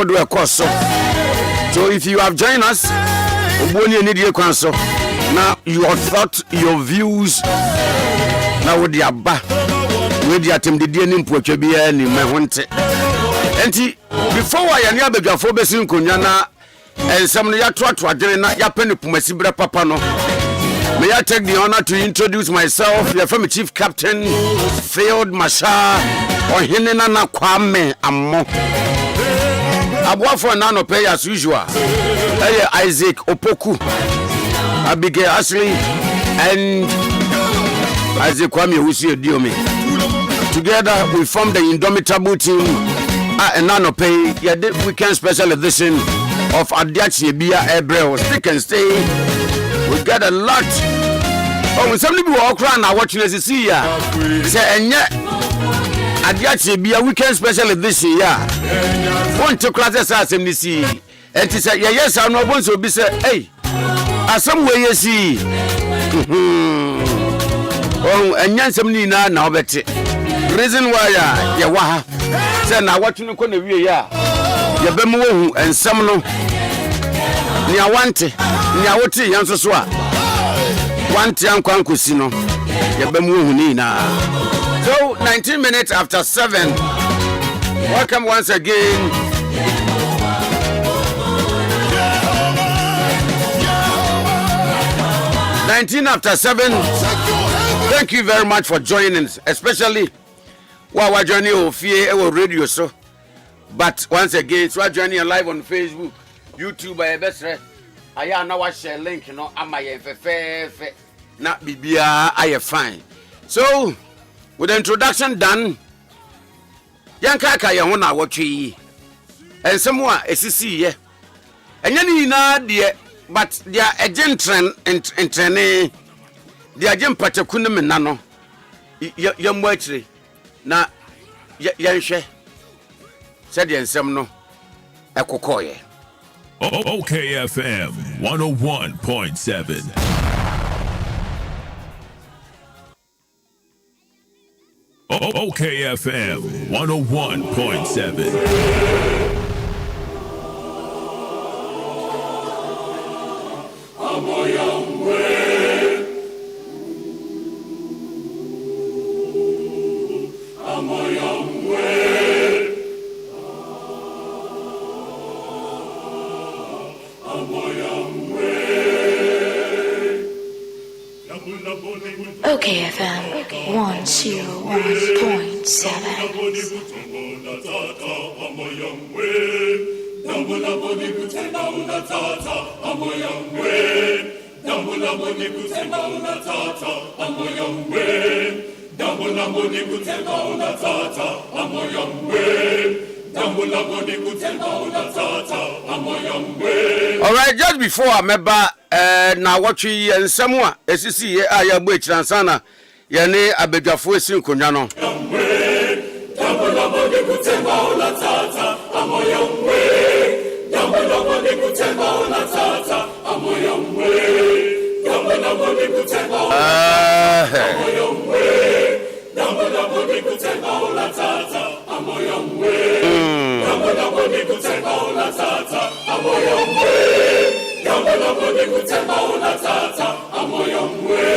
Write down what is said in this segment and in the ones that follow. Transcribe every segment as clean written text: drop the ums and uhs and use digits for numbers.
do a course. So if you have joined us, now your thought, your views, now with the Abba, with the attempt the DNA Pochebia and Mahonte. And before I am the Phobes in Kunyana and some Yatra to Adrena Yapen Pumasibra Papano, may I take the honor to introduce myself, the former Chief Captain, Field Masha, or Hinena Kwame Amo. Abwa for nano pay as usual. Isaac Opoku, Abigail Ashley, and Isaac Kwame Husi Diomi. Together we form the indomitable team. And nano pay the weekend special edition of Ade Akye Abia. Stick and stay. We got a lot. Oh, some people walk around now watching us see ya. Say and yet Ade Akye Abia weekend special edition ya. Want to classes as MDC. And to say yes, I know once will be say, hey, as some way you see. Oh, and yan some nina now bet it. Reason why ya waha. Say now what you know ya. Ya bemu and some no. Nia wante, nia woti yanso so a. Wante ankwan kosino. Ya bemu nina. So 19 minutes after 7. Welcome once again. After 7. Thank you very much for joining us, especially while we're joining you via radio. So, but once again, so we're joining you live on Facebook, YouTube, I best. I now share link. You know, am I fe not bibia? I fine. So, with the introduction done, Yankaka ya wana watchi, and someone SCC and yani na dear. But they are agent and training. The agent Patakunum Nano. Young Watchley. Na Yanshe said yen Semno Ekokoye. OKFM 101.7. OKFM 101.7. OKFM 101.7. All right, just before I remember now what we and someone SCC aya bo Transana yene abedwafo esi nkonya no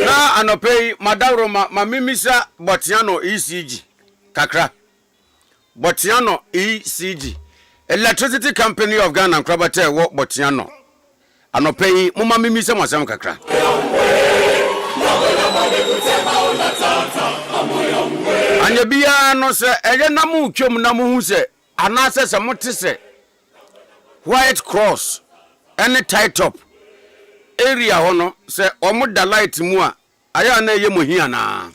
na anopei madawro mamimisa Botiano ECG kakra Botiano ECG Electricity Company of Ghana Krabate wo Botiano anopei mumamimisa mwasam kakra anya bia no se eye namu twom namu hu se anase se motese White Cross any tie top area hono se omuda light mu a aya na ye mohia na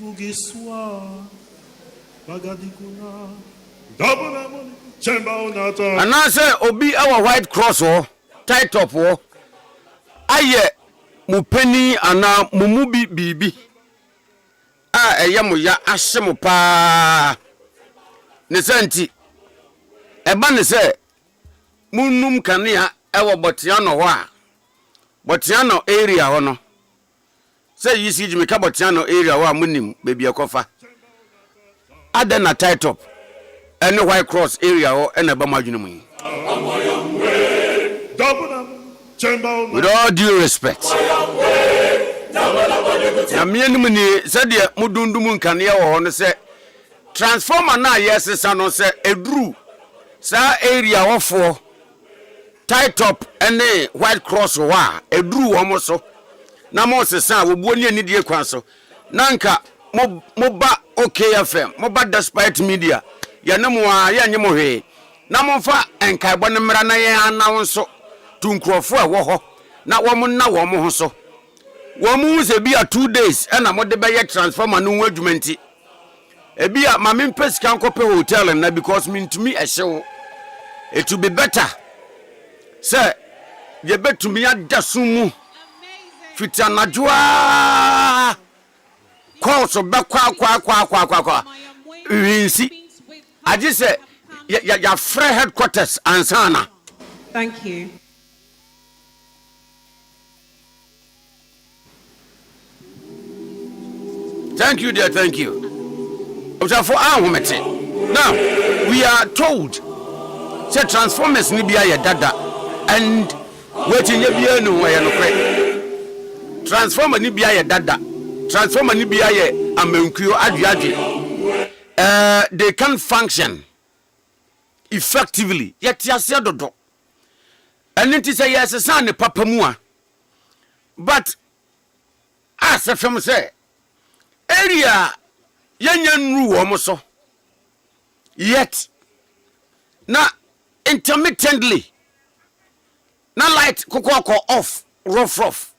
bugiswa bagadikuna double chemba onata anase obi our White Cross ho tie top ho aye mupeni ana mumubi bibi a eye mo ya ahye mo pa ne senti eba ne se munum kanea ewo Botiano ho a Botiano area ho no say ECG me ka Botiano area ho a munim baby akofa Ade na tie top any White Cross area or any Bamadunum. With all due respect, Yamian said, Mudundumun Kania or say, transformer na yes, son, say, a drew, sa area of 4 tie top any White Cross wa, a drew almost so. Namos sa wo boni ni die kwan so nanka moba OKFM moba despite media ya nemu a ya nyemo hwe na momfa enkai bone mra na ye announce to nkrofo a wo ho na wo na wo mo ho so wo mu se bia 2 days na mo de be ye transformer no adwumenti e bia ma me mpesi kan kope hotel na because me ntumi ehyew it will be better say ye betumi adasumu fitana jua koso be kwa winsi aji say ya free headquarters ansana. Thank you. Thank you, dear, thank you. Now we are told say transformers ni bia ye dada and wetin ye bia no we no kwe transformer ni bia ye dada transformer ni bia ye amankuo adwade they can function effectively yet yase dodo and it is a yes san papa mu a but as a film say area yenya nru wo mo so yet na intermittently na light kokoko off rough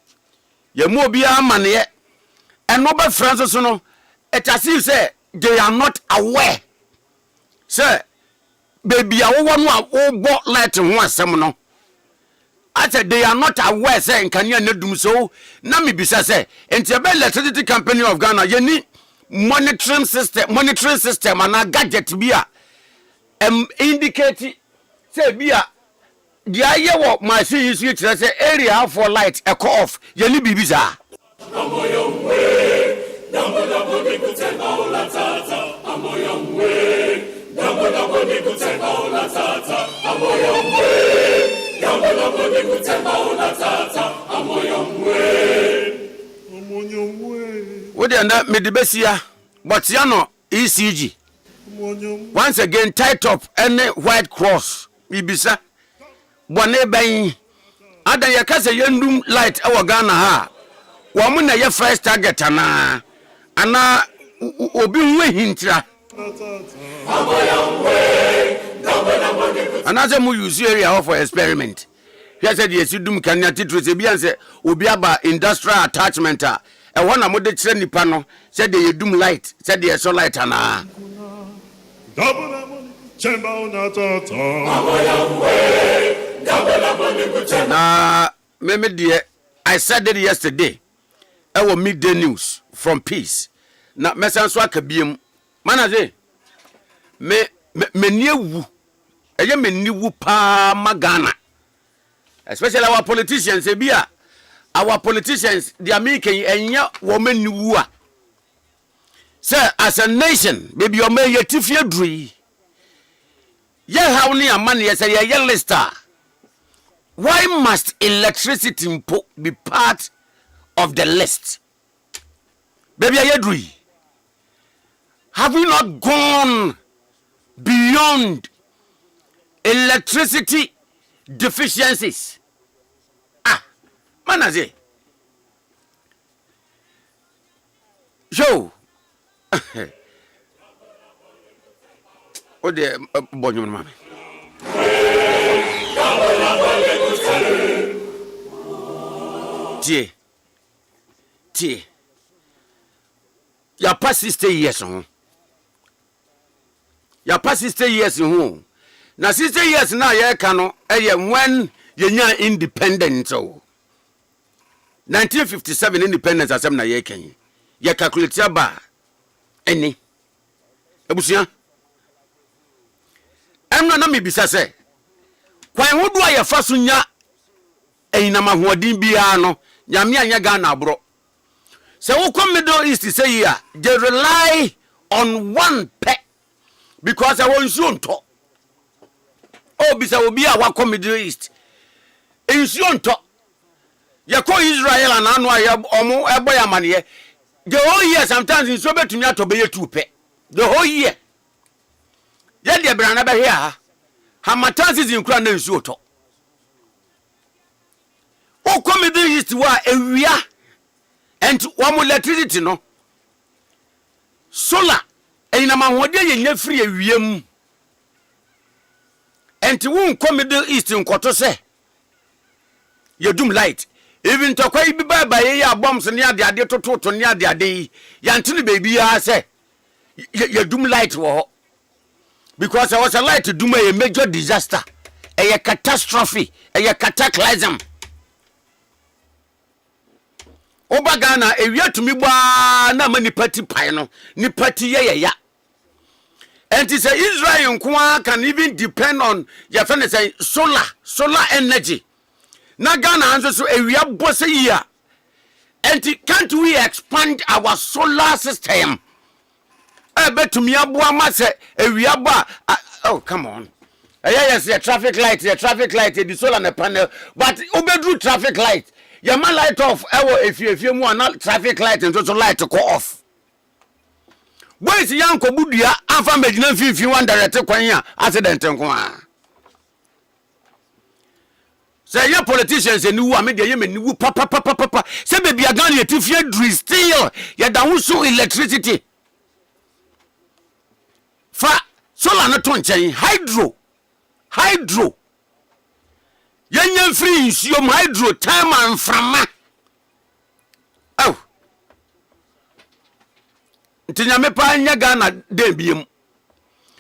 ye mo bia mane and no be friends so no it as if say they are not aware say baby a wo no a wo bo light ho asem no I said they are not aware say nkania na dum so na me bisa say enti electricity company of Ghana ye ni monitoring system and gadget bia indicate say bia dia ye wo machine use you say area for light echo off ye ni bibisa what the medibesia but ya no ECG once again tight up any White Cross bibisa bone ban ada ya kase yendum light e Ghana ha wo mu na ye first target ana obi nwe hintira another mu use area for experiment here said yes dum kan ya titro se bia se obi aba industrial attachment a e wona mo de kire nipa no said they dum light said they so light ana na me dear I said it yesterday our midday news from Peace na mesanso akabiem manaje me niewu eye me niwu pa magana especially our politicians ebia our politicians they making enya wo maniwu a say as a nation baby o me yetifie dui ye how ni amane ye say ye lister why must electricity be part of the list baby ye dui have we not gone beyond electricity deficiencies manaze yo o de bonyo mama tie ya pass 60 years on ya pass 60 years on na 60 years na ye ka no when yenya independence o 1957 independence asem na ye kan ye calculate ba eni ebusia emna na me bisa se kwan hodo aye faso nya enina mahoodin bia no nyame anya Ghana abro se wo come Middle East say here they rely on one pet because I want you to. Oh, bisa obi a wako Middle East. Nsuo nto. Ye ko Israel and anu aye omo ebo ya mane. The whole year sometimes nsuo betumi atobe ye tupe. The whole year. Ye de bra na be hia ha. Hamatan season kura na nsuo to. O ko Middle East wa ewia. And one electricity no. Solar. Ina mahode ye nya free ewiem. And won come Middle East nkoto se. Ye doom light. Even to kwa ibi baba ye ya bombs ne ade toto ne ade ya ntini baby ya se. Ye doom light wo. Because there was a light to doom a major disaster. A catastrophe. A cataclysm. Oba Ghana ewia tumi gba na mani party pai no ni party ya and say Israel nko can even depend on your friend say solar energy na Ghana anso so ewia bose ya and can't we expand our solar system betumi aboa ma say ewia ba oh come on yes the traffic light the solar na panel but obedru traffic light your man light off if you mu na traffic light and so light go off boys yanko budua afa medina fifi one direct kwan ya accident nko a say your politicians eni wu amede ye meni wu papa say baby agan ye tifie dri still ya da so electricity fa solar no to nchen hydro Yanya free nsuo hydro time and frama. Oh. Ntinya me pa nya Ghana dem biem.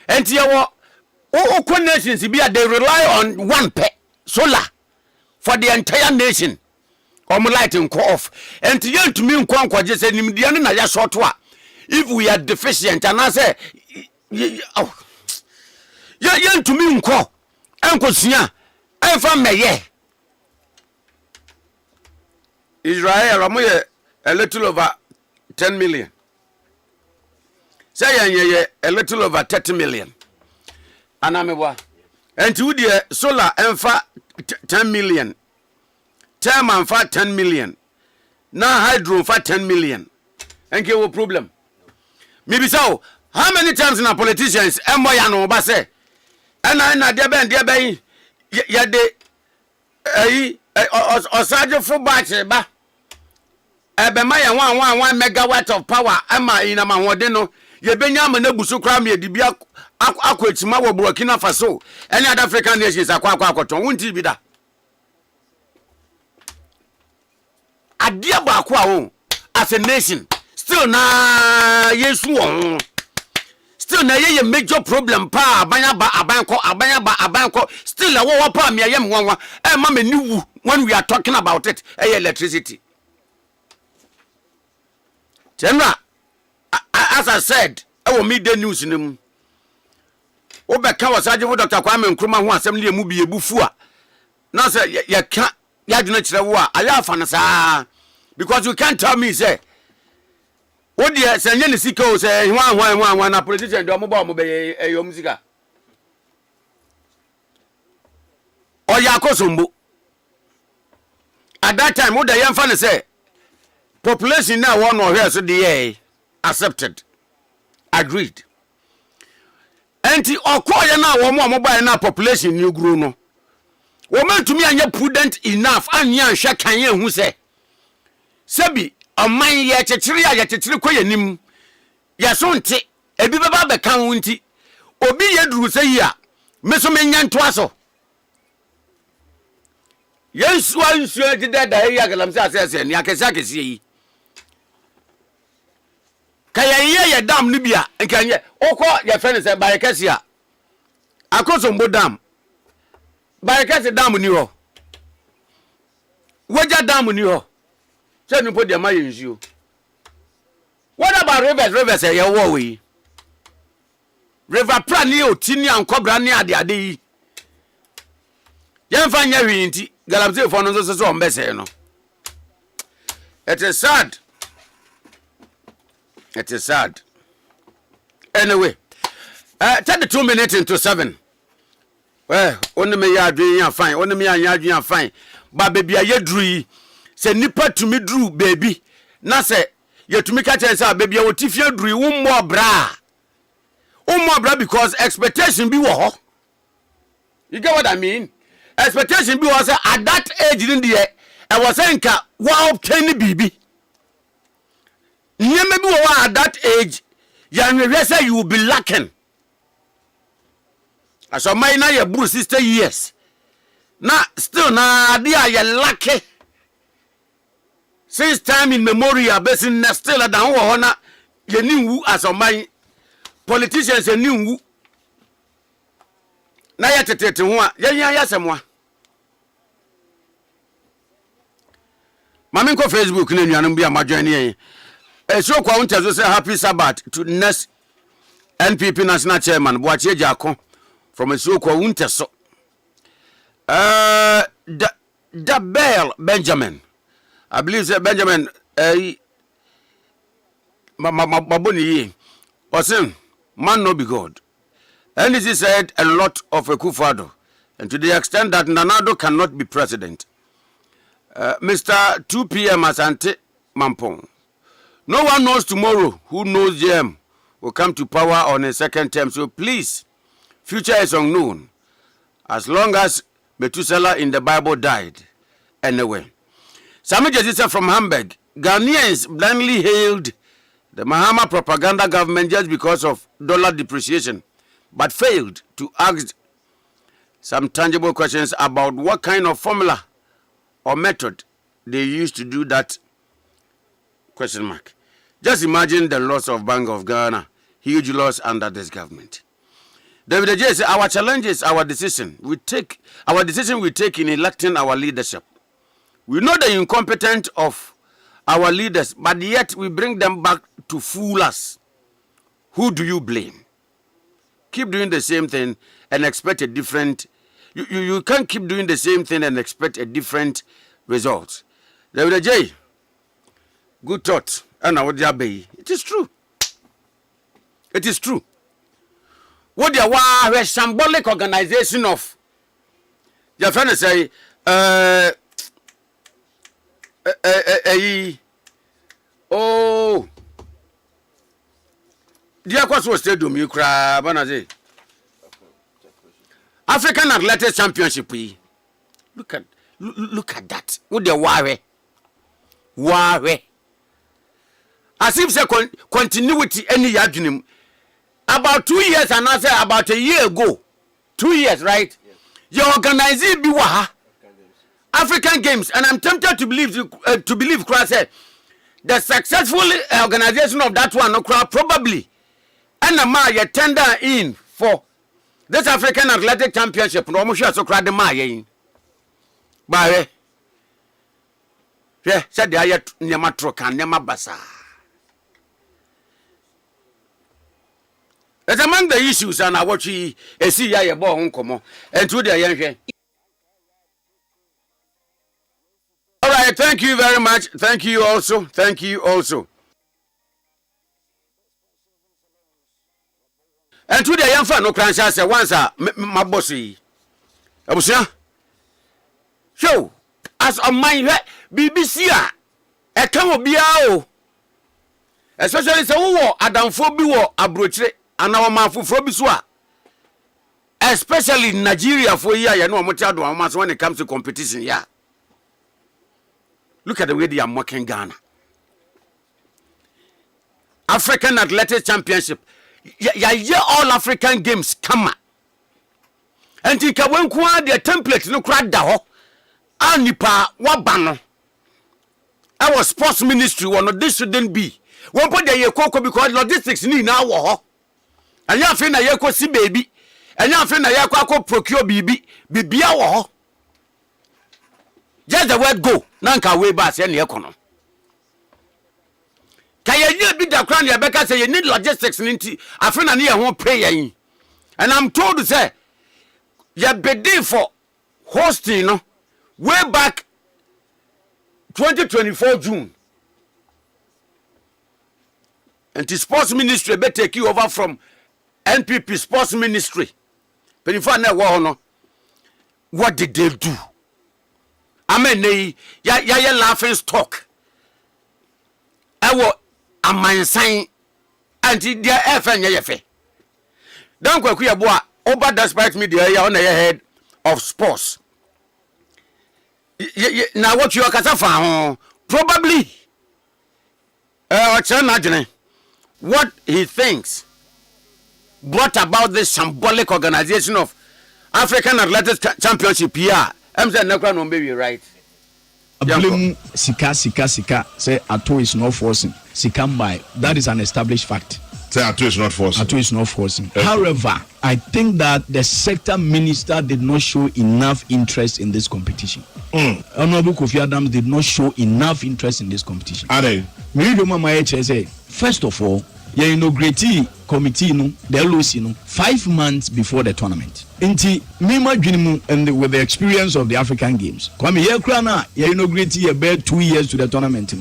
Enti ye wo nations be they rely on one solar for the entire nation. Light nko off. Enti ye ntumi nko ankoje se nimdia na ya short a. If we are deficient and I say oh. Ye ntumi nko enkosia Efa meye Israel amoye a little over 10 million. Say ye a little over 30 million. Anamebwa. Enti wudi solar enfa 10 million. Term enfa 10 million. Na hydro enfa 10 million. Enke wo problem. Maybe so how many times na politicians embo ya no ba say na de ben ya de osaje fo batch ba ebe ma ya 1 megawatt of power ama ina ma hode no ye benya ma na busu kra me dibia akwatima wo Burkina Faso any other African nations akwaton wonti bi da adia ba akwa wo as a nation still na yesu won still na ye major problem pa abanko still a wo pa me yem wanwa ma me niwu when we are talking about it electricity general as I said our media news nim obeka wasaje wo Dr. Kwame Nkrumah ho asem le mu bi ebufu a na say ya ka ya duna kire wo a aya afa na saa because you can't tell me say what the send any sika say one na politician do mo ba mo be eyom sika o ya kosombo at that time what the young fan say population now one or here so the accepted agreed enti okoye na wo mo ba na population ni grow no wo mentumi anya prudent enough anya hwe kan ye hu say sebi aman ye chechiri ya chechiri ko yanim ya so nte ebi beba be kan wonti obi ye duru se yi a meso menya nto aso yesu ansu agida da ya galam se asese ni akese yi kaya ye dam ni bia nkanye okọ ye fene se barekese a akosombo dam barekese dam ni ho woja dam ni ho say no put the my you. What about rivers ye wo we? River Prani otini an kobra ne ade yi. Yen fa nya wi nti galamse fo no so ombese no. It is sad. Anyway, 32 minutes into 7. Only me ya adwin fine. Only me ya adwin fine. Ba baby aye dru yi. Se nipa tumi dru baby. Na se ye tumi ka chen say baby wo tifia dru yi wo mo bra. Wo mo bra because expectation bi wo ho. You get what I mean? Expectation bi was at that age in the I was saying ka wa obtain bibi. Nyeme bi wo at that age you say you will be lacking. As a man na your bro 60 years. Na still na dia you lucky. Since time in memorial basin still at down ho na ye ni wu as a man politicians ye ni wu. Na ya tetete ho a ye ya semwa. Mami ko Facebook na nuanum bia ma join ye. So kwa untezo say happy Sabbath to next NPP national chairman Boatie Jako from so kwa unteso. The Bell Benjamin. I believe say Benjamin Maboni ye. Osin man no be God. And he said a lot of Akufo-Addo, and to the extent that Nanado cannot be president. Mr. 2 p.m. Asante Mampong. No one knows tomorrow who knows GM will come to power on a second term. So please, future is unknown. As long as Methuselah in the Bible died. Anyway. Sami Jesisa from Hamburg. Ghanaians blindly hailed the Mahama propaganda government just because of dollar depreciation, but failed to ask some tangible questions about what kind of formula or method they used to do that. Question mark. Just imagine the loss of Bank of Ghana, huge loss under this government. David J said, our challenge is our decision. We take in electing our leadership. We know the incompetence of our leaders, but yet we bring them back to fool us. Who do you blame? Keep doing the same thing and expect a different. You can't keep doing the same thing and expect a different result. David J, good thought. And now what be? It is true. It is true. What they were a symbolic organization of. Your friend say, oh, dear, what was stadium you cry, Banaze? African Athletics Championship. Look at that. What they were. As if say continuity any yadrim. About 2 years and I say about a year ago. 2 years, right? Yes. You organize it biwa African Games, and I'm tempted to believe Christ said the successful organization of that one probably and you tender in for this African Athletic Championship. No more so crowd the Maya. By yeah, said the ayat Nyamatro Nyama Basa. That's among the issues and I watch see ya born come and to the young. All right, thank you very much. Thank you also. Thank you also. And to the young fan no cranch say once my bossy. Abusia. Show as on my BBC e kan obi a o. Especially say wo adamfo bi wo abrochire ana ma fufuro bi so a. Especially Nigeria for here you know omotia do am when it comes to competition yeah. Look at the way they are mocking Ghana. African Athletics Championship. Yeah, all African Games come. And think when the template no crowd da ho. Anipa wabano. Our sports ministry one this shouldn't be. One put the yekoko because logistics ni na wo ho. And ya fe na yeko si baby. And ya fe na yeko procure bibi. Bibia wo ho. Just the word go. Nanka way back and yekono. Kaya be the crown ya beka say you need logistics ninti. Afena ni ho prayer yin. And I'm told to say ya bedi for hosting no way back 2024 June. And the sports ministry be take you over from NPP Sports Ministry. Penifo na wo ho no. What did they do? Amen. Ya laughing stock. Ewo amansan anti dia efe nye yefe. Dan kwaku ye boa over despite media ya on the head of sports. Now what you are kasa probably what he thinks brought about this symbolic organization of African Athletics Championship here. I'm saying no baby right. Blame sika say Ato is not forcing. Sikambai, that is an established fact. Say Ato is not forcing. Ato is not forcing. Okay. However, I think that the sector minister did not show enough interest in this competition. Honorable Kofi Adams did not show enough interest in this competition. Ade. First of all, you inaugurate committee no, the LOC no, 5 months before the tournament. Inti Mima Junimu and with the experience of the African Games. Kwame Yekrana, you inaugurate about 2 years to the tournament.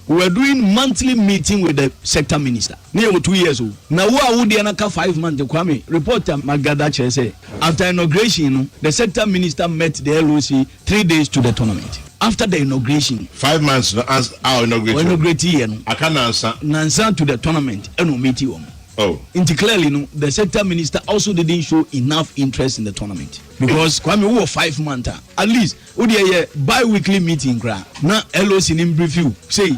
We were doing monthly meeting with the sector minister. Near 2 years old. Now who would the 5 months? Kwame reporter Magadache say after inauguration, the sector minister met the LOC 3 days to the tournament. After the inauguration, 5 months as our inauguration. I can't answer. Nansan to the tournament and no meeting. Oh. Into clearly, no, the sector minister also didn't show enough interest in the tournament because Kwame who 5 months at least we bi-weekly meeting now LOC in review say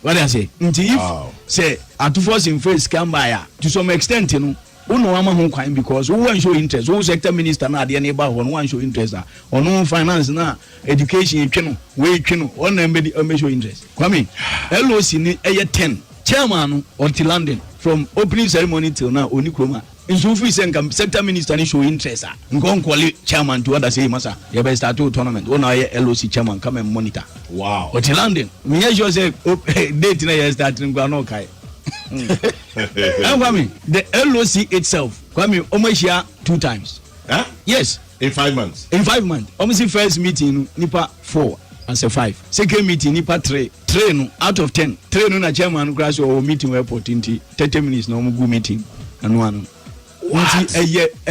what I say until if say at first in face can buy to some extent uno ama ho kwan because who want show interest who sector minister na de neighbor who want show interest on no finance na education tweno we tweno on na show interest Kwame LOC ni 10 chairman until London from opening ceremony till now oni kroma nso fi say sector minister ni show interest ngon kwale chairman to other say masa you be start tournament one LOC chairman come and monitor wow until London me sure say date na you start ngwa no kai and Kwame, the LOC itself, Kwame, Omashia 2 times. Huh? Yes. In 5 months. In 5 months. Almost first meeting, Nipa 4 and say 5. Second meeting, Nipa 3. 3 out of 10. 3 no na chairman crash or meeting airport 30 minutes no good meeting and one. What? A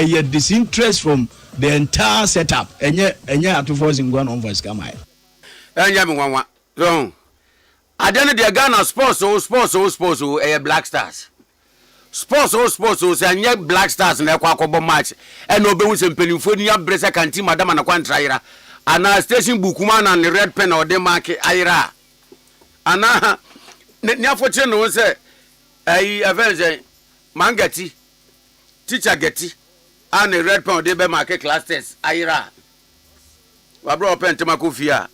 year disinterest from the entire setup. And yet to force in one on for scamai. And yamu wrong. I don't know Ghana sports Black Stars. Sports and yet Black Stars in the Quacobo match. And no bones and Penifonia Bresa Canti, Madame and a Quantraira. And our station Bukuman and the Red Pen or Demarque Ira. And Niafortune was a avenge Mangati, teacher Getty, and the Red Pen or Demarque class test Ira. Wabro Pentamacofia.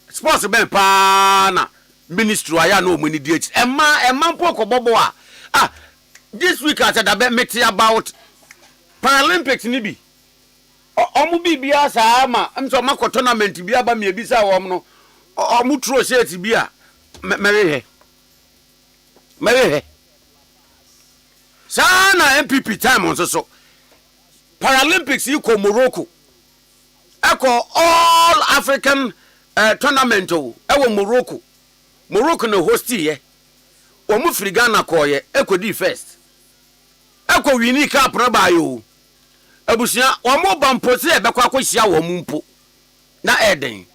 Sports ben pana ministry aya no money date e man poko bobo this week I said about meeting about Paralympics ni bi omu bibia sa ma mso mako tournament bi aba me bisa wo no omu tro shirt bi a merehe sana MPP time on so Paralympics yi ko Morocco eko all African tournament ewo Morocco no host ye omu firi Ghana koye ekodi first eko wini cup na bayo abusia omu bampo se ebekwa akohia wo mumpo na eden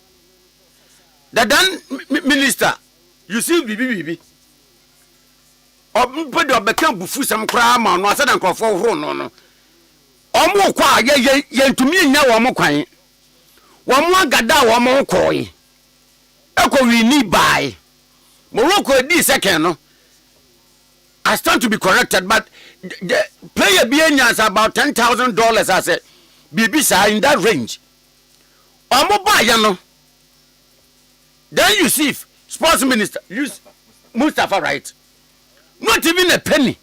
the dan minister you see bibi ompo de obeka bufu sam kra ma no asada nkofo horo no omu kwa ye ntumi nya wo mo kwan womu agada womu koyi eko wini by Morocco di second no I stand to be corrected but the player being about $10,000 I said BBC in that range omu buy no then you see sports minister use Mustafa right not even a penny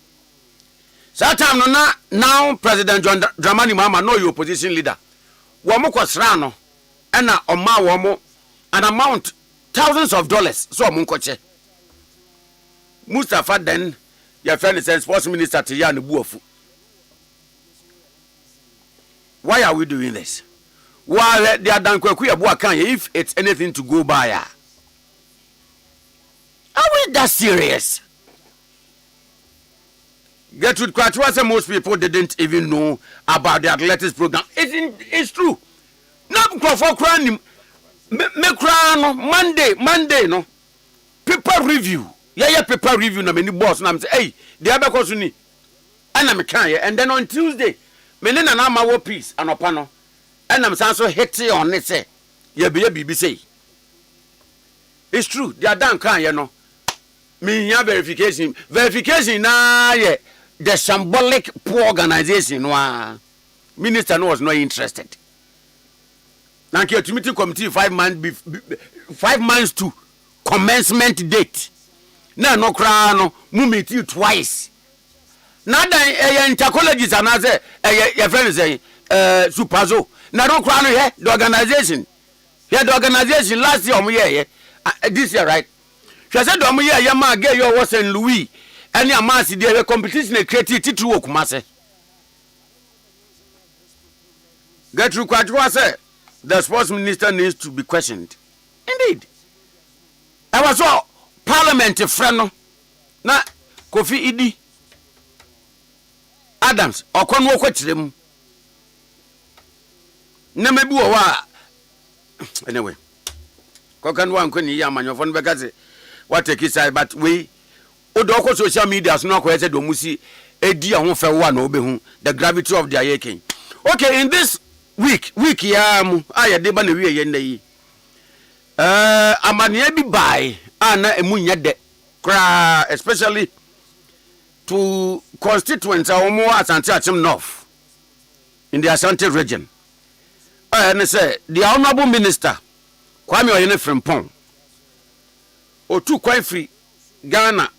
that time no now President John Dramani Mahama no your opposition leader womu kwasra no and oma womo an amount thousands of dollars so munkoche Mustafa then your friend is sports minister to ya buofu. Why are we doing this? Why they are done if it's anything to go by? Are we that serious? Gertrude Kwatwa said most people didn't even know about the athletics program. It's true. Not for crying. Me cry no Monday no. Paper review. Yeah, paper review na many boss na say hey, the other person ni. And me can and then on Tuesday, me na my work piece and opano. And I'm so hit on it say. Yeah, be say. It's true. They are done can you know. Me here verification na yeah. The symbolic poor organization minister was not interested. Now committee committee 5 months to commencement date. Now no cry no meet you twice. Now the anthropologists and I say your friend say superzo. Now don't cry no here the organization. Here the organization last year here this year right. She said the year your man get your was in Louis. Any amount there competition a creative to work masse. Gertrude Kwatwa said the sports minister needs to be questioned. Indeed. I was all parliament friend na Kofi Idi Adams or Conwo Kwetrim. Na mebi wo wa anyway. Kokan wan kwani ya manyofo no bekaze what take side but we Odoko social media so no kwese do musi edi ahofe wa na obehu the gravity of their yaking. Okay, in this week ya mu aye de ba na wie ye nda yi. Amania bi bai ana emunya de kra especially to constituents omo Asante Achim North in the Asante region. And say the honorable minister Kwame Oyene Frimpong otu kwan free Ghana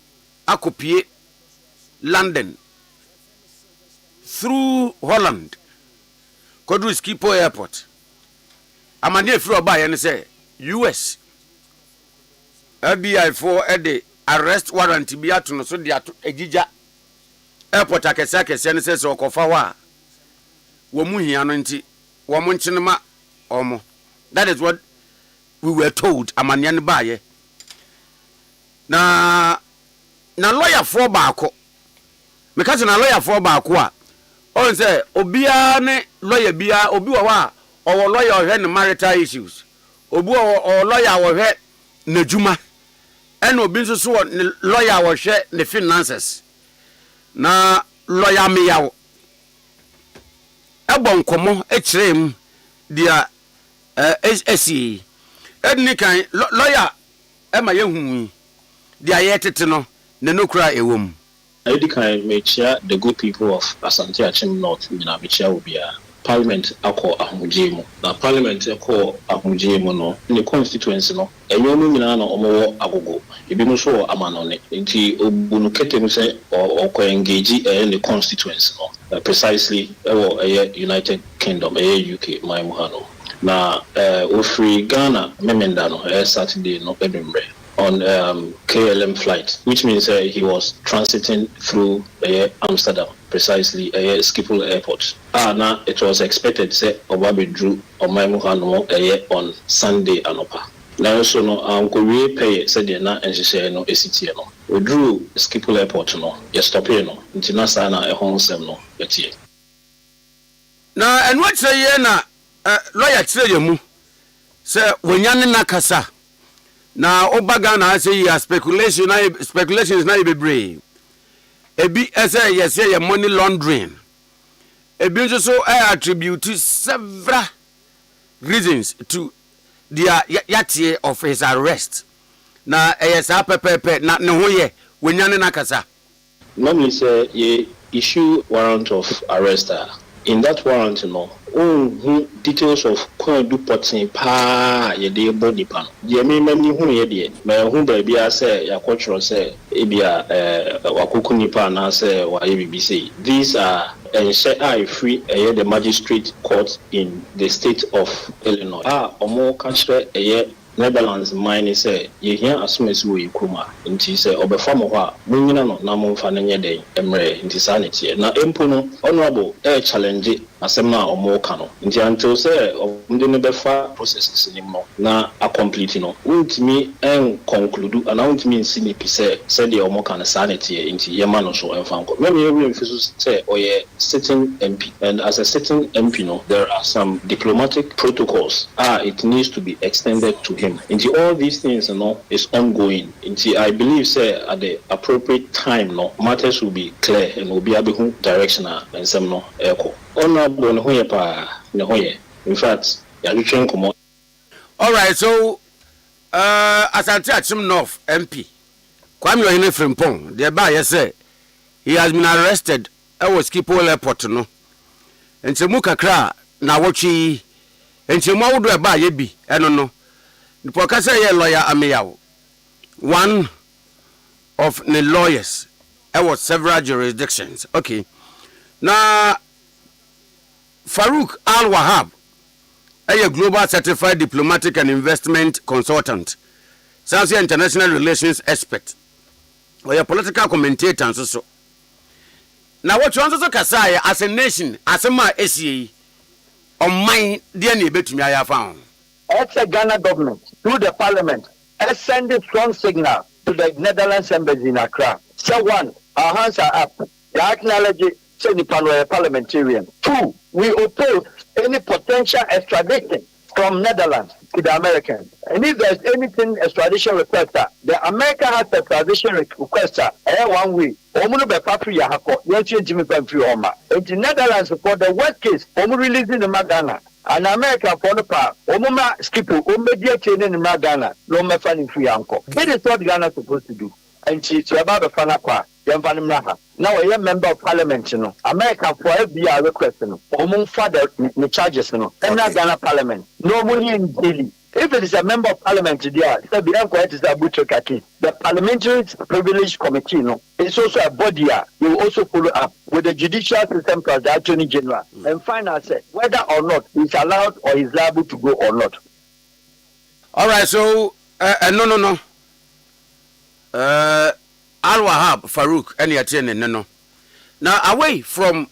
akopie London through Holland Kodru Schiphol Airport amane free oba ye ne say US FBI for the arrest warrant bi ato no so de ato agija airport akese ne say okofa wa wo mu hia no nti wo mo nkinema omo. That is what we were told amane ne ba ye na lawyer for baako because na lawyer for baako a on say obia ne lawyer bia obi wa o lawyer ohwe ne marital issues obi o lawyer ohwe na juma and obi nso so ne lawyer ohwe ne finances na lawyer me yawo ebon komo ekirem dia SSE edni kan lawyer e ma yehu dia yetete no ne no kra ewom. Ade Akye Abia the good people of Asante Achim North na mechia obia parliament akọ ahomgye mu na parliament akọ ahomgye mu no ne constituency no enyo mu nyina na omo agogo ebi mu so amanone nti obunu ketem se okọ engage the constituency no precisely United Kingdom UK my muhano na ofri Ghana memenda no Saturday no Edinburgh on KLM flight, which means he was transiting through Amsterdam, precisely Schiphol Airport. Now it was expected say Obabe drew on Sunday anopa. Now also no we pay said na NCC no ACT no. We drew Schiphol Airport no. You stop here no. Ntina sana home sem no. Yetie. Now and what say na lawyer tire mu say wonyane na kasa. Now, Obaga na say ya speculations na be brave. Ebi say yes say money laundering. Ebi so I attribute to several reasons to their yatie of his arrest. Na yes pepe na ne ho ye wonyane na kasa. Normally say ye issue warrant of arrest. In that warrant no details of do potting pa ye de body pan. Ye me mani hu ye de me hu ba bia say ya kwotro say e bia wakoku nipa na say wa ye BBC. These are free the magistrate court in the state of Illinois. Omo country Netherlands mine say ye here assumes we kuma nti say obefa mo ho a munyina no na mo mfa na nye den emre nti sanity na empo no honorable challenge asɛm na ɔmo ka no nti until sɛ ɔmo de befa processes nim no na a complete no untimi en conclude ana untimi nsi ni pise sɛ de ɔmo ka no sanity nti yema no so enfanko me mfiso sɛ ɔyɛ sitting MP, and as a sitting MP no there are some diplomatic protocols it needs to be extended to him. Nti all these things is ongoing. Nti I believe say at the appropriate time matters will be clear and will be able to direction and some echo. Honorable no hoye pa no hoye. In fact, ya twen komo. All right, so Asante Achim North MP Kwame Ohene Frimpong the ba say he has been arrested at Schiphol Airport no. Nti mu kakra na wotwi nti mu awodo e ba ye bi eno no. Nipo ka say ye lawyer Ameyawo, one of the lawyers was several jurisdictions. Okay. Now Farouk Al-Wahab, a global certified diplomatic and investment consultant, South international relations expert, or a political commentator and so. Now what you want to say as a nation, as a ma SCA, on my DNA bet me I found. As a Ghana government, through the parliament, has sent a strong signal to the Netherlands embassy in Accra. So one, our hands are up. We acknowledge the parliamentarian. Two, we oppose any potential extradition from Netherlands to the Americans. And if there's anything extradition requester, the America has extradition requester. One way. In the Netherlands, for the worst case, releasing the Ghana. And America for the part, skip in Ghana, no matter free uncle. That is what Ghana is supposed to do. And she's about the Fanaqua, now a member of parliament, America for FBI request, father the charges, and Ghana parliament. No money in daily. If it is a member of parliament, the parliamentary privilege committee, it's also a body. You will also follow up with the judicial system plus the attorney general and find out whether or not he's allowed or he's liable to go or not. All right, so no. Al-Wahab Farouk any attend no. Now away from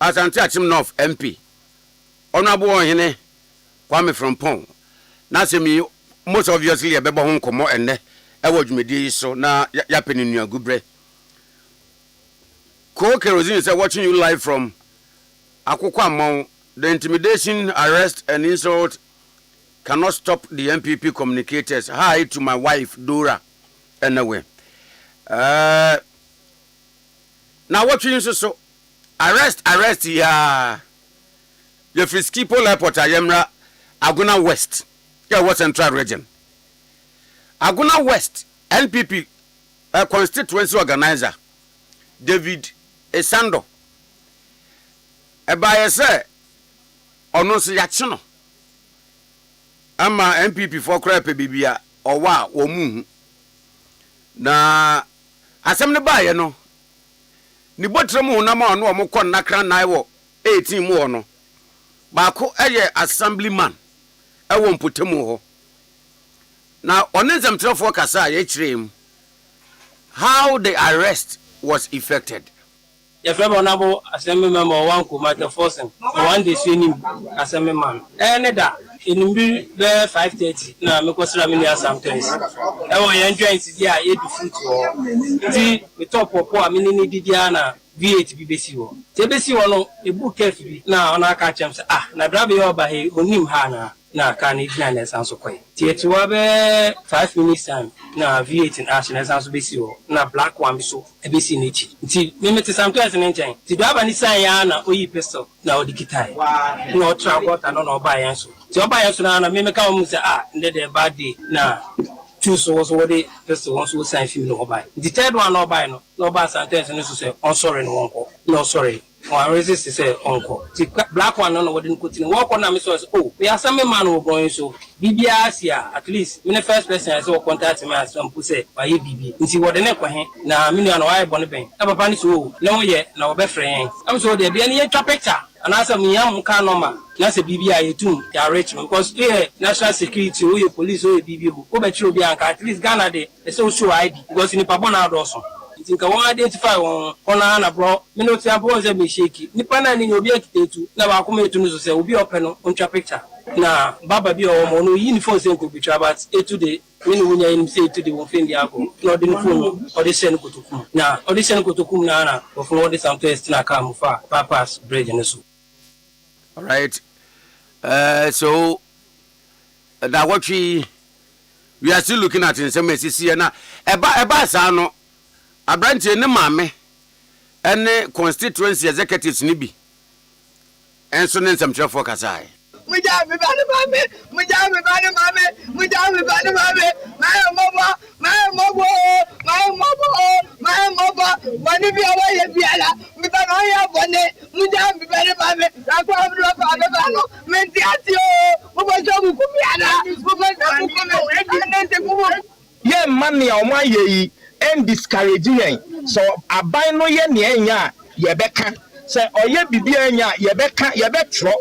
Asante Achim North MP, Honorable Ohene Kwame Frimpong. Now say me most obviously a beba hon komo enne e wodwumedi so na yapeni nua gubre. Ko Kerosene is watching you live from Akoko Amon. The intimidation, arrest and insult cannot stop the MPP communicators. Hi to my wife Dora anyway. Now what you so arrest ya the Schiphol Airport Ayemra Aguna West. What central region? Aguna West NPP constituency organizer David Esando. Eba say ono se yachi ama MPP for kra pe bibia owa wo mu na asem ne ba ye no ni botrem hu na ma ono o mokọ nakra nai wo 18 mu ono ba ko eye assemblyman ewo mpotemu ho na onenzem trefo kasa ye kirem how the arrest was effected. Your friend Honorable Assembly Member one Kumate Forcing, one day swinging Assembly Man. And that in 5:30, now because Ramina sometimes. I want to enjoy the air to foot. See, we talk of poor mini Diana V8 BBC. TBC one a book carefully now on our catch him say, na grab your by Unim Hana. Na can it na so kwai tietu abe 5 minutes time na V8 in action so be si o na black one be so e be si nechi nti me mete sometimes in nchen ti do aba ni san ya na oyi pistol na odikitai na o tra water no na oba yan so ti oba yan so na me ka mu say nde the bad day na two so what the pistol one so sign film no oba the third one no oba no oba sometimes no so say on sorry no one no sorry or resist say uncle the black one no what didn't continue walk on am so we are some man who going so BBS here at least me the first person I saw contact me as some say why BB nti what the neck na me no why born ben papa ni so no ye na we be friend am so there be any picture and as me am can normal na say BBI too they rich because here national security or police or BB who be chiro bi anka at least Ghana dey so show ID because ni papa na do so Tinka one identify one na bro. Me no tia bro ze me shake. Nipa na ni obi akitetu na ba kuma etu no so say obi open no on picture. Na baba bi o mo no uniform say ko picture but etu de me no nya him say etu de won fendi ako. No de no phone or de send kotokum. Na or de send kotokum na of no de some test na come fa papas bridge no so. All right. So that what we are still looking at in some cases here now. Eba sa no abranche ne maame ene constituency executives ni bi. Enso ne nsam trefo kasai. Muja me bani mame. My mama. When you be away, me bani bone. Muja me bani mame. I go have lo fa Mentiatio. Mubajo kumiana. Ye money o ma ye and discourage yen. So abai no ye nya ye beka. Say oye bibia nya ye beka ye betro.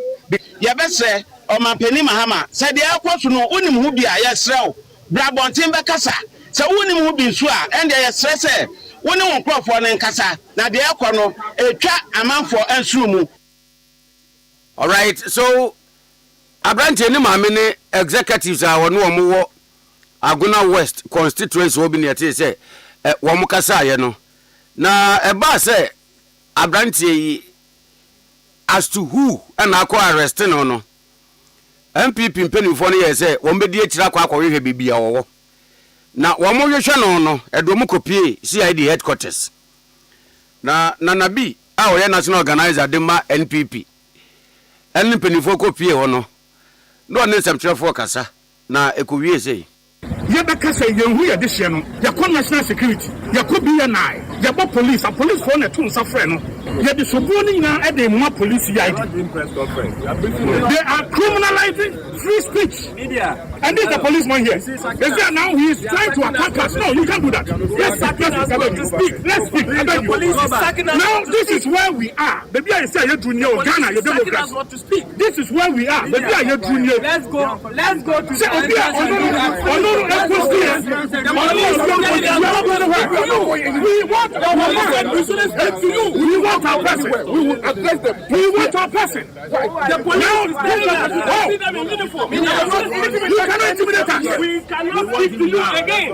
Ye be say o ma pani mahama. Say de akwoso no onim hu bia ye srew. Bra bontin bekasa. Say onim hu bi nso a and ye sre say woni won krofo ne nkasa. Na de akwo no etwa amanfo ansuru mu. All right, so Abrante ni maame ne executives a wono omo Aguna West constituency obi ne yete say wo mo kasa ye no na eba say Abrante yi as to who and akọ arrest no MPP mpenifo no ye say wo mbedi akira akọ hwehwe bibia wo na wo mo hwehwe no edo kopie CID headquarters na nabi a wo ye national organizer de ma NPP en mpenifo kopie wo no ne nsam trefo kasa na ekowie sei Yabaka say you hear this no yakọ national security yakọ BNI yakọ police a police for na tun safre no ye de sobo ni na e de mo police CID. They are criminalizing free speech media and this is the policeman here. They say now he is trying to attack us. No, you can't do that. Let's speak. Now this is where we are. Baby, I say you junior Ghana, you democrats. This is where we are. Baby, you junior. Let's go to say we want our person. We will address them. We want our person. The police you cannot intimidate us. We cannot speak to you again.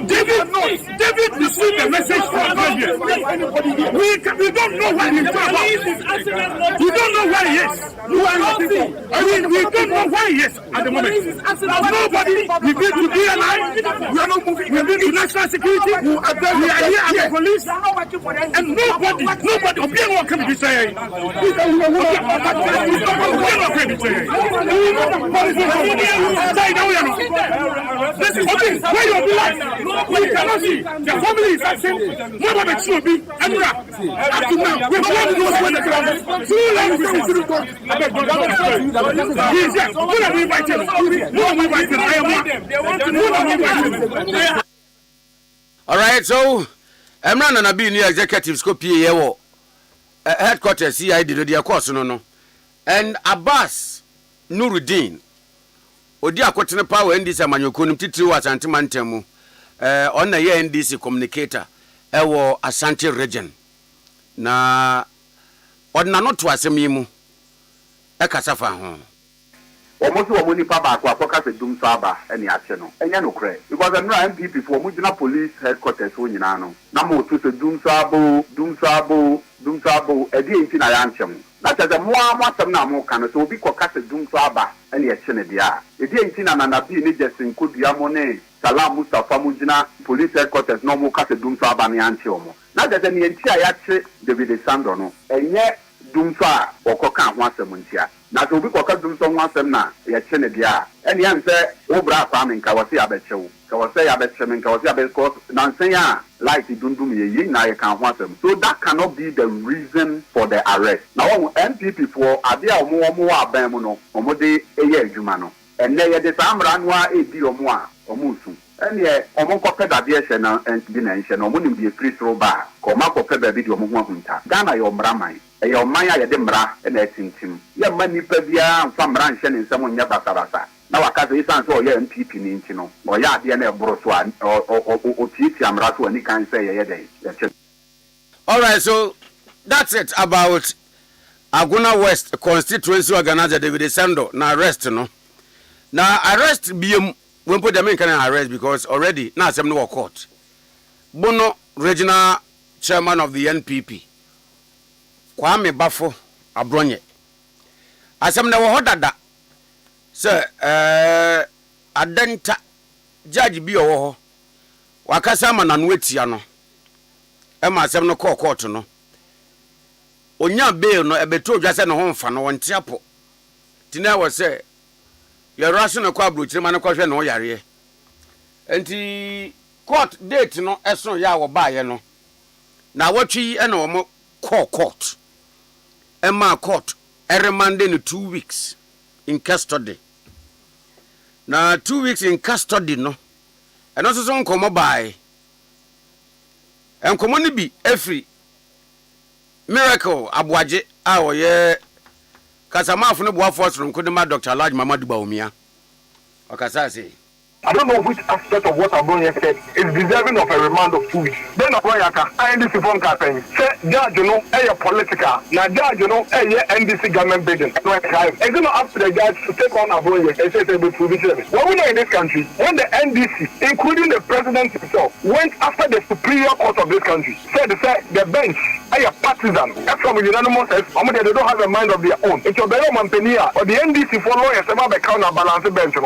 David received a message from God here. We don't know where he's from. We don't know where he is. We don't know where he is at the moment. Nobody, we've been to DNI, we are not moving. We've been to national security, we are here at the police, and nobody, where you belong. We cannot see. The family is asking, nobody should be. Up to now, we have to go to the ground. Too long we to the court. He's here. Who are we inviting? I am one. All right, so I'm not going to be near executive scope here. Headquarters CID the course no. And Abbas Nuruddin odi akwotene power NDC amanyoko nim titiri wa Asante Mantemu on na ye NDC communicator ewo Asante region na odna no to asem yi mu e kasa fa ho almost one nipa ba ko akoka se dum so aba ene ache no enya no kre because the MPP for mu jina police headquarters wo nyina no na mo to se dum so abo edi enti na ya nchem na tete mo amasem na mo kan so obi koka se dum so aba ene ache ne dia edi enti na na bi ni Jesin Kodua mo ne Salam Mustafa mu jina police headquarters no mo ka se dum so aba ne anche omo na tete ni enti a ya che David Sando no enye dum so a okoka ho asem ntia na so bi koka dum so ho asem na ya che ne dia ene yan se wo bra fa me nka wose abechewu ka wose abechem nka wose abekos na nsen ya like dundum ye na ye kan ho asem so that cannot be the reason for the arrest now MPP for ade a omo aban mu no omo de eye adwuma no enne ye de samra no a edi omo a omo su ene omo kope da de hye na enti na hye na omo nim de free throw ba ko ma kope ba bi de omo ho ahunta Ghana yo mraman eyo man ya de mra na etintim ye ma nipa bia mfa mra nhye ne nsem nya basabasa na waka say isan so ye MPP ni nti no o ya ade na eboro so o titi amra so ani kan say ye dey. All right, so that's it about Aguna West constituency organizer David Sando na arrest no. Now arrest biem when put them in can arrest because already now some no court. Bono regional chairman of the NPP Kwame Bafo Abronye asem na wo dada se adenta judge bi owo ho wakasa ma nanu etia no e ma asem no court no onya bail no ebeto dwa se no ho mfa no wonte apo tina wo se ye rush no kwa bro chirima no kwhwe no yare enti court date no eso ya wo ba ye no na watwi e na wo court Emma court remanded in 2 weeks in custody. Now 2 weeks in custody no. And also some come by. And come on be every miracle abuaje awo ye kasama funu bua force from Kudema Dr. Alhaji Mamadu Baumia. Okasa say I don't know which aspect of what Abronya said is deserving of a remand of 2 weeks. Then Abronya NDC phone campaign say judge political. Now judge NDC government building. It's not up to the judge to take on Abronya and say they will prove it. What we know in this country, when the NDC, including the president himself, went after the superior court of this country, said the bench are partisan. That's from unanimous says they don't have a mind of their own. It's your Mampenia or the NDC for lawyers about the counterbalance bench. And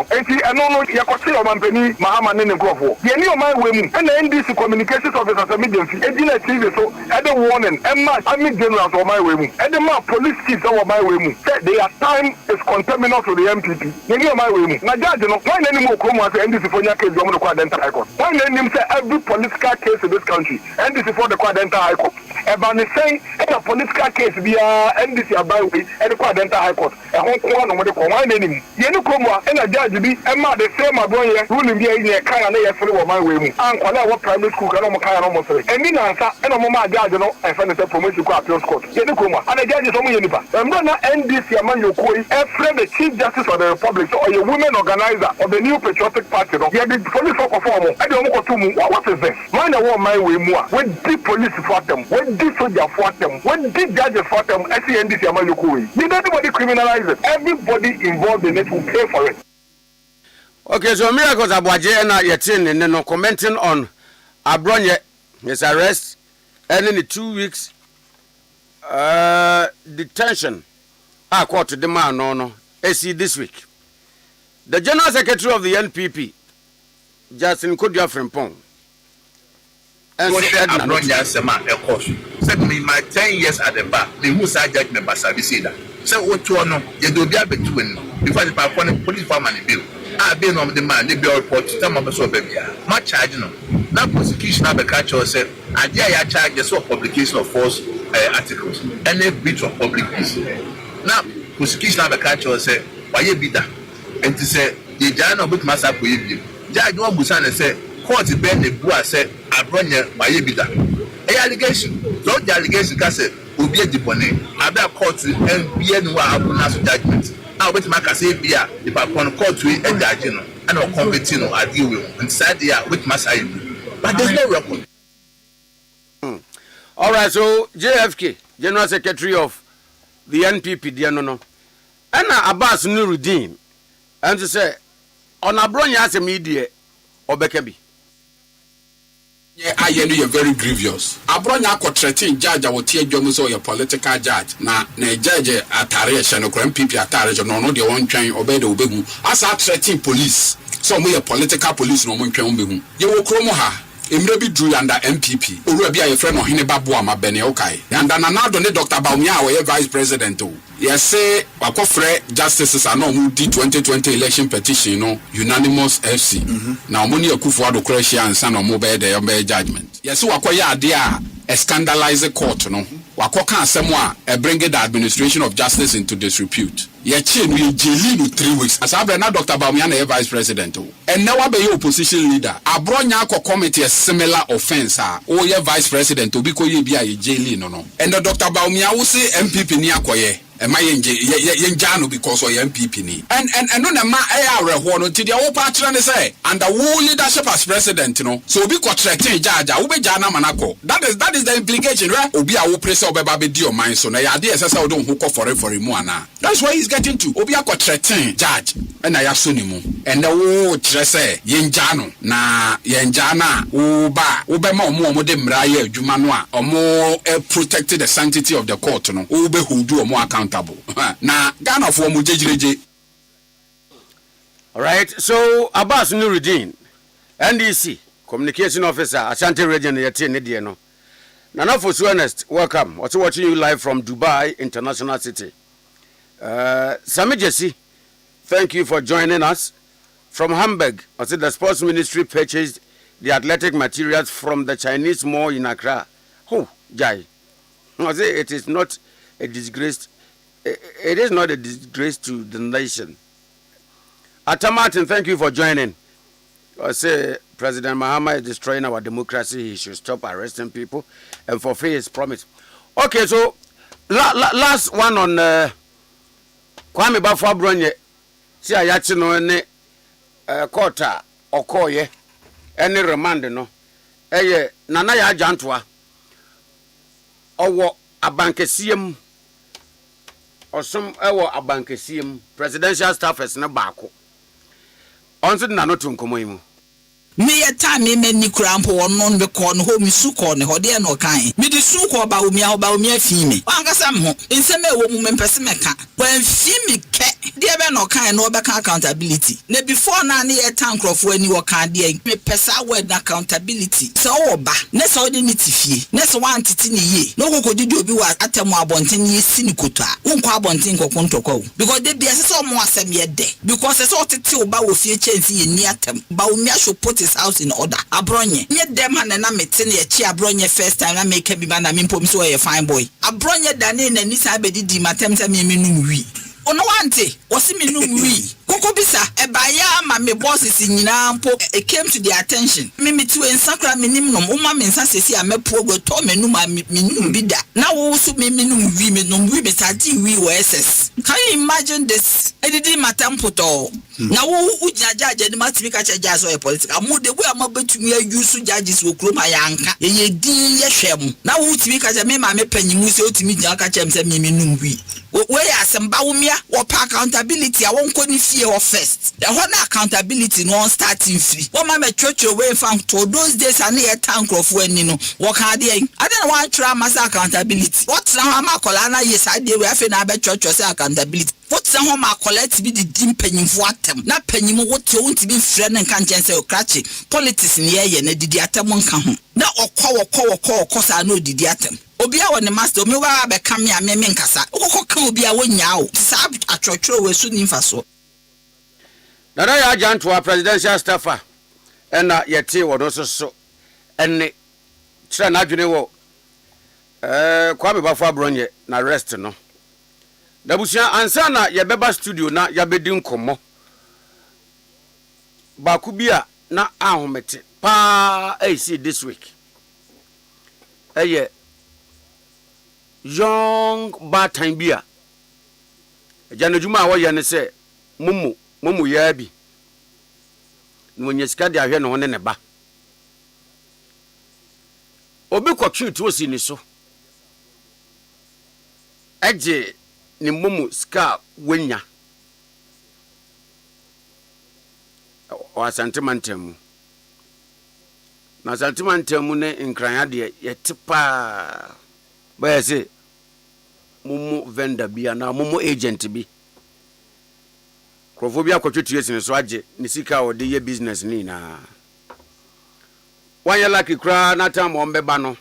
no Mampeni Mahama Nene Grofo. The new my women and the NDC communications officers immediately. Edina TV so at the warning and I mean generals of my women. And the more police chiefs of my women said their time is contaminant to the MPP. The new my women. Now judge why any more come as NDC for your case you want to quadrental high court. Why name say every political case in this country NDC for the quadrental high court. Ebani saying in a political case via NDC about and the quadrental high court. A Hong Kong no the why name. Yenu come and a judge be and the same Abronya ruling here in a kind of a free my way. And what primary school can almost carry almost. And in answer, and a moment judge, I find a promotion to appeal court. Yenukuma, and a judge is only universe. I'm not NDC among your koi, the Chief Justice of the Republic, or a women organizer of the New Patriotic Party. You have the police for performer. I don't know what is this? Mine I want my way more. When the police for them, when the soldier for them, when the judges for them, I see NDC among your koi. You don't nobody criminalize it. Everybody involved in it will pay for it. Okay, so Miracles Abuaje na yetin no commenting on Abronye his arrest and in the 2 weeks detention court the man no AC this week. The General Secretary of the NPP Justin Kodia Frimpong and said Abronye sema e course said me my 10 years at the bar the who side judgment by Sabisida say what to no ye do bia between before the police farmer bill I've been on the man, they be report to some of us over here. My charge, no. Now, prosecution, I catch yourself. I dare charge the sort of publication of false articles and a breach of public peace. Now, prosecution, I catch yourself. Why you be that? And to say, the Jana with Massa for you. Judge one Busan and say, court bend the boy said, I brought you, why you be that? A allegation, don't the allegation, can say, will be a deponent. I've got court and be anywhere I will not judgment. I wait my say bia if I can court to a judge no and or convict no I deal with and said there with my side but there's no record. All right, so JFK General Secretary of the NPP there no and Abbas Nuruddin and to say on Abronya as a media Obekabi. Yeah, I know you're very grievous. Abronya ko threaten judge a wotie dwom so your political judge. Na judge atare shano kram PP atare no de won twan obey de obehu. Asa threaten police. So mo your political police no mo ntwan obehu. Ye wo kromo ha. Emre bi drew under MPP. Owura bi a ye friend no hene babo ama bene okai. And nanado ne Dr. Baumia we vice president o. Yes say wakofre justices are no mu di 2020 election petition no unanimous FC. Na omoni Akufo-Addo crashia ansa no mo be de be judgment. Yes wakoye ade a scandalize court no. Wakoka asem a bring the administration of justice into disrepute. Ye chain we jeli no 3 weeks. As abra na Dr. Baumia na vice president o. And now be opposition leader. Abronya ko committee a similar offense o ye vice president obi ko ye bia ye jeli no. And Dr. Baumia wo say MPP ni akoye. Am I yenjano because of MPP ni? And no na ma reho no ti dia wo pa kire ne say under wo leadership as president no. So obi ko threaten judge wo be jana manako. That is the implication, right? Obi a wo press obeba be di o man so na ya de esesa wo don ho ko for mu ana. That's why he's getting to. Obi a ko threaten judge and na ya so ni mu. And the wo kire say yenjano na yenjana wo be ma omo de mra ye adwuma no a omo protected the sanctity of the court no. Wo be hold you omo accountable. Na Ghana for mu jejireje. All right, so Abbas Nuruddin, NDC communication officer, Ashanti region yeti ne die no. Nana for Ernest, welcome. Also watching you live from Dubai International City. Sami Jesse, thank you for joining us. From Hamburg, I said the sports ministry purchased the athletic materials from the Chinese mall in Accra. Oh, Jai. I say it is not a disgrace. It is not a disgrace to the nation. Atta Martin, thank you for joining. I say President Mahama is destroying our democracy. He should stop arresting people and fulfill his promise. Okay, so last one on Kwame Bafo Abronye. See ayachi no ne court okoye any remand no. Eye nana ya agyantoa. Owo abankesiem osom ewo abankesiem presidential staffers ne baako. Onso na no tunkomo yimu. Me ya time me ni krampo wonon be ko no ho mi su ko ne ho de no kan me di su ko ba omi afi me wankasa me ho nsem e wo mu me pese me ka wan fi me ke de be no kan no be kan accountability na before na ne ya tankrofo ani wo kan de me pesa word accountability so wo ba ne so de ni tifie ne so wan titi ni ye no kokodidi obi wa atemu abonten ye sini koto a wonko abonten kokontoko because de bia se so mo asem ye de because se so tete wo ba wo fie chensi ye ni atem ba wo mi asho put his house in order abronye nye dem ha na mete na echi abronye first time na make bi ba na mimpom so ye fine boy abronye dane na ni sa bedidi matem se me num wi ono wante wosi me num wi koko bisa ebaya ma me bosses nyina mpo it came to their attention me to ensakra me nim nom uma me nsa sesi a mepo go to me num me num bi da na wo so me num wi me num wi be sadi wi wo ss can you imagine this edidi matem poto na wo ujajaje ni matimi ka cha jazz o political mo de we amabetumi use judges wo kroma yanka ye din ye hwem na wo timi ka cha me ma me panyimu se otimi gyan ka cha me se me num wi we asem wo mia wo pa accountability a won ko ni fie wo first the whole accountability no starting free wo ma me chocho we fan to those days and ye tank of when no wo ka de I don't want try mass accountability what na ma kola na yes I dey we afi na be chocho say accountability what na ma collect bi di mpanyimfo atem na panyim wo te won ti bi frɛ ne nka nkyɛn sɛ o krache politics ne ye na didi atem nka ho na okɔ sa na odidi atem obi a won master me wa be kam ya me nkasa okɔ ka obi a wonya o sa atwotworo we su nimfa so Nana ya agyantoa presidential staffer ena yete wodo so ene kire na adwene wo Kwame Bafo Abronye na rest no dabusia ansa na yebeba studio na yabedi nkomo baku bia na ahomete pa see this week young bad time bia janajuma wo ye ne se mumu ya bi no nyesika de ahwe no ne ba obi kwatwe to si ni so eje ni mumu ska wenya o sentimentum na sentimentum ne nkranya de yetipa ba yese mumu vendor bia na mumu agent bi krofo bia kwatwe si ni so age ni sika o de ye business ni na wanya lucky kra na time o mbeba no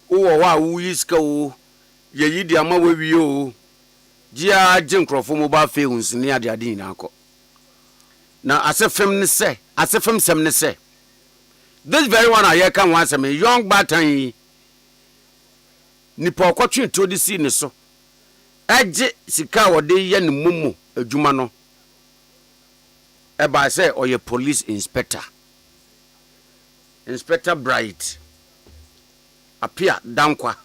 wo wa wu yiska o ye yidi ama wawie o dia gin krofo mo ba fe hunsi ni ade ade na akọ na asefem sem ne se this very one I can once a young batan ni pokotwe to di si ni so age sika wo de ye ne mumu adwuma no e ba say oye police inspector Bright appear dankwa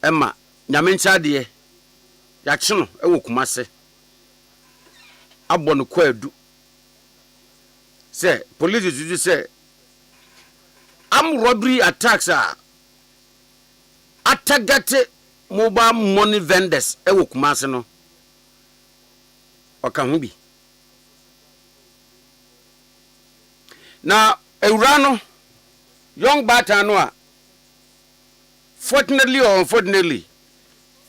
Emma nyamencha de ya chino ewo kumase abɔ no kwadu say police you say am robbery attacks are atagate mobile money vendors ewo kumase no oka hu bi na ewura young bata no a fortunately or unfortunately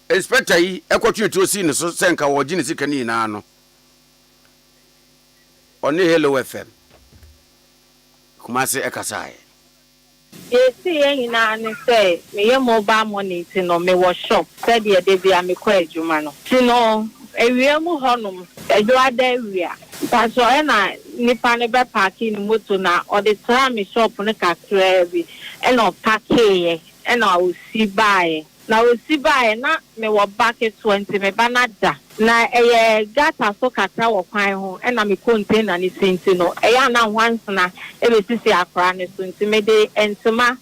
inspector yi ekwotu to see ne so senka wo gine sika ni na no oni Hello FM kumase ekasai yesi yen na ne say me ye mobile money ti no me wo shop said ye de bia me kwa adwuma no ti no ewie mu honum edo ada ewia paso e na nipa ne be parking moto na o de try me shop ne kakra bi e no parking e na o si bae na o si bae na me wo back 20 me banada na gata so kakra wo kwan ho e na me container ni senti no e ya na once na e be sisi akra ne so nti me de entuma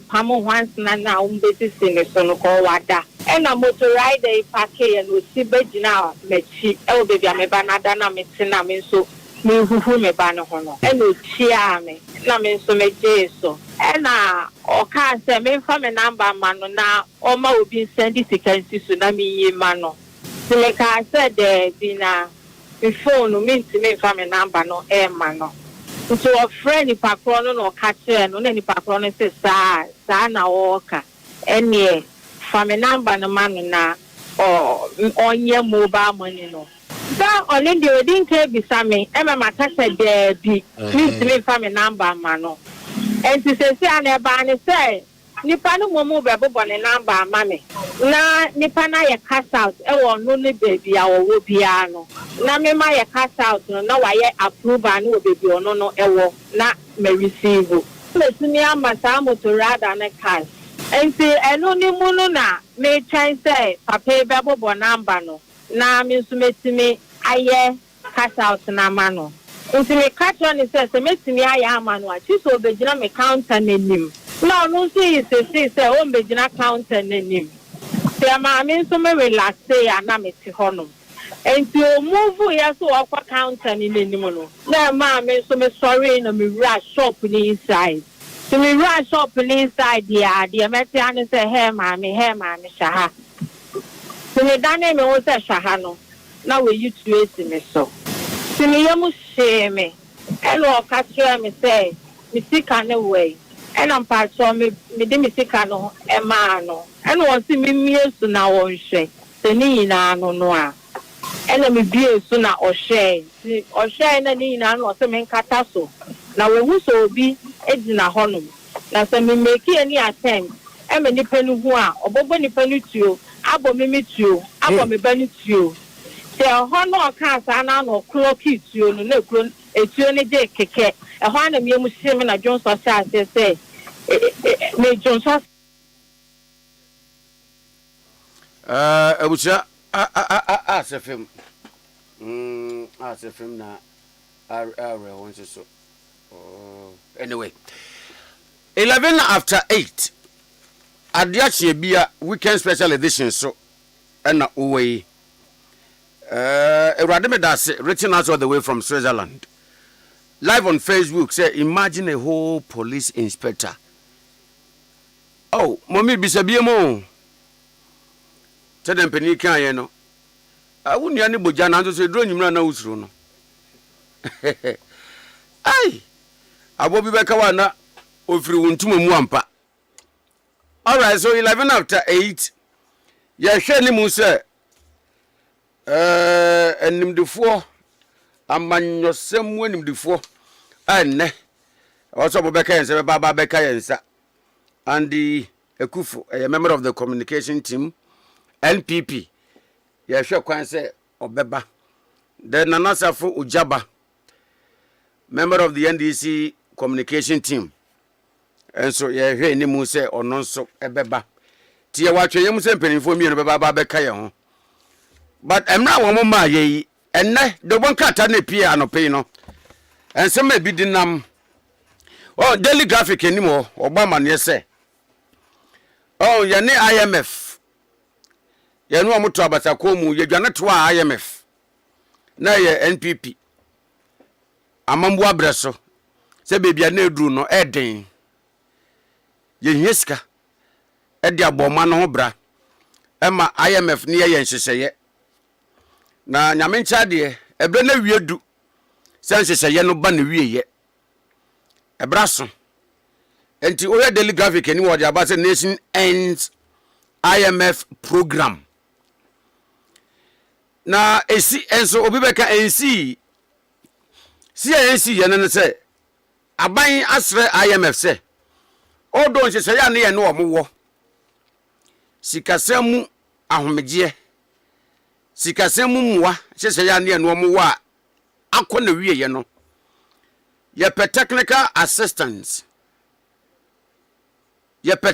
pamo once na be sisi ne so no ko wada e na motor rider parking no si begina mechi e o be bia me banada na me tina me so me huhu me ba no ho no e no chia me na me so me jeso e na o ka se me fa me number ma no na o ma obi send sikansi so na me yi ma no me ka se de bi na me phone me nti me fa me number no e ma no so a friend ipa kro no ka che no na ni pa kro no se sa na o ka enie fa me number no ma no na o onye mobile money no da only the wedding care bisame e ma ta se de bi me fa me number ma no enti se ana ba ne se nipa no momu be bobo ne number ma me na nipa na ye cash out e wo no ne baby a wo bia no na me ma ye cash out no na wa ye approval no baby ono no e wo na me receive me tuni amasa motorada na cash enti eno ni mu no na me try say papa be bobo number no na me so metimi aye cash out na ma no enti me catch on say metimi aye ama no a chi so obegina me counter nanim no see say o mbegina counter nanim say ma me so me relax ya na me ti hono enti o move ya so akwa counter ni nanim no na ma me so me sorry na me rush shop ni inside so me rush shop ni inside ya de me ti an say hey ma me shaha so me dane me wo say shaha no na we you to it me so me yamu shame elo ka try me say me sika na way and I'm part so me de me sika no e ma no and won si me miesu na won hwe se ni na no no a and me biesu na o hwe na ni na no se me nkata so na we hu so obi edina honum na se me make any attempt e me nipa nu hu a obobo nipa nu tuo abo me tuo abo me ba nu tuo se ho no ka sa na no clock tuo no na kro etuo ne de keke e ho na me mu shime na Johnson say me Johnson abucha asefem asefem na won so anyway 11 after 8 Ade Akye Abia weekend special edition so na owe Erade me das written out all the way from Switzerland live on Facebook say imagine a whole police inspector. Oh, mommy bisabie mo. Tedem pani kan ye no. Awuni ani boja na so dro nyimra na usuru no. Ai. Abobi beka wa na ofiri wuntuma mu ampa. All right, so 11 after 8. Ya hwe ni mu say enimdefo amanyosem enimdefo enne also bobeka yense baba beka yensa and the Ekufu a member of the communication team NPP ya hwe kwan say obeba then Nanasafo Ujaba member of the NDC communication team and so ya hwe ni mu say ono nso ebeba tie watwe yem say mpanimfo mi no baba beka ye ho but emra wo ma ye enne de bon kata na pie anope no ensema bi dinam oh daily graphic animo obama ne say oh ya ne IMF ye no omoto abasako mu ye dwane to a IMF na ye NPP amambu abreso se bebia na eduru no eden ye hieska edi aboma no ho bra ema IMF ne ye nheseye na nyamencha de ebre na wiedu se nheseye no ba na wieye ebraso enti oya daily graphic any word about the nation ends IMF program na esi enso obi beka ensi ye ne se aban asre IMF se odo nhese ya ne ye no omowo sikasemu ahomeje sikasemu muwa nhese ya ne ye no omowo a akona wieye no ye technical assistance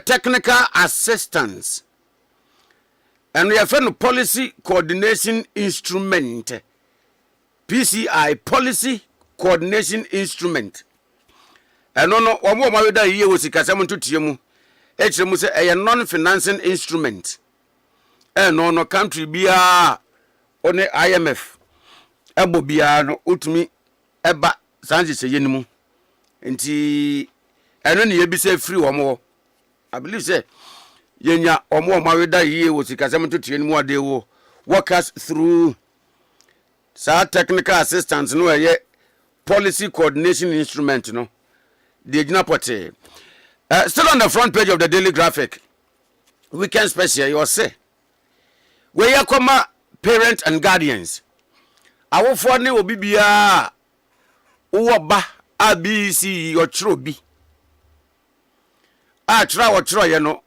technical assistance and we have a policy coordination instrument PCI policy coordination instrument and no omo ma weda yiye wo sikasem ntotie mu e kire mu se e non financing instrument no country bia one IMF ebo bia no utumi eba sanje seye nimu nti eno ne yebise free omo I believe say yenya omo maweda yiye wo sikasem ntotie nimu ade wo walk us through sa technical assistance no ye policy coordination instrument no the Ejinapote. Still on the front page of the Daily Graphic, weekend special, you say, where you come, parents and guardians. Our phone will be bia Uwaba ABC or Trobi. Try or try, you know,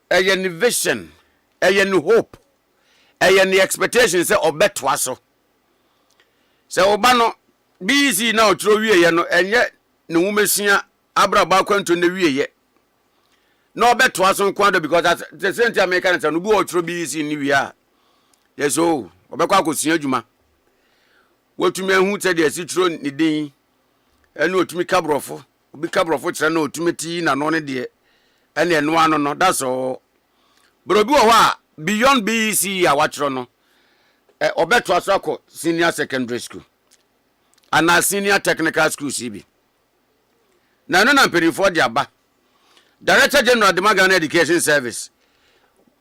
a vision, a hope, a expectation, say, or bet waso. So, Obano, busy now, Trobi, you know, and yet, no woman abra ba kwanto na wieye no obeto aso kwando because at the same time American no bu otro bi si ni wi a yes o obekwa akosia adwuma wotumi ahu te de asitro ni din ene otumi kabrofo obi kabrofo kire na otumi ti na no ne de ene eno ano no that's all bro bi wo a beyond BC a watro no obeto aso akọ senior secondary school and senior technical school CB na no na perifo de aba Director General of the Ghana Education Service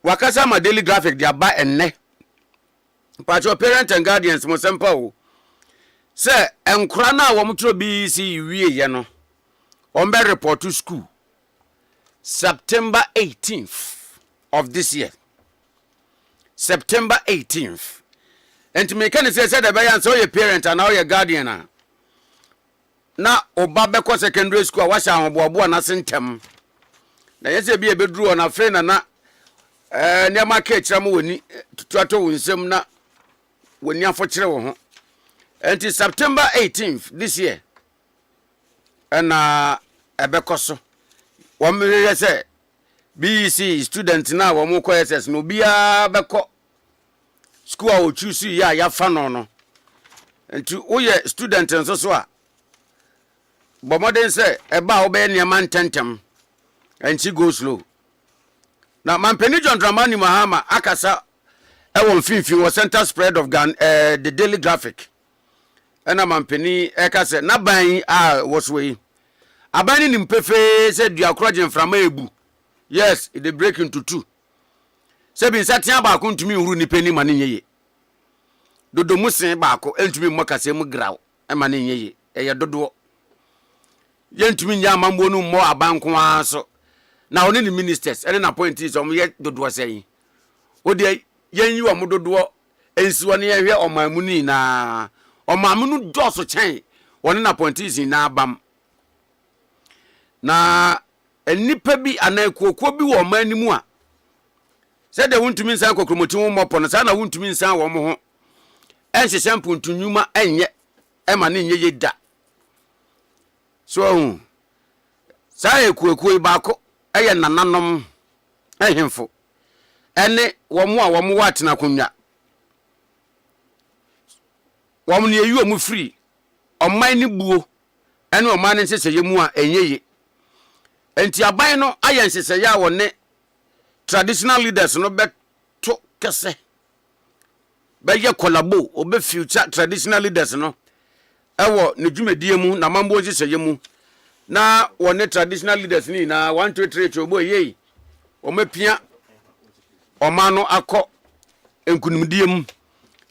wakasa ma Daily Graphic de aba enne part your parents and guardians mo sempa o say enkura na wo motro BC wie ye no on be report to school September 18th of this year September 18th and me can say the bayan so your parent and now your guardian na oba beko secondary school washa ahoboabo na sentem na yese bi ebedru na frɛ na niam ka kira mo woni tuato wonsem na woni afo kire wo ho enti September 18th this year na ebekoso wo mrere se BC student na wo mo ko SS no bia beko school a o choose ya fa no enti wo ye student nso so a Bomoden say eba obe niam antentem and she go slow. Now Mampeni John Dramani Mahama akasa ewon finfin was center spread of the Daily Graphic. And Mampeni ekase na ban was way. Abani nimpefe said you are crudging from ebu. Yes, it they break into two. Sebi satia ba ko ntumi huru ni peni mane nyeye. Dodo musen ba ko entumi mokase mu graw e mane nyeye. Eye dodo yentumi nya mambo no mo abanko aso na oni ni ministers ene na appointees om ye dodo sei wo de yenyi wo dodo ensiwo ne ye hwe omamu ni na omamu no doso chen woni na appointees na abam na enipa bi anakuokuo bi wo omanimu a se de wuntumi nsan kokromoti wo mopo no sa na wuntumi nsan wo mo ho enhye shampuntunwuma enye ema ne nye yeda so say kuekue baako eye nananom ehemfo ene womo a womo watena konwa womo ne yi omu free oman ni buo ene oman ne seseye mu a enyeye enti aban no aye nseseye a wone traditional leaders no beto kese bɛyɛ collabo obe future traditional leaders no ɛwɔ ne dwumadie mu na mambo hyehyɛ mu na wɔne traditional leaders ni na 1 2 3 chobo yei ɔmapia ɔma no akɔ enkunumdie mu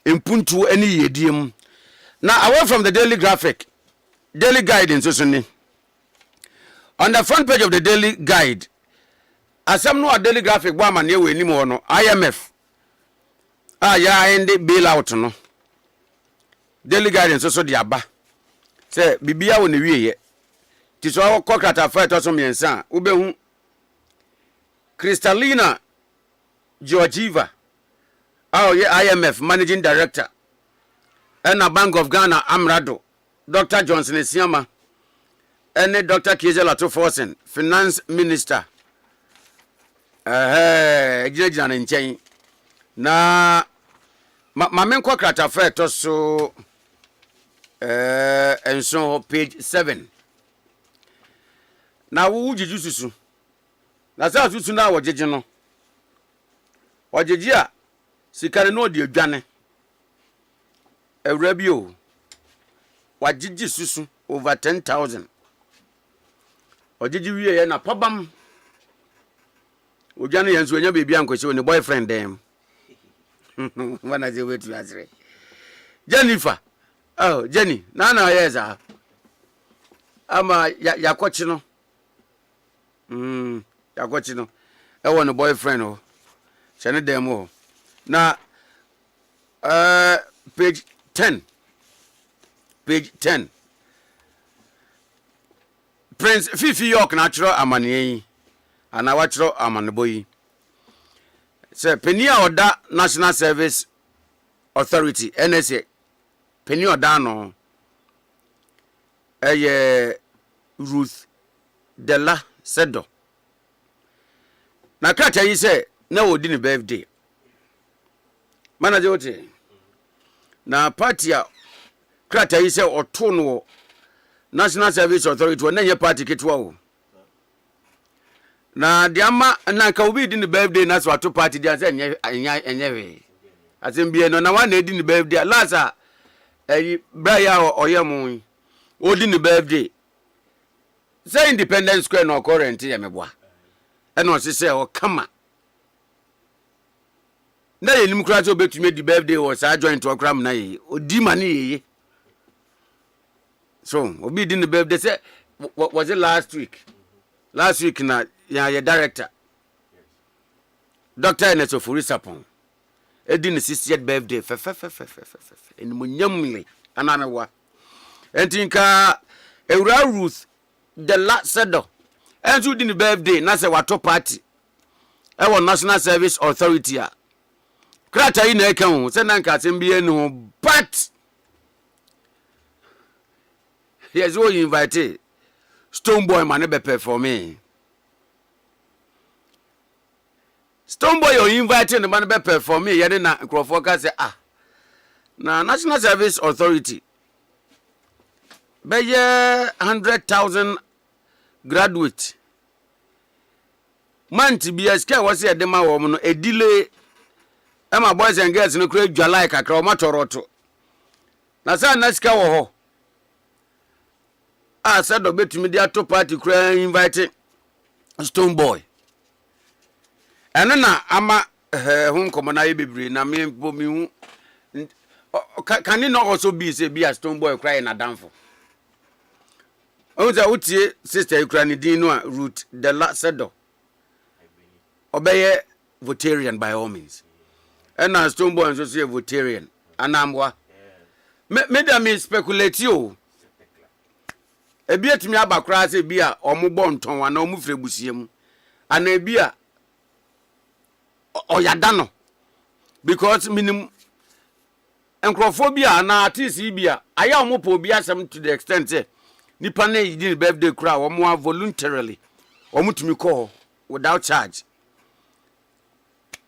empuntu ani yedie mu na away from the daily guide in so on the front page of the daily guide asem no a daily graphic bo amane we ni mo no IMF ya ende bailout no daily guide in so de aba say bibia wo ne wieye ti so kokata fa to so miensa wo behu Kristalina Georgieva IMF managing director and a Bank of Ghana Amrado Dr. Johnson Esiama and Dr. Kiesel Atoforsen finance minister ejina nchen na mamen kwokrata fa to so enso page 7 na wo jiju susu na sa susu na wojeje no ojeje a sikare no de adwane ewra bi o wajiji susu over 10,000 ojeje wiye na pabam ojane yenso enya bebi ankoche ne boyfriend dem wana je wetu asre Jennifer Jenny na yeza ama yakochi no yakochi no ewo ne boyfriend o chene dem o na page 10 Prince Fifi York na chiro amane ana wa chiro amaneboyi se penia oda National Service Authority NSA penia oda no Ruth Della Sedo na krata yi se na wodi ni birthday manager wote na party a krata yi se oto no National Service Authority wona ye party ketwa o na diama na ka obi di ni birthday na so ato party dia se enye asembie no na wa na di ni birthday lasa braya oyemu odi ni birthday say Independence Square no current ya meboa e no se o kama na ye nim kura so betumi di birthday o sa joint okram na ye odi mane ye so obi di ni birthday say was it last week na ya director Dr. Enes Ofurisapon edi ni 60th birthday eni munyamle anamewa entinka ewura Ruth the last sedo entu di ni birthday na se wato party e National Service Authority a krata yi na eka hu se nanka asembie no but yes we invite Stoneboy man be perform Stoneboy you invite the man be perform yede na Nkrofo say na National Service Authority be 100,000 graduate month bi eska was e de ma wo no e delay ma boys and girls no kra dwalai kakra o matoroto na sa na sika wo ho said do betumi dia to party kra invite Stoneboy eno na ama hun komo na ye bebre na me bo mi hu can it not also be say be a Stoneboy crying na danfo Oza utie sister Ukraine din no Ruth the last sedo obeye Votarian by all means and na Stoneboy so say Votarian anamwa me da me speculate you ebietimi abakra say bia omubọ nton wa na omufre busiem ana ebia oyada no because minim Nkrofobia na artist bia aya omopo bia asem to the extent say nipa na yi birthday kura omo voluntarily omutumi call without charge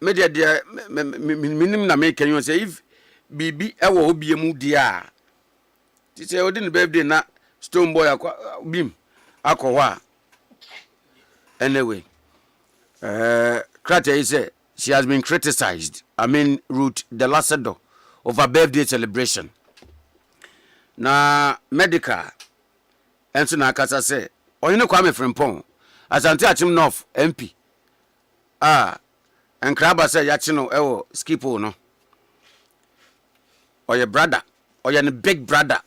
media dia minim na make you say if bibi ewo obiemu dia ti say odi ni birthday na Stoneboy akwa bim akwa anyway Krata say she has been criticized Ruth Delasedo over birthday celebration. Na medical enso na akasa say oyine Kwame Frimpong Asante Achim North MP enkraba say ya chi no ewo skipo no oye brother oye ne big brother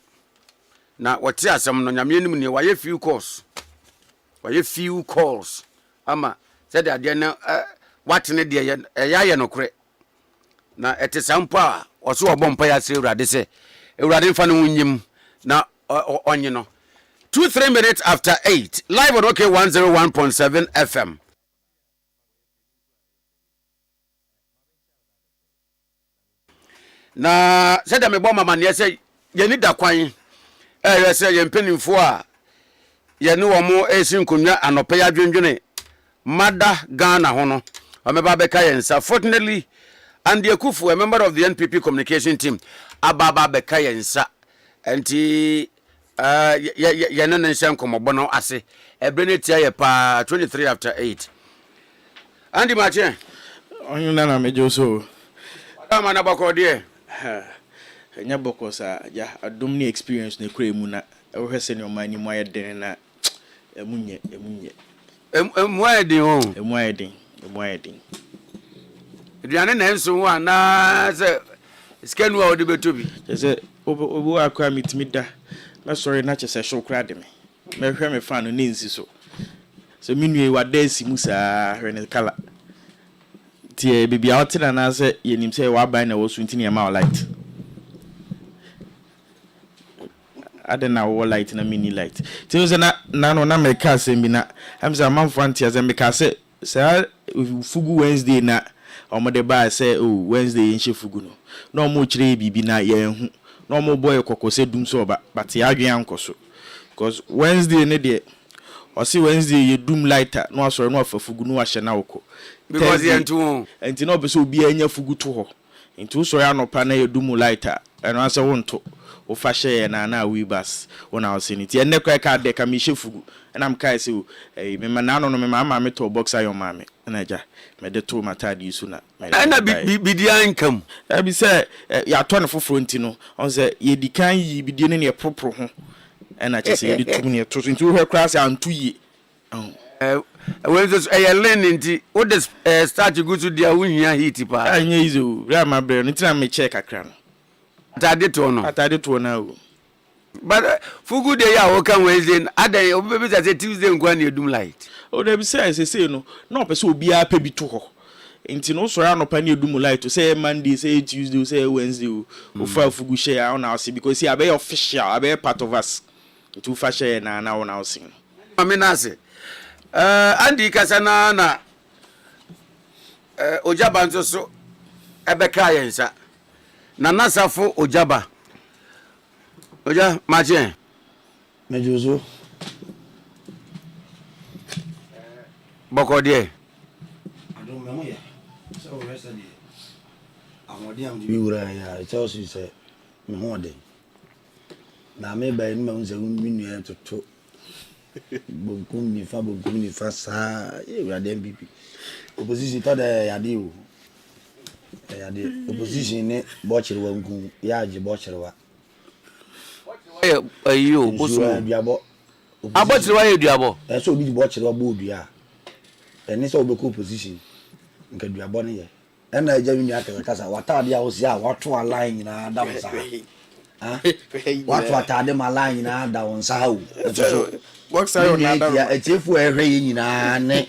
na wati asem no nyame anim ne waye few calls ama said that na what ne de ya no kre na etisampo a oso obompa ya se Ewurade se Ewurade mfa no nyim na onye no 2-3 minutes after 8 live on OK 101.7 FM. Na said me bomb man ye say ye ni da kwan ye say ye mpanimfo a ye ne wo mo esi nkonwa anope ya dwendwene mada Ghana ho no ameba beka yensa. Fortunately Ade Akye, a member of the NPP communication team, ababa beka yensa enti ye no nensem komobono ase ebrene tia ye pa 23 after 8 Andy Mache onyu na mejo so ama na bako de nya boko sa ya adom ni experience na kura mu na ehwese ne omani mu ayeden na emunye emuayeden Aduane na enso wa na se skanu a odi betobi se obo akwa mitimi da na sorry na chese show kra de me hwe me fan no nensi so minue wada si musa hwe ne kala tie bibia otena na se yenim se wa ban na wo so ntini ma light adena wo light na mini light tie se na no na me ka se bi na am se amamfo antia se me ka se fugu Wednesday na omode ba se Wednesday yin fugu no na omo kire bibi na ye hu na omo boy kokose dum so ba but ya adwen ankoso because Wednesday ne de o si Wednesday ye dum lighter no asoro no afafugu no ahye na woko because ye ntu enti no be so obi anya fugu to ho enti so ya no pa na ye dum lighter eno ase wonto o fa hye na we bus wona o siniti enne kwa ka de ka mi hye fugu na mka se me ma na no me ma me to box ayo ma me na ja me de to matadi su na na bidi ankam abi se ya to ne foforo nti no on se ye dikan yi bidi ne ne propro ho na che se ye tu ne to nti wo class antu yi when this learning nti wo the start go to dia wuhia heat pa anya izo ra ma bre no tina me check akra no atade to na o but fugu de ya wo kan Wednesday adan obi say Tuesday nkwa na edum light o de bi say no na opese obi a pa bi to ho nti no so ya no pa na edum light say Monday say Tuesday say Wednesday o fa fugu share na o say because he be official be part of us to fa share na o sing mama na say Andy kasana na ojaba nso so ebeka yensa na nasafo ojaba oja maje mejozo boko de adon memo ya so rest de amodi am di wura ya Chelsea say me ho de na me ba ni ma unse minu ya toto bonkum ni fa sa we are the MPP opposition to the yade o yade opposition ne bo chire wa ngun ya age bo chire wa ayo boso aduabo abotire wa aduabo so obi bo chire wa bo odua eni so obeko opposition nka duabo ne ye ena eja mi aka kasa watade a osi a wato align na da wonsa wato atade ma line na da wonsa ha o so box ayo na da ya echefu ehwe yi nyina ne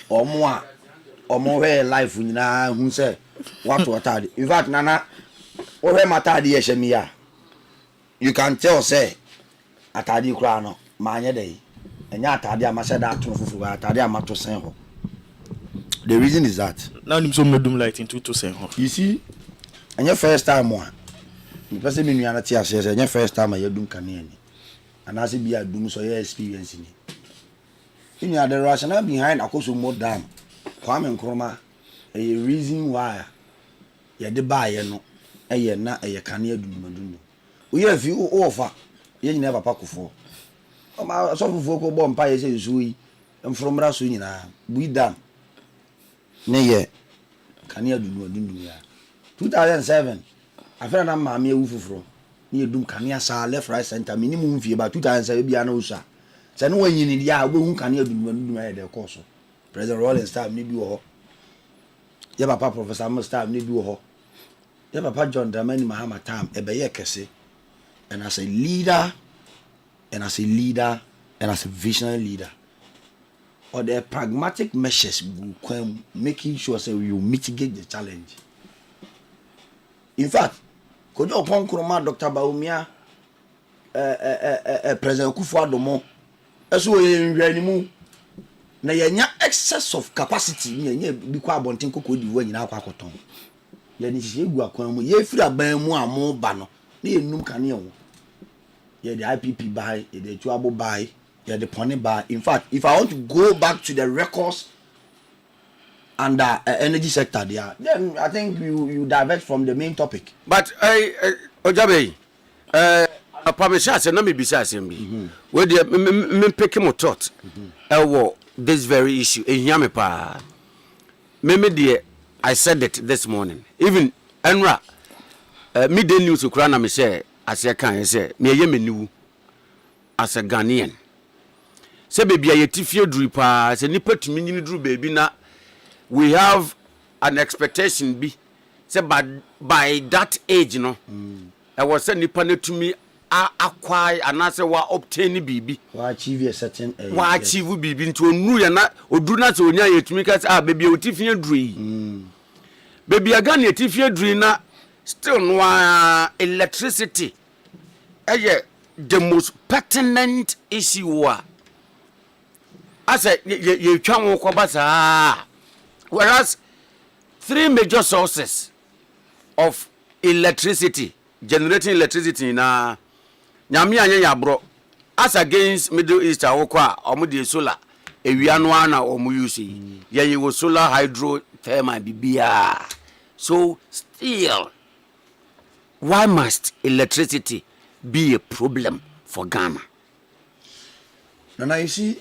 omo hwe life nyina hu se wato atade in fact nana o hwe matade ye hye ya you can tell say atade kura no ma anye dey enya atade amase da ato fufu atade amato sen ho. The reason is that now nim so medum light into to sen ho. You see anya first time one the person me nuana tia say anya first time ya dum kane ni anase bi adum so your experience ni in the rationale behind akoso more dam Kwame Nkrumah a reason why ya de baye no eye na eye kane adum we have you offer ye nyina papa kofo o ma so fufu ko bompa ye say so yi mfromra so nyina bu dam ne ye kane adum ya 2007 afra na maame ewu fufuro ni edum kanea sa left right center minimum vie ba 2007 bia na usa se no wanyini dia obehu kanea dum ya de course President Rolling Star ni bi wo ho ya papa Professor Amos Star ni bi wo ho ya papa John Dramani Mahama Tam ebeye kese and as a leader and as a visionary leader or the pragmatic measures making sure say you mitigate the challenge. In fact, could you upon Kuroma Dr. Baumia President Kufuor as we na yenya excess of capacity nye bi kwa bonten kokko di wo nyina akwa koton ye ni hye gu akwan mu ye firi aban mu amo ba no na yenum kane wo ye the IPP buy ye the Chuabo buy ye the Pony buy. In fact, if I want to go back to the records under energy sector there, then I think you divert from the main topic. But Ojabe Pamisha say no me bisa asem bi we dey me pick him thought ewo this very issue ehia me pa me dey I said it this morning even enra midday news kura na me say ase kan say me ye meniwu as a Ghanaian say baby ayetifie duru pa say nipa tumi nyini duru baby na we have an expectation bi say by that age no I was say nipa na tumi acquire and I say wa obtain bibi wa achieve a certain wa achieve bibi nti onu ya na odu na se onya yetumi ka say baby otifie dru baby aga na etifie dru na still no electricity the most pertinent issue I say you twa wo ko basa whereas 3 major sources of electricity generating electricity na nyame anya ya bro as against Middle East awokwa omudi solar ewia no ana omu use ye wo solar hydro thermal bibia. So still why must electricity be a problem for Ghana? Now you see,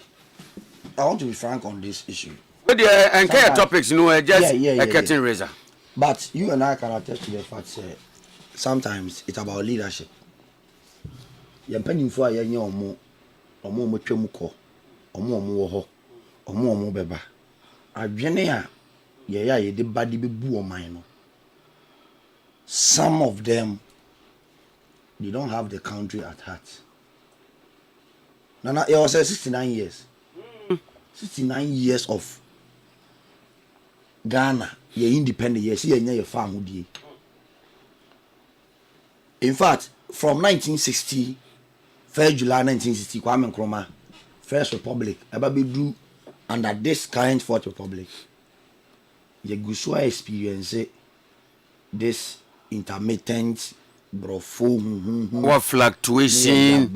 I want to be frank on this issue. But the entire topics, just a curtain raiser. But you and I can attest to the fact that sometimes it's about leadership. You're penning for a young omo twemuko, omo ho, omo beba. Adwene ye de body be bu o man. Some of them they don't have the country at heart. Nana, it was 69 years. 69 years of Ghana, ye independent, ye see your farm. In fact, from 1960, 1st July 1960, Kwame Nkrumah, First Republic, Ababedu, under this current Fourth Republic, ye gusua experience this intermittent brofo what fluctuation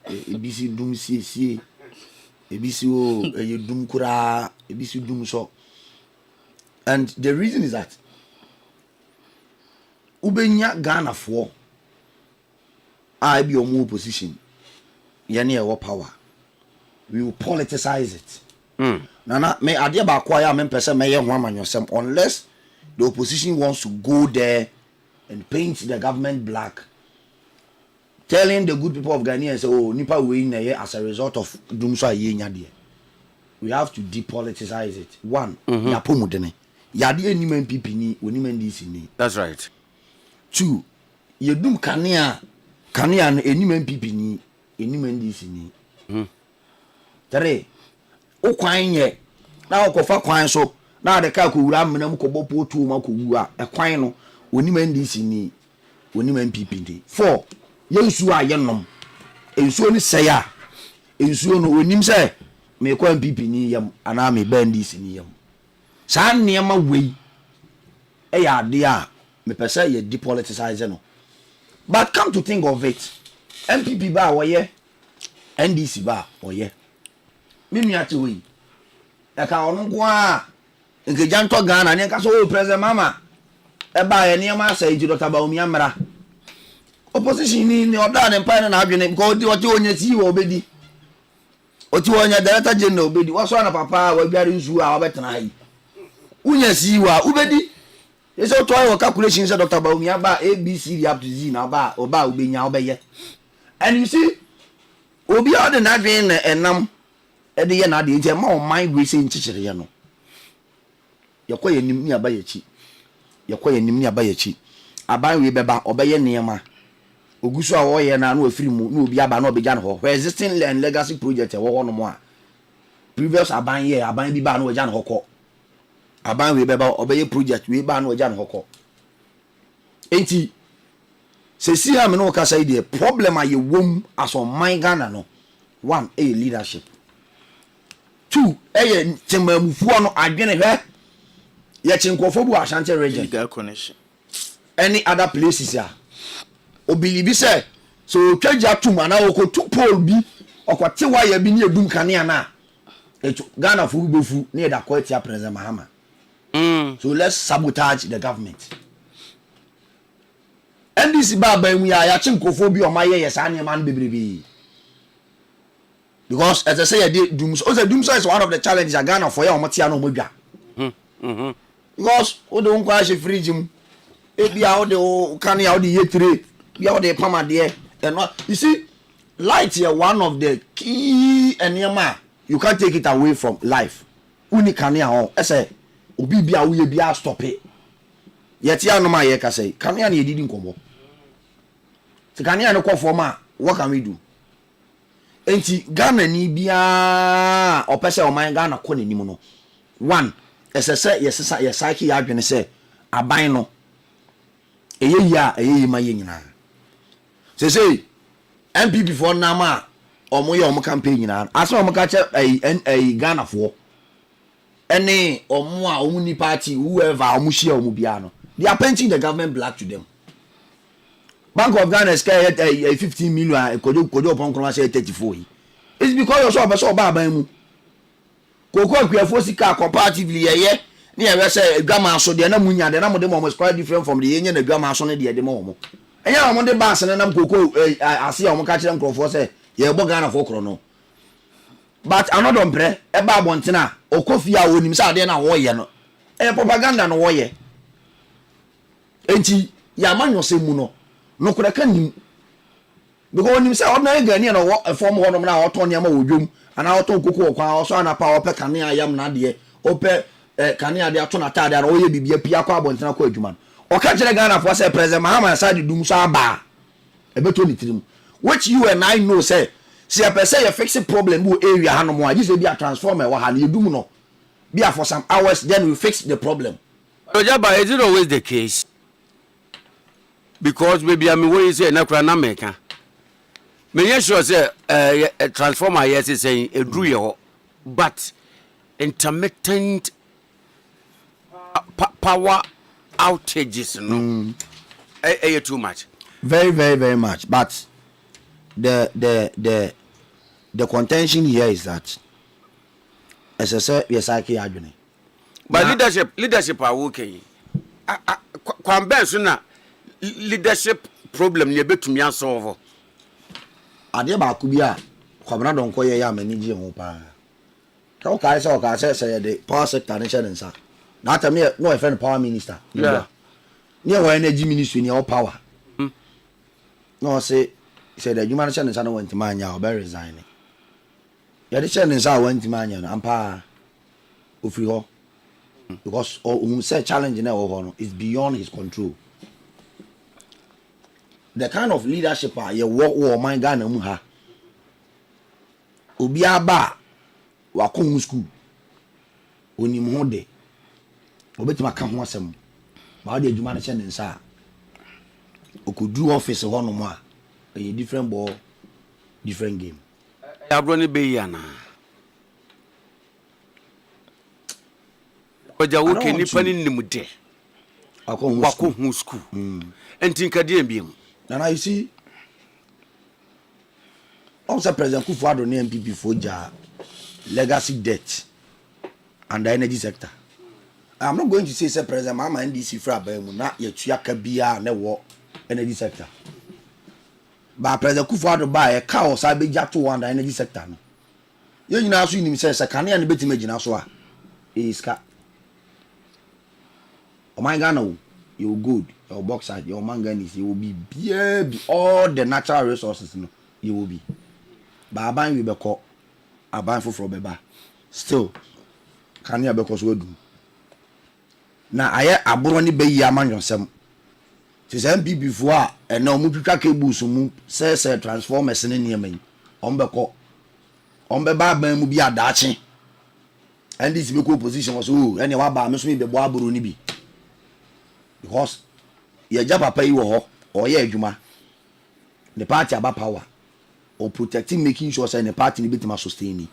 ebisi dum sie ebisi o dum kura ebisi dum so. And the reason is that ubenya Ghana for I be omo opposition yene e power we will politicize it. Nana me ade ba kwa ya me pese me ye ho amanyosem unless the opposition wants to go there and paint the government black, telling the good people of Ghana say, oh, nipa we na here as a result of dumso aye nya de. We have to depoliticize it. One, ya pomudene. Ya de enima MPP ni, onima NDC ni. That's right. Two, ye dum kanea no enima MPP ni, enima NDC ni. Three, o kwan ye na okofa kwan so na de ka ko wura amnam ko bopo tu ma ko wu a kwan no onima NDC ni, onima MPP ni. 4, yensu a yenom ensuo ni seya ensuo no onim se me kwa MPP ni yam ana me NDC ni yam sa niema wei e ya ade a me pese ye depoliticize no. But come to think of it, MPP ba woye NDC ba woye minu ate wei e ka onu kwa nke janto Ghana ne ka so president mama e ba ye niema asa iji Dr. Baumia mra opposition ni oda ne mpa na adwene because oti onye si wo obedi oti onye director general obedi waso na papa wa biare nsu a obetena yi unya si wa ubedi It's all toy or calculations that Dr. Baumia ba ABC up to Z now ba ubenya obeye. And you see, obi all the navin and at the end of the day, more mind we say in Chicheriano. You're quite a nimia by a cheat. You're quite a nimia by a cheat. I buy we beba obey near ma. Ogusu awoye na no free mu no bia ba no began ho. Where existing and legacy project e wo no mo a. Previous aban ye aban bi ba no began ho ko. Aban we beba obey project we ba no began ho ko. Enti se si ha me no ka say the problem aye wom as on my Ghana no. One, leadership. Two, temamufuo no adwene hwe. Ye chinkofo bu Ashanti region. Legal connection. Any other places ya. Obilibi say so twaja tuma na okotu pole bi okwate wire bi ne edum kane na Ghana fu bofu ne da kwati President Mahama. So let's sabotage the government. NDC baba mu ya chinkofo bi o maye yesa ne man bebrebe. Because as I say Doomso is one of the challenges that Ghana for ya omotia no modwa. Because o don kwa she fridge mu e bia o de kan ya o de yetre bia o de pama de and you see light here one of the key enema you can't take it away from life. Uni kan ya o say obi bia wo ye bia stop it. Yet ya no ma ye ka say kan ya na ye didi nkomo. Se kan ya no kwa form a what can we do? Enti Ghana ni bia opese o man Ghana ko ni mu no. One esese yesesa yesaki ya adwene se aban no eyeyi ma ye nyina. Se MPP for nama omo ye omo campaign nyina. Asa omo ka che Ghana for ene omo a omo ni party whoever omo share omo bia no. They are painting the government black to them. Bank of Ghana is 15 million kodo upon cross 34. It's because you saw person ba mu. Koko akuafo sika comparatively ye ne ye say adwama so de na munya de na mo de mo quite different from the yenye na adwama so ne de mo mo. Enya mo de bass na nam koko ase o mo ka kire nkrofo say ye bo Ghana for kro no. But another mpre e ba abontena okofi a onim say ade na wo ye no. Propaganda no wo ye. Enti ya manyo se mu no. No kura kanim because when you say ordinary Ghanaian no a form one na oton yama wodwom ana oton koko kwa oso ana pa ope kane ayam na de ope kane ade ato na tade ara oye bibia pia kwa abontena kwa adwuma o ka kire Ghana for say President Mahama side dum so aba e beto ni tirim which you and I know say a person you fix a problem wo area hanom a just be a transformer wa ha na edum no be for some hours then we fix the problem. Ojaba, is it always the case? Because maybe I mean what you say na kura na meka me sure say a transformer yes is saying a drew your but intermittent power outages no too much, very much. But the contention here is that as I said yes I can adwene but leadership are okay kwambe so na leadership problem ne betumi asolve ade ba ku bi a kwabna don ko ye ya manage ho pa ka o ka say the power sector ne chere nsa na atam ne no friend power minister yeah ne wa energy ministry ne o power no say the human chere nsa no want manya o be resign ya de chere nsa want manya no ampa ofri ho because say challenge na ho no is beyond his control. The kind of leadership you walk or my Ghana mu ha obi aba wa ko school onim ho de obetima ka ho asem ba de adwuma na che ne nsa okodu office ho no mu a a different ball different game abro ne be yana oja woke ni pani nim de wako hu school entinka de mbiem. Now you see, also President Kufuor and MPP for legacy debt and the energy sector. I'm not going to say President Mama NDC for not yet Yakabia and energy sector. But President Kufuor buy a cow so I be jack to one the energy sector. You know, as you say, can you bit imagine as well? Is cat. Oh my God, no. your gold, your bauxite, your manganese, you will be all the natural resources, no, you will be. But aban we be call aban for beba. Still, can you because we do? Now I abro ni be yaman yonsem. Ti MP before and now mu twitwa cable so mu say transformers ne niam yi. On be call. On be ba ban mu bi adache. And this be position was oh any wa ba me so me be bo abro ni bi. Because ye ja papa yi wo ho or ye adwuma. The party about power or protecting, making sure say the party ni bit ma sustain me.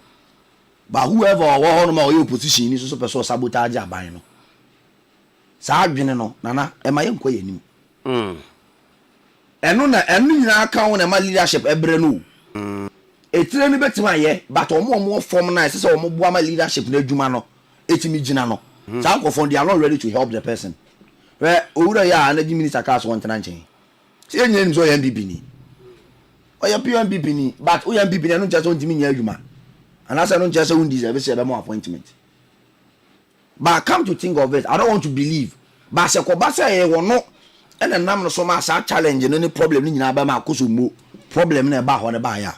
But whoever or no ma opposition is so person sabotage aban no. Sa adwene no nana e ma ye nko ye nim. Eno nyina aka won e ma leadership ebre no. Etire ni betima ye but omo form na say omo boa ma leadership na adwuma no etimi gina no. Sa nkofo they are not ready to help the person. Where owura ya na minister cast one nchen. Say nyem so ye MPP ni. Oya PMP ni but oya MPP ni no just on timi nya adwuma. And as I don't just say deserve say more appointment. But come to think of it, I don't want to believe. But say ko ba say e wono and nam no so ma sa challenge no any problem ni nyina ba ma akoso mo problem na ba ho ne ba ya.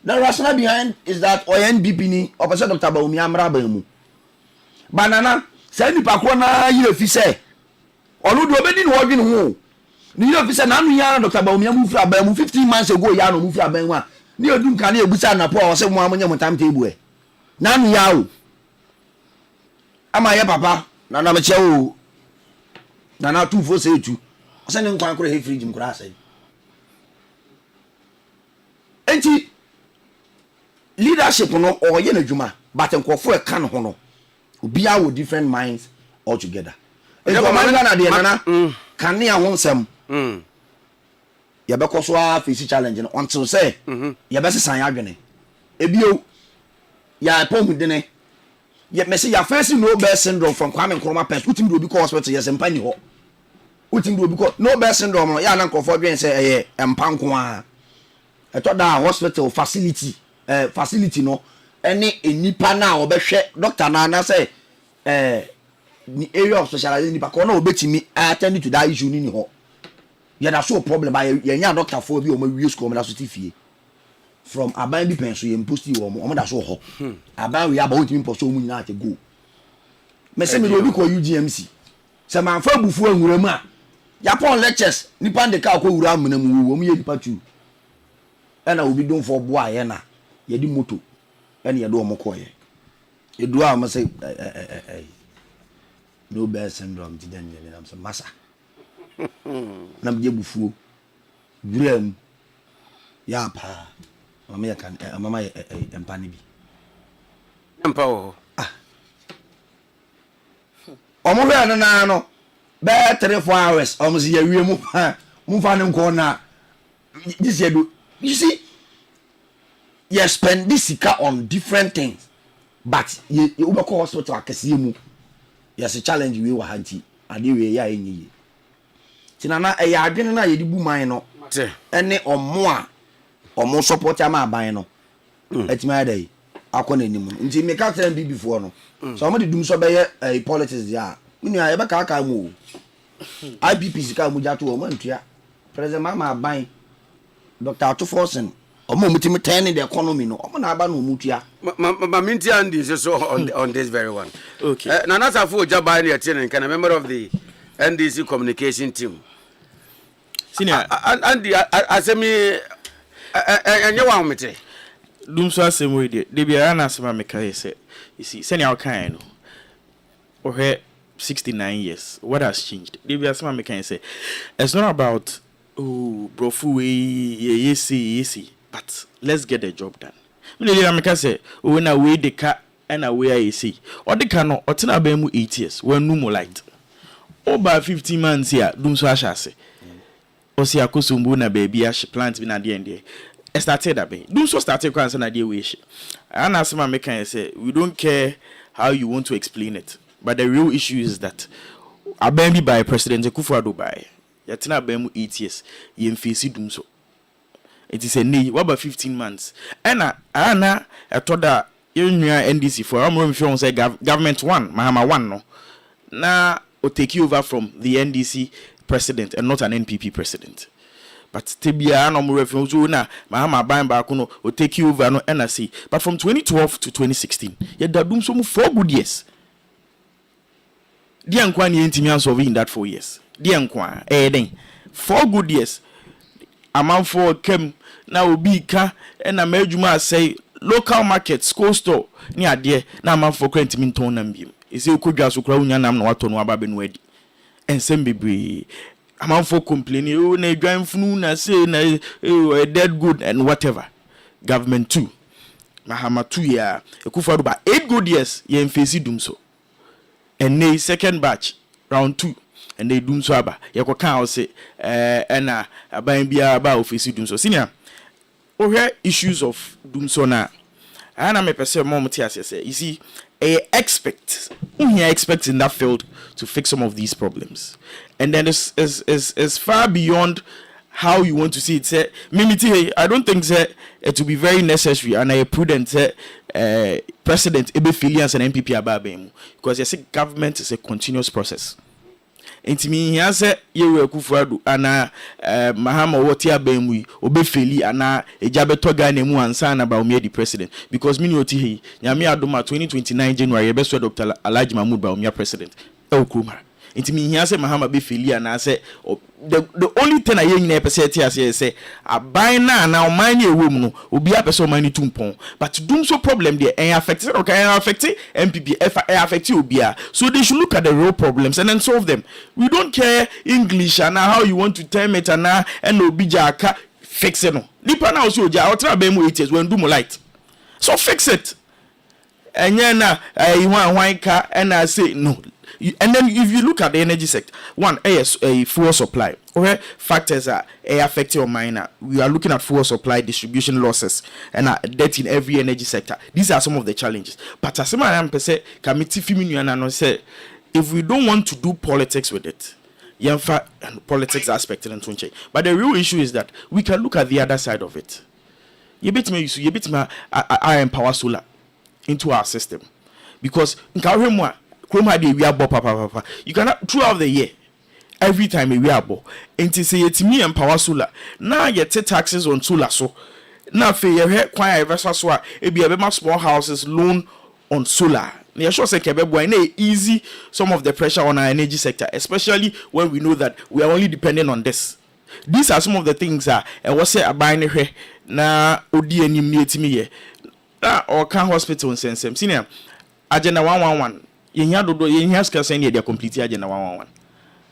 The rationale behind is that ONBP ni Professor Dr. Baumi Amra ba mu. Banana say ni pa ko na yi fi say onu do obedi ni wodwe ne ho. Ni yi fi say na anu ya Dr. Baumi amu fi aba mu 15 months ago ya no mu fi aba wa. Ni odum kan e busa na po o se mo amanya mo time table e. Na anu ya o. Ama ye papa na na me che o. Na na 2472. O se ne nkwan kro he fridge m kro asai. Enti leadership no or ye na dwuma but nkofo e kan ho no. Obi a with different minds altogether. Enti o man na de na kan ne ahon sem. Ya be ko so a face challenge no until say ya be sesan ya adwene. Ebio ya pom de ne. Ye me say ya face no bear syndrome from Kwame Nkrumah pest. Utim do obi ko hospital yes empa ni ho. Utim do obi ko no bear syndrome no ya na nkofo dwen say empa nko a. Eto da hospital facility no any enipa na obehwe doctor na say the area of specialization nipa ko na obetimi attend to that issue ni ho. Yeah, that's so problem by your doctor for you, my school, my fee. From Aban be pension, you post you or that's so hot. Aban we about him for so many nights ago. Messi will call you GMC. Some man for before Rema. Yapon lectures, Nipan the car go around minimum, we part you. And I will be done for boy, and ye di moto, and ye do mokoye. You do, I must say, no bear syndrome, then I'm some massa. Nam je bufuo grem ya pa mama ya kan mama empa ni bi empa o omo be na no be 3-4 hours omo si ya wie mu mu fa ne nko na this you see you spend this sika on different things but you be call hospital akese mu yes challenge we wa hanti ade we ya enyi tinana e ya adwene na ye di bu man no ene omo support ama aban no etima dai akona nim nti me ka tell before no so omo de dum so be ye politics ya minu ya be ka mu IPP sika mu jato omo ntua president mama aban Dr. Atuforsen omo mutimi turning the economy no omo na aba no mutua ma minti andi so on this very one. Okay. Na nasa fu ojaba ni atene kan member of the NDC communication team. Senior and asemi enye wa mete dum so asem we de bia na asema me kai say you see senior kan no or 69 years what has changed de bia asema me kan say it's not about brofu we yes but let's get the job done me dey me kan say we na we de ka and we are see or de ka no otena ba mu 8 years when no more light over 15 months here dum so ashase osi akosumbu na baby ash plant bi na de ende started that be dum so started kwan say na de we and as ma make can say we don't care how you want to explain it but the real issue is that aban by President Akufo-Addo by yatina aban mu 8 years ye mfisi dum so it is a need what about 15 months and ana etoda yenua NDC for amro mfi on say government one mahama one no na or take over from the NDC president and not an NPP president. But Tibia no more reference na Mahama ban back no will take you over no NRC. But from 2012 to 2016, yet that doom some 4 good years. Dear Nkwani intimians of in that 4 years. Dear Nkwan, then 4 good years. A man for kem now be ka and a majuma say local market, school store near dear na man for crentimin tone and beam. Is you could just crown yan am no what on wababin wedi. And send be a man for complaining, oh, na grand funu na say na a dead good and whatever. Government too. Mahama 2 year, a kufadu ba 8 good years, ye face dum so. And nay second batch, round 2, and they dum so aba. Ye ko kan say na aban bia ba office dum so. Senior, oh here issues of dum so na. Ana me pese mom ti ase say, you see, expect in that field to fix some of these problems. And then it's far beyond how you want to see it. Say, Mimiti, I don't think it will be very necessary and a prudent President Ebe Filians and MPP Ababem, because you see government is a continuous process. Intimi he say yewe kufuadu ana Mahama wotia bemwi obefeli ana ejabeto Ghana mu ansa na ba omi di president, because mini oti he nyame adoma 2029 January ebeso Dr. Alhaji Mahmoud ba omi president e okruma. Intimi he say Mahama be feli ana say the only thing I hear in person say aban na oman ni ewo mu no obi apese oman ni tumpon, but dum so problem there and affect MPP affect obia, so they should look at the real problems and then solve them. We don't care English and how you want to term it and obi jaka fix it no nipa na so ja otra be mu 8 years when do mo light, so fix it. And na you want car and I say no. And then if you look at the energy sector, one, a fuel supply. Okay, factors are affecting your minor. We are looking at fuel supply, distribution losses, and debt in every energy sector. These are some of the challenges. But as I am say, committee feminian say, if we don't want to do politics with it, politics aspect and change. But the real issue is that we can look at the other side of it. You bit me, I empower solar into our system, because in Karimwa. You cannot throughout the year, every time we are bo. And to say it's me and power solar. Now you take taxes on solar so. Now for your head quite a it be a small houses loan on solar. You sure say kebe easy some of the pressure on our energy sector, especially when we know that we are only dependent on this. These are some of the things that I was say abine he na odi anim ni etimi ye. Na or can hospital sensem. Senior agenda 111. Yenya ska say they complete agenda 111.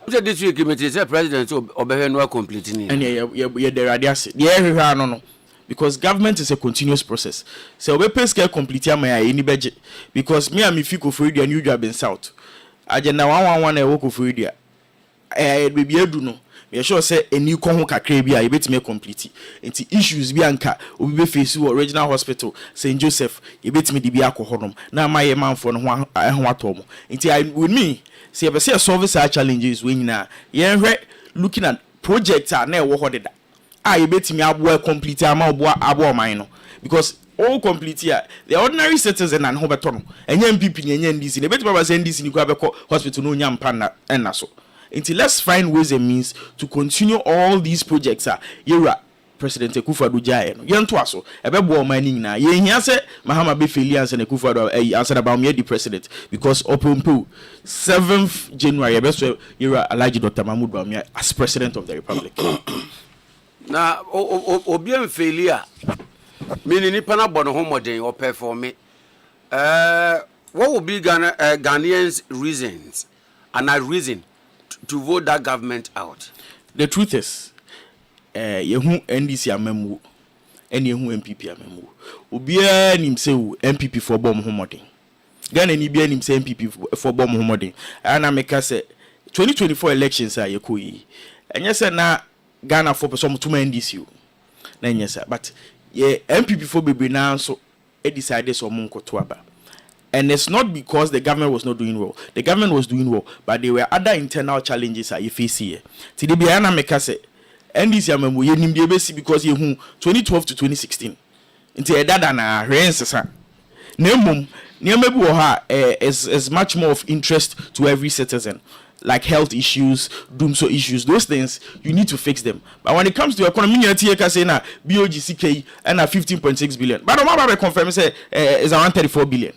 What this week committee say president obey no complete ni. And yeah there are there no because government is a continuous process. So we pay scale complete am any budget, because me and me fiko for the new job in south. Agenda 111 e work for dia. Be edu no. We sure say a new kon ho kakra bi a e betime complete. Enti issues bi anka obi be face original hospital St. Joseph e betime di bi akohonom na amaye manfo no ho atomo. Enti with me say e be say solve such challenges we nyina ye hwe looking at projects na e wo hodeda e betime abo complete ama abo man no, because all complete here the ordinary citizen and ho beto no enya MPP ni enya NDC ne betime ba say NDC ni kwa beko hospital no nya mpa na so. Until let's find ways and means to continue all these projects. Yera President Akufo-Addo jae no yento aso ebebo mani na ye hia se Mahama be Filians and Akufo-Addo answer about me the president, because opompo 7th January ebeso Yera Alhaji Dr. Mahmoud Bawumia as president of the republic. Na obiem failure meaning nipa na bono ho modern or perform what will be Ghanaians reasons and a reason to vote that government out? The truth is, yehu NDC amemu, and yehu MPP amemu. Ubia nimse MPP for bomb homoding. Ghana ni bia nimse MPP for bomb homoding. Ana meka se 2024 elections are yekoi. Enya se na Ghana for some tuma NDC. Na enya se, but ye MPP for bebe na so e decide so monko toaba. And it's not because the government was not doing well. The government was doing well, but there were other internal challenges that you face here. Today, Biana Meka say, NDC amemo ye nimde besi because ye 2012 to 2016. Inti edada na rensesa. Nemum, niamebu ha is much more of interest to every citizen. like health issues, doomso issues, those things, you need to fix them. But when it comes to economy, you say na BOGCK and 15.6 billion. But I'm confirm say is around 34 billion.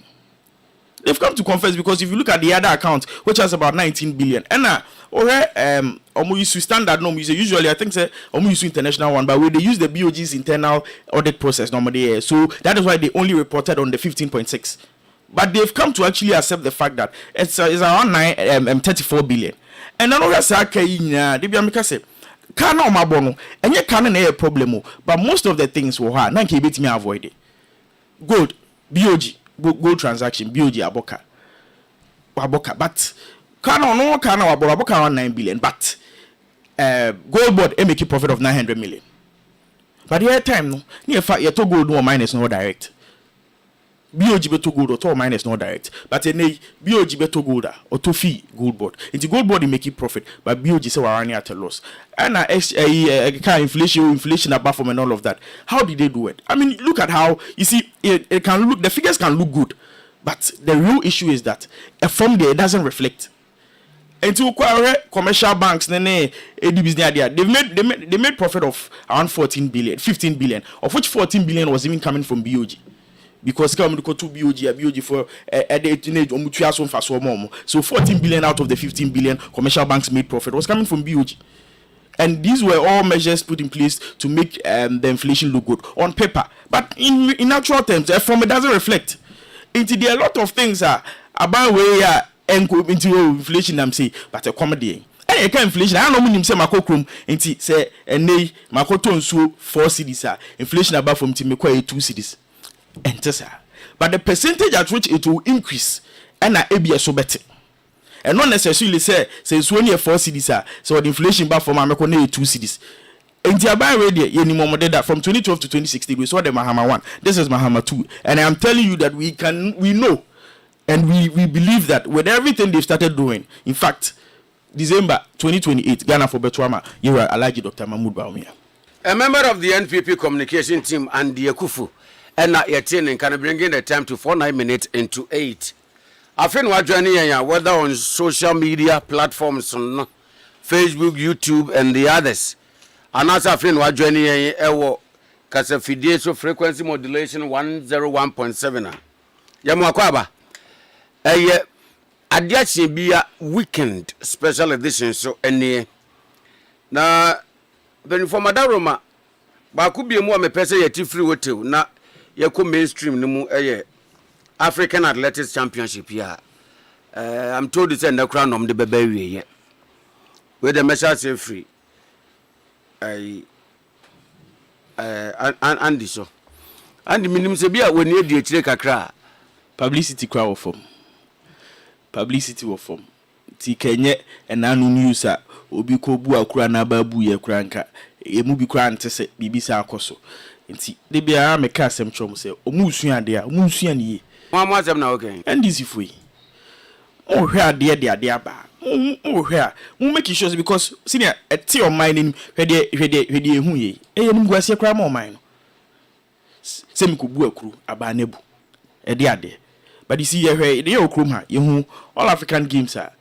They've come to confess because if you look at the other account, which has about 19 billion, and omo use standard norm usually I think say omo use international one, but when they use the BOG's internal audit process normally, so that is why they only reported on the 15.6. But they've come to actually accept the fact that it's around 34 billion. And then we say they be make say can no mabono and you can na problem, but most of the things we have na ke me avoid it. Gold gold transaction BOG aboka but can aboka around 9 billion, but gold board make a profit of 900 million. But the time no near fact you to gold no minus no direct. BOG beto gold or minus no direct, but BOG beto gold or to fee gold board. Into gold board make it profit, but BOG say we're running at a loss. And inflation above from and all of that. How did they do it? I mean, look at how you see it can look. The figures can look good, but the real issue is that from there it doesn't reflect. Into commercial banks, they made profit of around 14 billion, 15 billion, of which 14 billion was even coming from BOG. Because come to BOG for so 14 billion out of the 15 billion commercial banks made profit was coming from BOG. And these were all measures put in place to make the inflation look good on paper. But in actual terms, from it doesn't reflect. There are a lot of things about where into inflation I'm saying, but a comedy. And inflation, I don't know him say Makokrum, and say and nay Makoton so 4 cities inflation above from Timekwa 2 cities. But the percentage at which it will increase and Abia so better. And not necessarily say it's only 4 cities so the inflation back from America 2 cities. And the Abia radio that from 2012 to 2016 we saw the Mahama 1. This is Mahama 2. And I am telling you that we know and we believe that with everything they've started doing, in fact, December 2028, Ghana for Betuama, you are Alhaji Dr. Mahmoud Bawumia. A member of the NPP communication team and the Akufu. And now you're can bring in the time to 49 minutes into 8. I think we're joining you whether on social media platforms on Facebook, YouTube, and the others. And as I think we're joining you, because of so frequency modulation 101.7. Yamuakwaba. Ade Akye Abia weekend special edition so any. Na ben for Madaroma ba ku bi mu a me pese yeti free hotel na yeko mainstream no mu African Athletics Championship here. I'm told it's in the crown of the baby. Where the message is free. Andy so. And the minimum se bia when you dey chire kakra. Publicity crowd form. Publicity wo form. Ti kenye enanu news a obi ko bu akura na babu ye kranka. Emu bi kra ntese bibisa akoso. Nti de bia me ka asem chom se omusua de a omusua ne ye. Mama asem na okay. Ndisi foi. Oh hwe de aba. Oh hwe. Mo make sure because senior eti on mine hwede ehu ye. Nim guase kra ma on mine no. Se me ko bu akuru aba nebu. Ede ade. But you see here the okrum ha yehu all African games are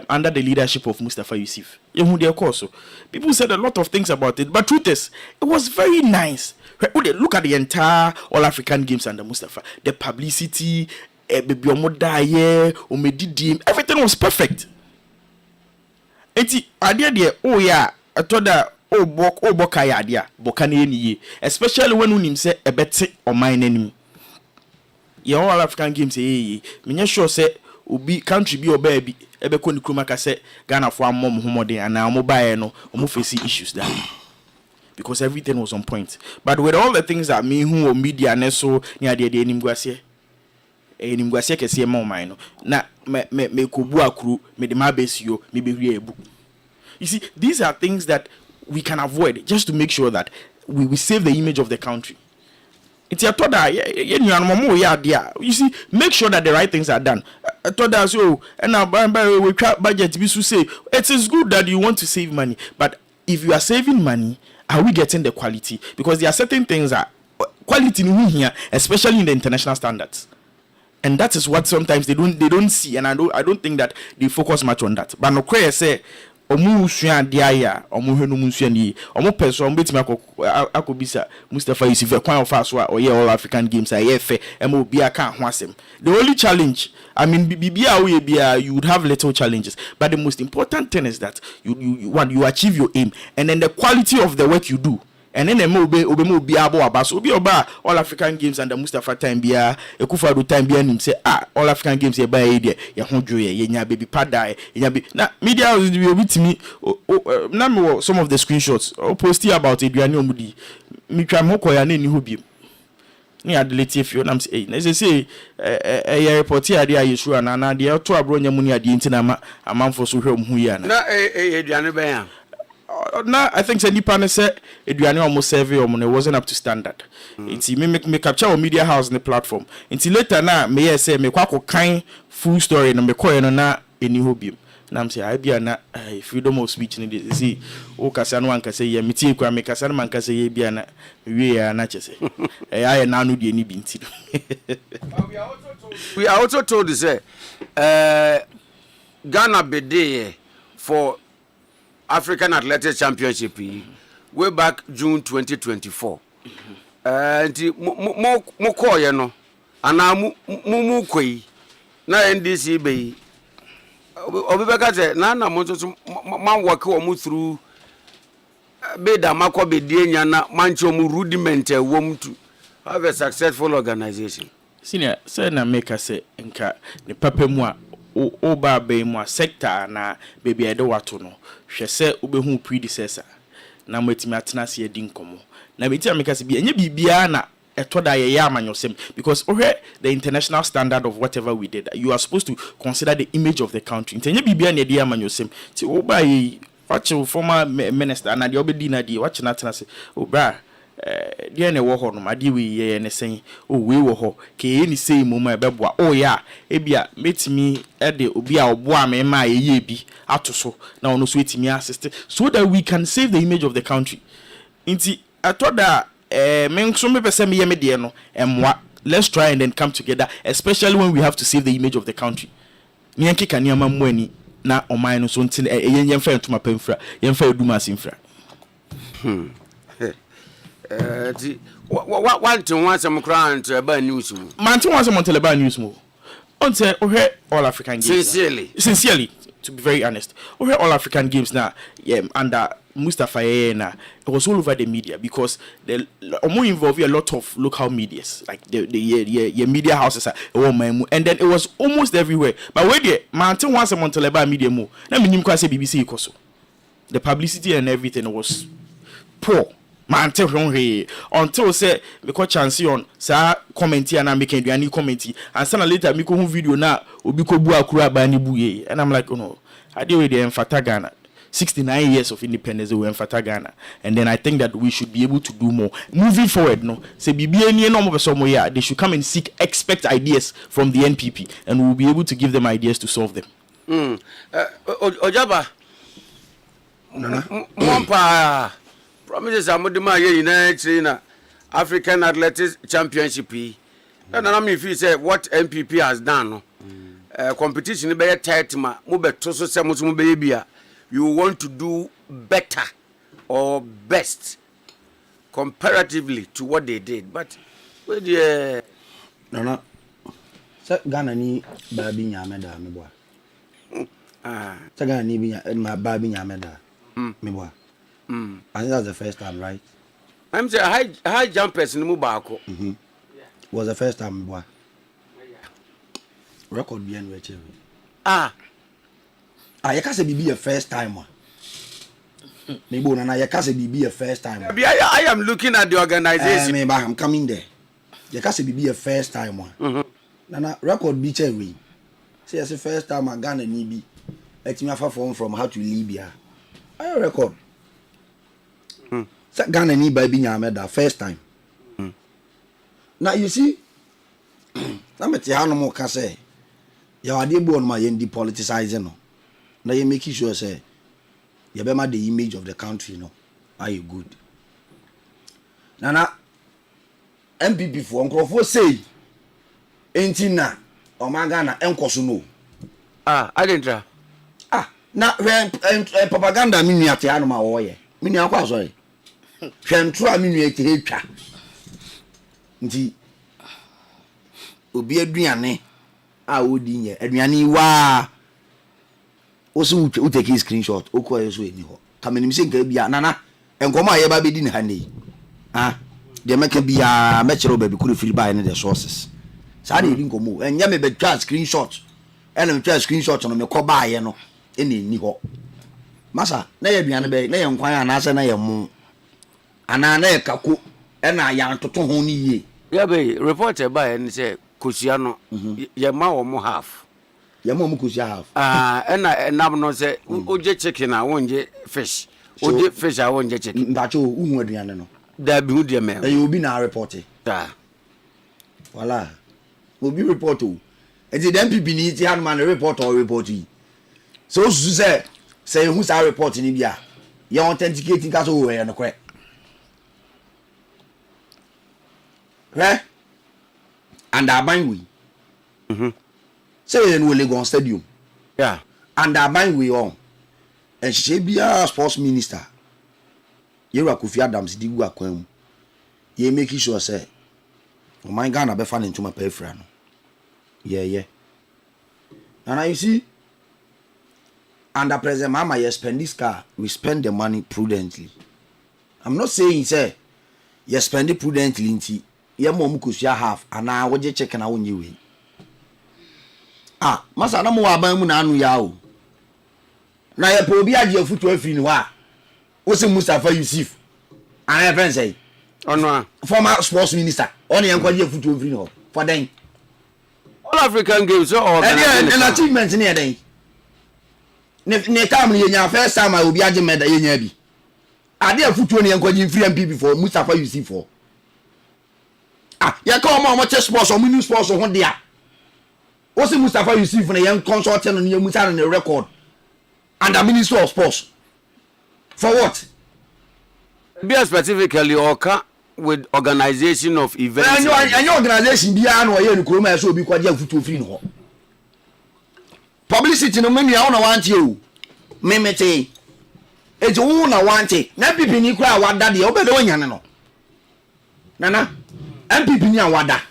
under the leadership of Mustafa Yusuf. Yehu their course. People said a lot of things about it, but truth is it was very nice. Look at the entire all African games under Mustafa. The publicity, baby omodaye, omedidim, everything was perfect. Enti idea there oh yeah, I thought that boka ya idea, boka ne ye, especially when unim say a bete or mine enemy. Your all African games say me sure say obi country bi oba bi ebeko ni kroma ka say Ghana for mom homode and na mobile no omo face issues that because everything was on point. But with all the things that me who media ne so ni ade enimguase kese ma mine no na me kobu akuru me de ma besio me be hwie ebu. You see, these are things that we can avoid just to make sure that we save the image of the country. It's a toda you see, make sure that the right things are done. Toda so and now by we budget we should say it is good that you want to save money, but if you are saving money, are we getting the quality? Because there are certain things that quality in here, especially in the international standards. And that is what sometimes they don't see, and I don't think that they focus much on that. But no clear say omu sua dia omu hwenu mu sua ni omu person omu betimi akobisa Mustafa Yusuf kwan of aso a oye All African Games a yefe ema obi aka ho asem. The only challenge, I mean, you would have little challenges, but the most important thing is that you achieve your aim, and then the quality of the work you do. And then obemo bi abo abaso obi oba All African Games and the Mustafa time bia Ekufado time bia nim say All African Games ye ba ye de ye ho dwoye ye nya baby pada ye nya be na media house bi obi timi na me some of the screenshots posting about Aduane omudi mi twa mo koya na ni ho bi ni adelete fio na say na say ye report here dey ayesura na dey to abro nya mu ni ade ntina amanfo so hwe omhu ya na Aduane ben ya. Now I think Nipa said Aduane almost survey or it wasn't up to standard. It's me capture our media house in the platform. Until later now me say me kwako kind full story no me koye no na eni hobim. Na am say Abia na freedom of speech ni dey see o kasa no anka say ye metie kwa me kasa no man kasa ye bia na we ya na chese. Aye na no de ni bi nti. We are also told to say Ghana bede for African Athletics Championship way back June 2024. And mo koye no ana mu koi na NDC be obibeka say na mo so man work o mu through be da makọ be die nya na mancho mu rudiment wom to have a successful organization. Senior say na make say nka ne papa mu a o ba be mu a sector na baby e de wato no hwe se obehu predecessor na matimi atena se edi nkomo na beti ameka se bi enye bibia na etoda ye ya amanyosem because the international standard of whatever we did, you are supposed to consider the image of the country. Enye bibia na edi amanyosem ti o ba yi watch former minister na de obedi na de watch na atena se o bra dia ne wo ho no ade we ye ne sen o we wo ho ke ye ni sei mo ma beboa o ya ebia metimi e de obi a oboa me ma ye bi atoso na ono so etimi assist so that we can save the image of the country. Inti atoda men so me pese me ye me de no emwa, let's try and then come together, especially when we have to save the image of the country. Ni enke kaniama mwani na oman no so ntin yen fa ntoma pamfra yen fa eduma asimfra. One thing once I'm crying to about news. Man, once I'm on Teleba News more. On say, All African Games. Sincerely, to be very honest, All African Games now, under Mustafa na it was all over the media because the more involved a lot of local medias, like the media houses and then it was almost everywhere. But where the man, once I'm on Teleba media more, let me say BBC Ikoso. The publicity and everything was poor. Man tell until say because chance on sa comment here na make Aduane comment and sana later me ko video na obi ko bu akura ba ni buye and I'm like, oh no, I deal with the Mfata Ghana 69 years of independence we Mfata Ghana, and then I think that we should be able to do more moving forward. No say bibi eni no mo be some here, they should come and seek expect ideas from the NPP and we'll be able to give them ideas to solve them. Ojaba Mompa promises amudima ye na China African Athletics Championship. And I mean if you say what MPP has done, competition be tight ma mo beto so se mo be bia, you want to do better or best comparatively to what they did, but where the no se Ghana ni ba bi nya meda me boa se Ghana ni bi nya ma ba bi nya meda me boa. I think that's the first time, right? I'm saying high jumpers in Mubako. Was the first time, boy. Record bien which you can't say be a first time one. Maybe you can't say be a first time. I am looking at the organization. Maybe I'm coming there. You can't say be a first time one. Nana record be cherry. Say as the first time I Ghana need be. Let me have phone from how to Libya. I record. Ghana ni baby nyame da first time. Now you see, na meti hanu mo ka say, ya wade bu on ma ye depoliticizing no. Na you make sure say, you be ma the image of the country no. Are you good? Nana MPP for nkrofo say, enti na Omagana enkoso no. I didn't try. Na propaganda mi nua te anu ma wo ye. Mi nua kwa so ye. Hwentro a mi nua te hetwa. Nti obi aduane a wodi nye aduane wa osu u take screenshot okọ yeso eni ho. Kamenim se nka bia nana enkomo aye ba bedi ne ha nei. De meka bia mechero ba bi kuru firi ba ne the sources. Sa de edi nkomo enya me betwa screenshot. Ena me twa screenshot no me kọ ba aye no eni ho. Masa na ye aduane be na ye nkwan anase na ye mu ana na ye kako ena ya ntoto ho ni ye. Yeah, be report by and say Kusiano, ye ma or more half. Your mom could have. And I no say, Oje chicken, I won't get fish. Oje fish, I won't get chicken. But you would be no. There be good, man. You will be now reported. Voila. Will be reported. And the MPP needs young man a report or reportee. So, say who's our reporting in India? You're authenticating us over and the correct. Right? And I bind we. Say in Legon Stadium. Yeah. And I bind we on. And she be a sports minister. You are Kofi Adams, the Guaquem. Ye make sure say, oh my God, I be fan into my pay friend. Yeah. And I see, under President Mama, you spend this car, we spend the money prudently. I'm not saying, say, you spend it prudently into. Ye mom kusia half ana woje check na wonye we masa na mo aban mu na anu ya o na ye po obi age afutu afiri ni wa wo se Mustafa Yusuf ana friend say ono former sports minister on ye nkwaje afutu afiri no for den all African games so and achievement ni den ne time ni nya first time obi age meda ye nya bi ade afutu ni nkwaje free MPP for Mustafa Yusuf for ya ka omo che sports o mini sports ho dia o se Mustafa Yusuf na yen consult no ne musa no record under Minister of Sports for what be specifically oka with organization of events and your organization bia na o ye nkuro ma so obi kwaje afutu free no publicity no menu ya na want you memete eje wo na want na pipi ni kura wada de obedo wanyane no nana MPP ni awada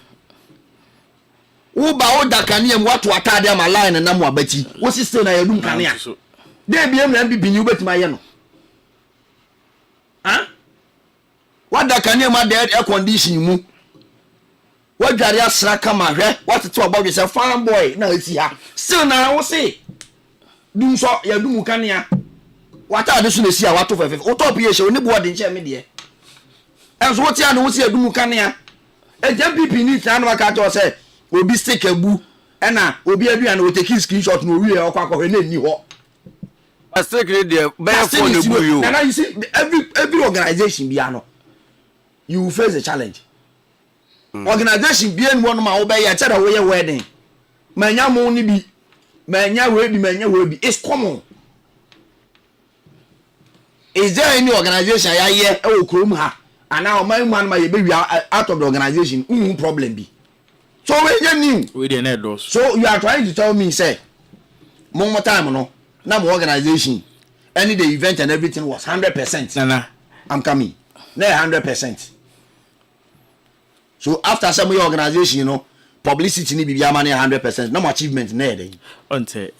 wo ba oda kanea mu wato atade ama line na mu abati wo siste na yadum kanea de bia mu MPP ni obetima ye no wada kanea ma de air condition mu wadware asra kama hwe watete obodwe se fan boy na esi ha still na wo se dum so yadum kanea wata ade so na esi ha wato fefe wo top ye she oni bo de nche me de enso wo ti anu wo se yadum kanea MPP ni tana maka to say obi stick abu na obi aduane o take screenshot no wi e okwa na ni ho but stick there be for the boy you now you see every organization bia no you face a challenge organization bia ni one ma wo be ya tell wo ye wedding manya mo ni bi manya we bi it's common. Is there any organization ya ye e wo krom ha and now my man my baby out of the organization problem be so we new so you are trying to tell me say more time no now my organization any the event and everything was 100%. Nana I'm coming na 100%. So after some organization, you know, publicity ni bibia money 100%. No achievement na dey. Onte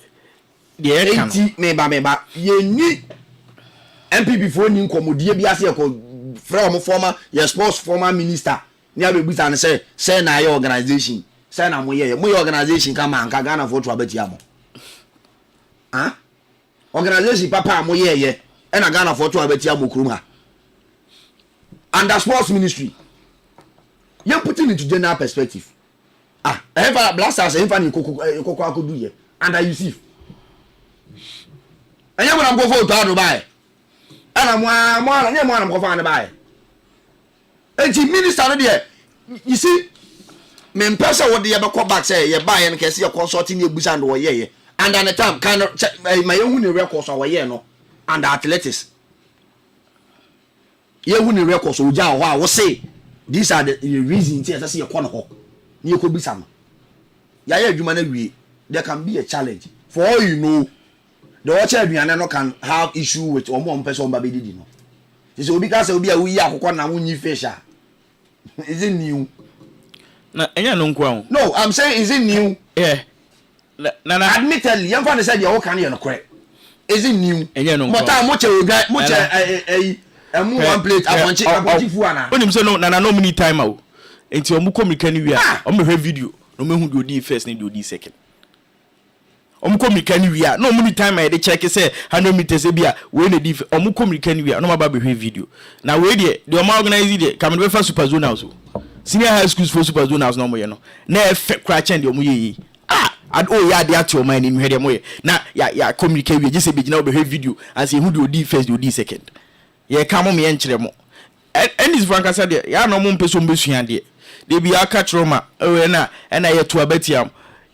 the 80 meba ye ni MPP for ni nkomodie bia se ko from former your sports former minister ni abebuta and say na your organization say na mo organization kama anka Ghana for to abeti amo organization papa mo ye e na Ghana for to abeti amo krum ha under sports ministry you putting into general perspective ever blasters ever ni kokoko akodu ye under Yusuf anya mo na go for to ado bai ana mo ana nye mo ana go for ado bai enti minister no there you see me mpesa wo de ye be back say ye bai en kese ye consulting ye busa ndo ye and at the time kind of my hu ni record so ye no and athletics ye hu ni record so uja ho a wo say these are the reasons say ye kono ho ni ko bisa no yaya adwuma na wie there can be a challenge for all you know the watcher aduane no can have issue with omo person ba be didi no so obi ka say obi a wuyi akokọ na wunyi fish a is it new na enya no nkwa no I'm saying is it new yeah na admittedly yam fa say you can you no correct is it new enya no nkwa mota mo che emu one plate abonchi fu ana onim say no na no many time o enti omu communicate ni wi a omu hwe video no mehu do di first ni do di second omu communicate ni wi a no many time I dey check say 100 meters e bia we na di omu communicate ni wi a no ma ba be hwe video na we dey the omu organize dey come be for super zonals o senior high schools for super zonals no mo ye no na e fe kra chen dey omu ye and oh ya dey at your mind ni hwe dey mo ye na ya communicate wi just say be gina be hwe video and say who do di first do di second ye come me en kire mo and this franka said ya no mo mpeso mbesua de bi aka troma we na ye to abatiam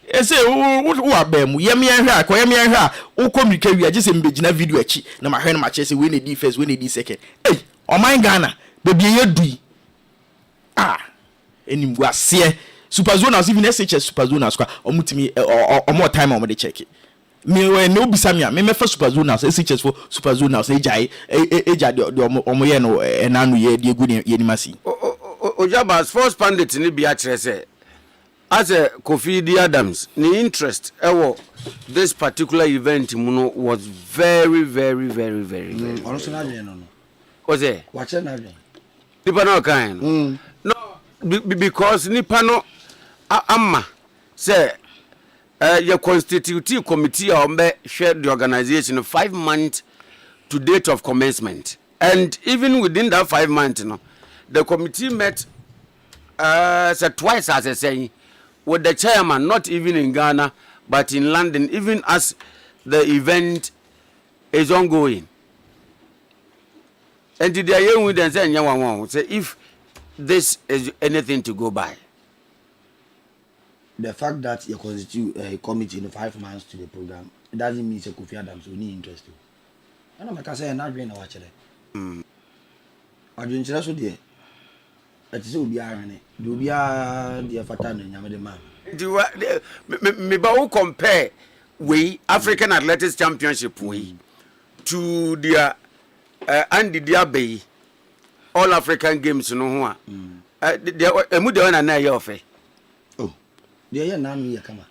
e say wo abam ye me enhwe akọ ye me enhwe a wo communicate wi agese mbegina video achi na ma hwe na ma che say we na di first we na di second o man Ghana be bi ye dui enim guase super zonals even SHS super zonals kwa omutimi omo time omo de check me we no bisamia me fa super zonals SHS for super zonals eja de omo ye no enanu ye de egu ye ni masi Ojaba sports pundit ni bia kire say as a Kofi D Adams the interest this particular event muno was very also na no oze watch na nipa no kan no because nipa no amma say your constitutive committee share the organization 5 months to date of commencement, and even within that 5 months the committee met twice as I say with the chairman, not even in Ghana but in London, even as the event is ongoing. And today you with them say if this is anything to go by. The fact that you constitute a committee in 5 months to the program, it doesn't mean Kofi Adams will need interest. I know I say not doing a watch it. I don't so dear. It is be irony. Do be the Fatan and Yamade man. Do me ba compare we African Athletics Championship we to the Andy Diabe All African Games no ho a mu de ona na ye ofe. They are now here, come on.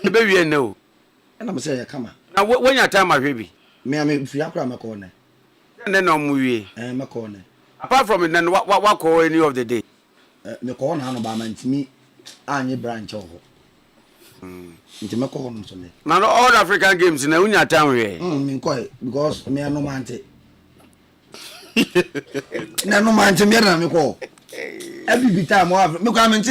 The baby, no. And I'm saying, come on. Now, when your time, my baby, may I make Fiacra my corner? And then on movie, and my corner. Apart from it, then what call any of the day? The corner, Hannah, to me, and your branch of into my corner. Now, all African games in the town here. Quite because me are no man. No man to me, and call. Every time, look, I'm in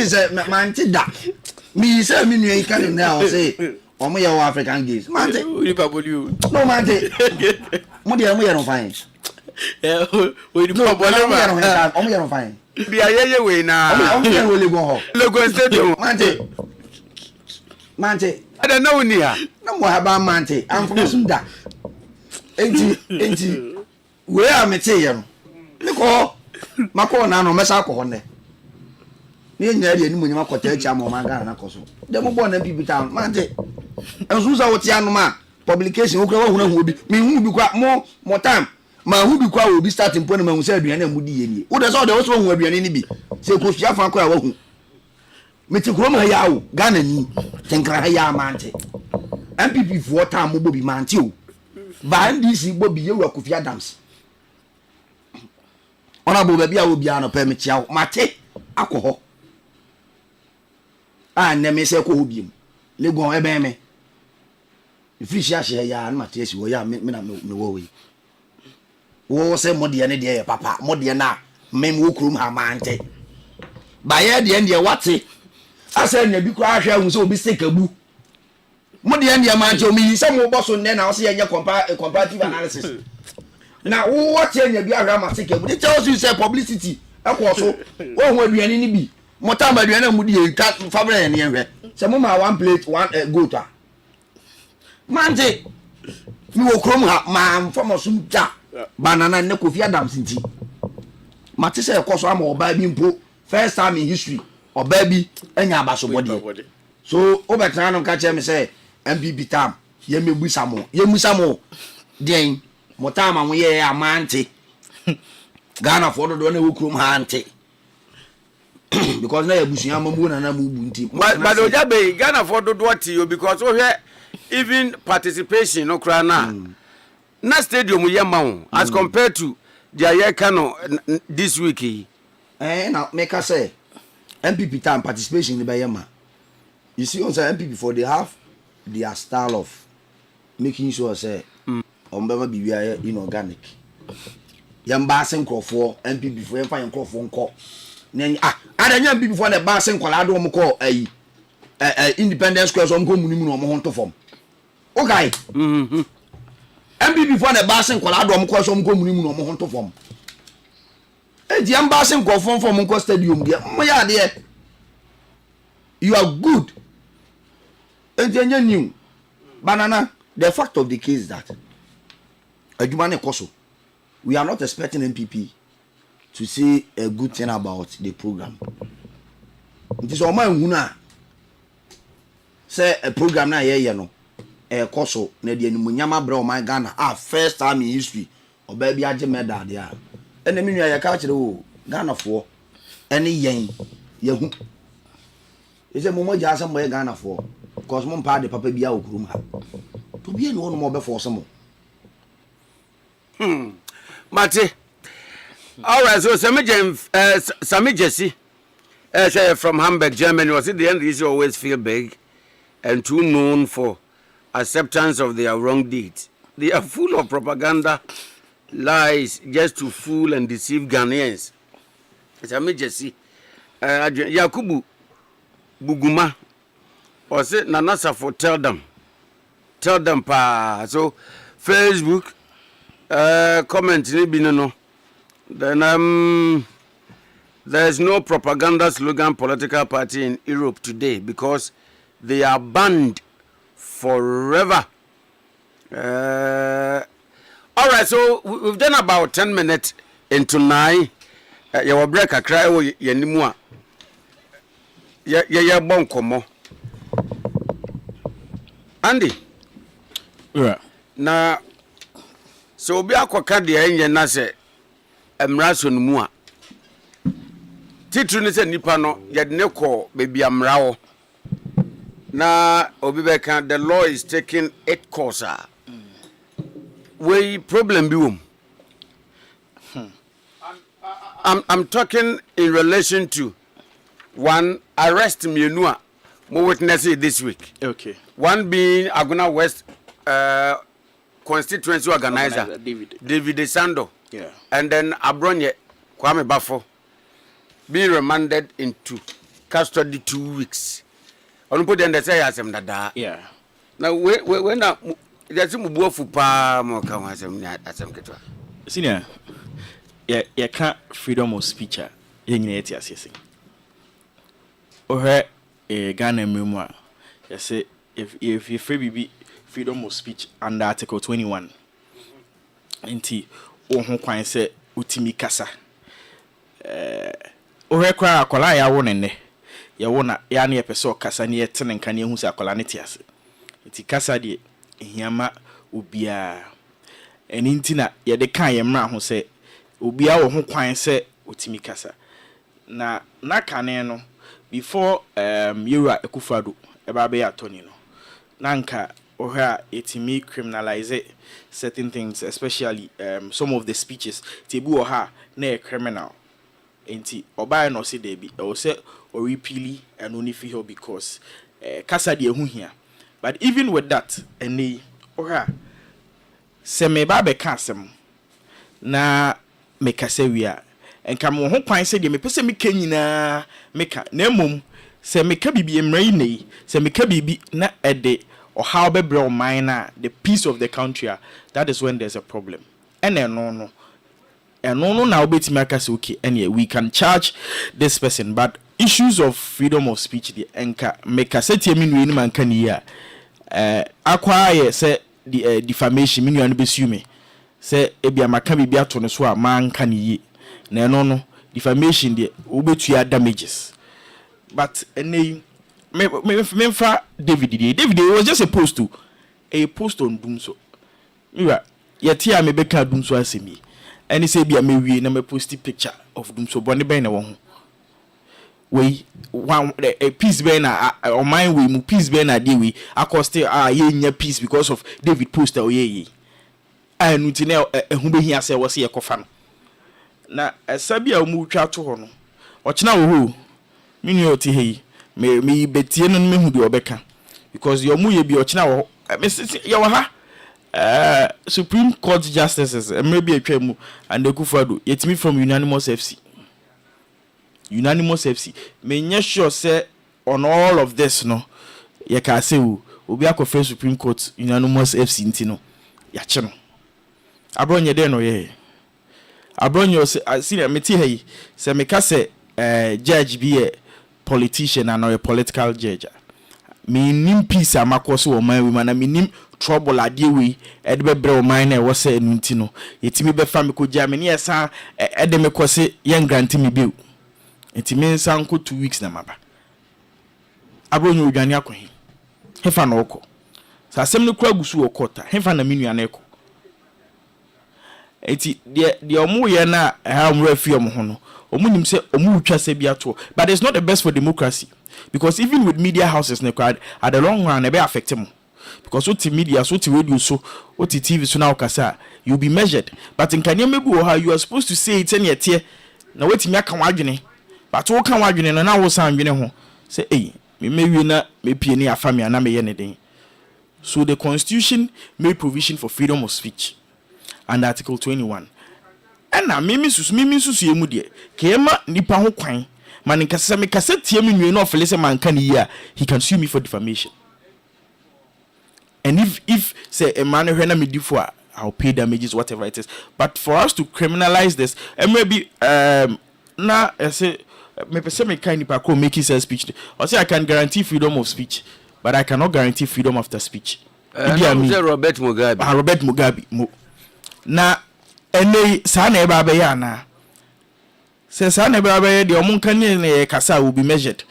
man, that. Me say me you can now say omo your African games man say no man say mo dey no fine we dey omo no fine be ayeye we na omo dey we go Lagos stadium man say I don't know ni ha na mo ha ba man say am from Sunda enti we am say ye no me ko mako na no mesa ko honne ni nya de ni munyama kwota acha ma ma Ghana na koso dem bo na bibi town man te enso za woti anu ma publication okura wa huna hu obi me hu bi kwa mo time ma hu bi kwa obi starting point ma hu se aduane na mudi ye ni wo de so de wo so hu aduane ni bi se ko sua fa kwa wa hu me ti kuro ma ya wo Ghana ni tenkra ha ya man te MPP for time mo bobi man te o ba NDC bobi ye wa Kofi Adams ona bo ba bia wo bia no pe me chia mate akoho ne me se ko hobiem legon ebe me fish ya she ya na mate esi wo ya me na me wo we wo se modie ne de papa modie na mem wo krum ha mante ba ye de ne wate asa nya bi kwa ahwe hu so obi sekabu modie ne mante o mi se mo boso ne na wo se ye comparative analysis na wo wate nya bi ahwe ma sekabu de tell you say publicity ekwo so wo hu aduane ni bi motamba aduane mu die ka fabre ne enhwe se mo ma one plate one goat a mante mi wo krom ha ma mfamo sum ja banana ne Kofi Adams nti mate se ekoso ama oba bi mpo first time in history oba bi anya abaso body so obetra no catch me say MPP tam ye mebusa mo den mo tam am ye amante Ghana for do na wokrum ha ante because na yabusuya mamu na mu bunti but ojabe Ghana for do what you because even participation no kra na stadium ye ma as compared to their year kano this week now make us say MPP time participation in the Bayama. You see, on MPP for they have their style of making sure say Ombema be inorganic. Yam basen for MPP for fine crop phone call. Then I don't MPP for the basen call. I don't call a independent squares on Gomunimu or Monto form. Okay. MPP for the basen call. I don't call some Gomunimu or Monto form. The embassy go from Munko Stadium there. You are good. And then new banana. The fact of the case is that we are not expecting MPP to say a good thing about the program. It is all my huna. Say a program na ye no. Koso na the Munyama bro my Ghana. First time in history. Or baby aje medal there. And the meaning I catch the Ghana for any yen. Yahu. It's a moment just somewhere Ghana for because one part the papa be out room. To be no more before some more. Mate. All right, so Sami Jesse from Hamburg, Germany, was it the end? These always feel big and too known for acceptance of their wrong deeds. They are full of propaganda. Lies just to fool and deceive Ghanaians. It's a Jesse. Yakubu Buguma or say Nanasa for tell them pa. So Facebook comment no. Then there's no propaganda slogan political party in Europe today because they are banned forever. All right, so we've done about 10 minutes into 9. You will break a cry or yenimua. Ya bon komo. Andy. Yeah. Na so obi akwaka de enye na se emraso no mu a. Titru ni se nipa no ye de ne ko bebi amrawo. Na obi beka the law is taking 8 course. We problem be I'm talking in relation to one arrest Mienua more witnesses this week. Okay. One being Aguna West constituency organizer David Sando. Yeah. And then Abronye Kwame Bafo being remanded into custody 2 weeks. On put them they say asem dada. Yeah. Now when there's some buofu pa mo ka asem ketwa. Senior, you can't freedom of speech. You need to assess. Or a Ghana memoir. You say if you free freedom of speech under Article 21. Inti ohun kwan say utimi kasa. Or kwa akola ya won ne. Ya wona ya na yepeso kasa ne yetene nka ne hu se akola ne tiase. Inti kasa de hiama obia eni ntina ye de kan ye mra ho se obia wo ho kwan se otimi kasa na kane no before Yura Ekufado eba be atoni no nanka ohia etimi criminalize certain things, especially some of the speeches tebu oha na criminal enti oba no se debi o se o repeal and only feel because kasa de hu hia. But even with that, any or se me ba be kasem na me kase wia enka mo ho kwan se de me pese me kanyina me ka na mom se me ka bibi emrai nei se me ka bibi na ede or how be bre man na the peace of the country, that is when there's a problem. And no now betimi akase okay and we can charge this person, but issues of freedom of speech the enka make a set yemi no man kan yi acquire say the defamation minu an besume say ebia maka bibia to no so a man kan yi na no defamation the obetua damages, but any me David was just a post on doom so mira yet here me beka doom so asemi and he say be a me na me post picture of doom so bone ben na wo we one a peace ben na on mine we mu peace ben na dey we acoste ye nya peace because of David poster o ye anu ti na ehu be hia se wo se yekofa no na sabia mu twa to ho no o kina wo ho mini o ti hei me betie no me hu de obeka because your mu ye bi o kina wo ye wo ha Supreme Court justices maybe atwa mu and Ekufado yetimi from unanimous FC me nya sure say on all of this no ye ka say obi akofre Supreme Court unanimous FC ntino ya che no abronye de no ye abronye see me ti hei say me ka say judge be a politician and or a political judge me nim peace amakoso o man we man me nim trouble ade we edbe bre o man na wo say enu ntino yetimi be fa me ko ja me ne esa ede me kose yen grant me biu yetimi nsan ko 2 weeks na maba abronye odwane akohi hefa na oko sa asem ne kura gusu okota hefa na menu aneko eti de omu ye na ha mra fi omu ho no omu nim se omu twa se bia to but it's not the best for democracy because even with media houses ne crowd at the long run e be affect them because what media so ti radio so what TV so now kasa you be measured but in kanya mebu how you are supposed to say it any tie na wetimi aka wadwene but wo kan wadwene no na wo san dwene ho say me mewi na me pie ni afamia na me ye ne den so the constitution made provision for freedom of speech and article 21 and mimi susu ye mu de kema nipa ho kwan man nkasa me kasa tie me nwe no ofele se man kan yi a he can sue me for defamation and if say a man hwe na me di for I'll pay damages whatever it is but for us to criminalize this and maybe na say me pese me kan nipa ko make his speech or say I can guarantee freedom of speech but I cannot guarantee freedom after speech Robert Mugabe na ene sa na eba be ya na se sa na eba be de omun kan ne kasa will be measured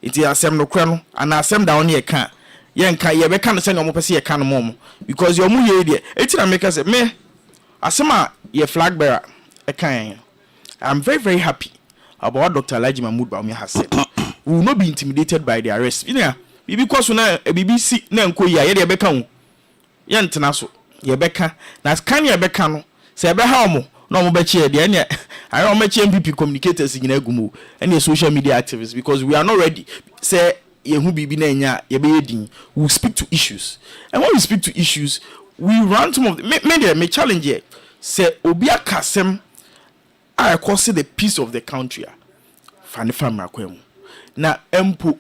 it asem no kra no ana asem da on ye kan ye nka ye be kan se na omun pese ye kan mo because your mu ye de eti na make say me asem a ye flag bearer e kan I'm very very happy about what Dr. Alhaji Mahmood Bawumia has said. We will not be intimidated by the arrest. You know, because na BBC na nko ya ye de be kan ye ntena so ye be kan na kan ye be kan no se be ha omo no mo be che de anya I am MPP communicators in Egumu and social media activists because we are not ready. Say yehu bibi na nya ye be yedin. We speak to issues. And when we speak to issues, we run some of the me challenge here. Say obi akasem I cause the peace of the country. Fani famra kwemu. Na empo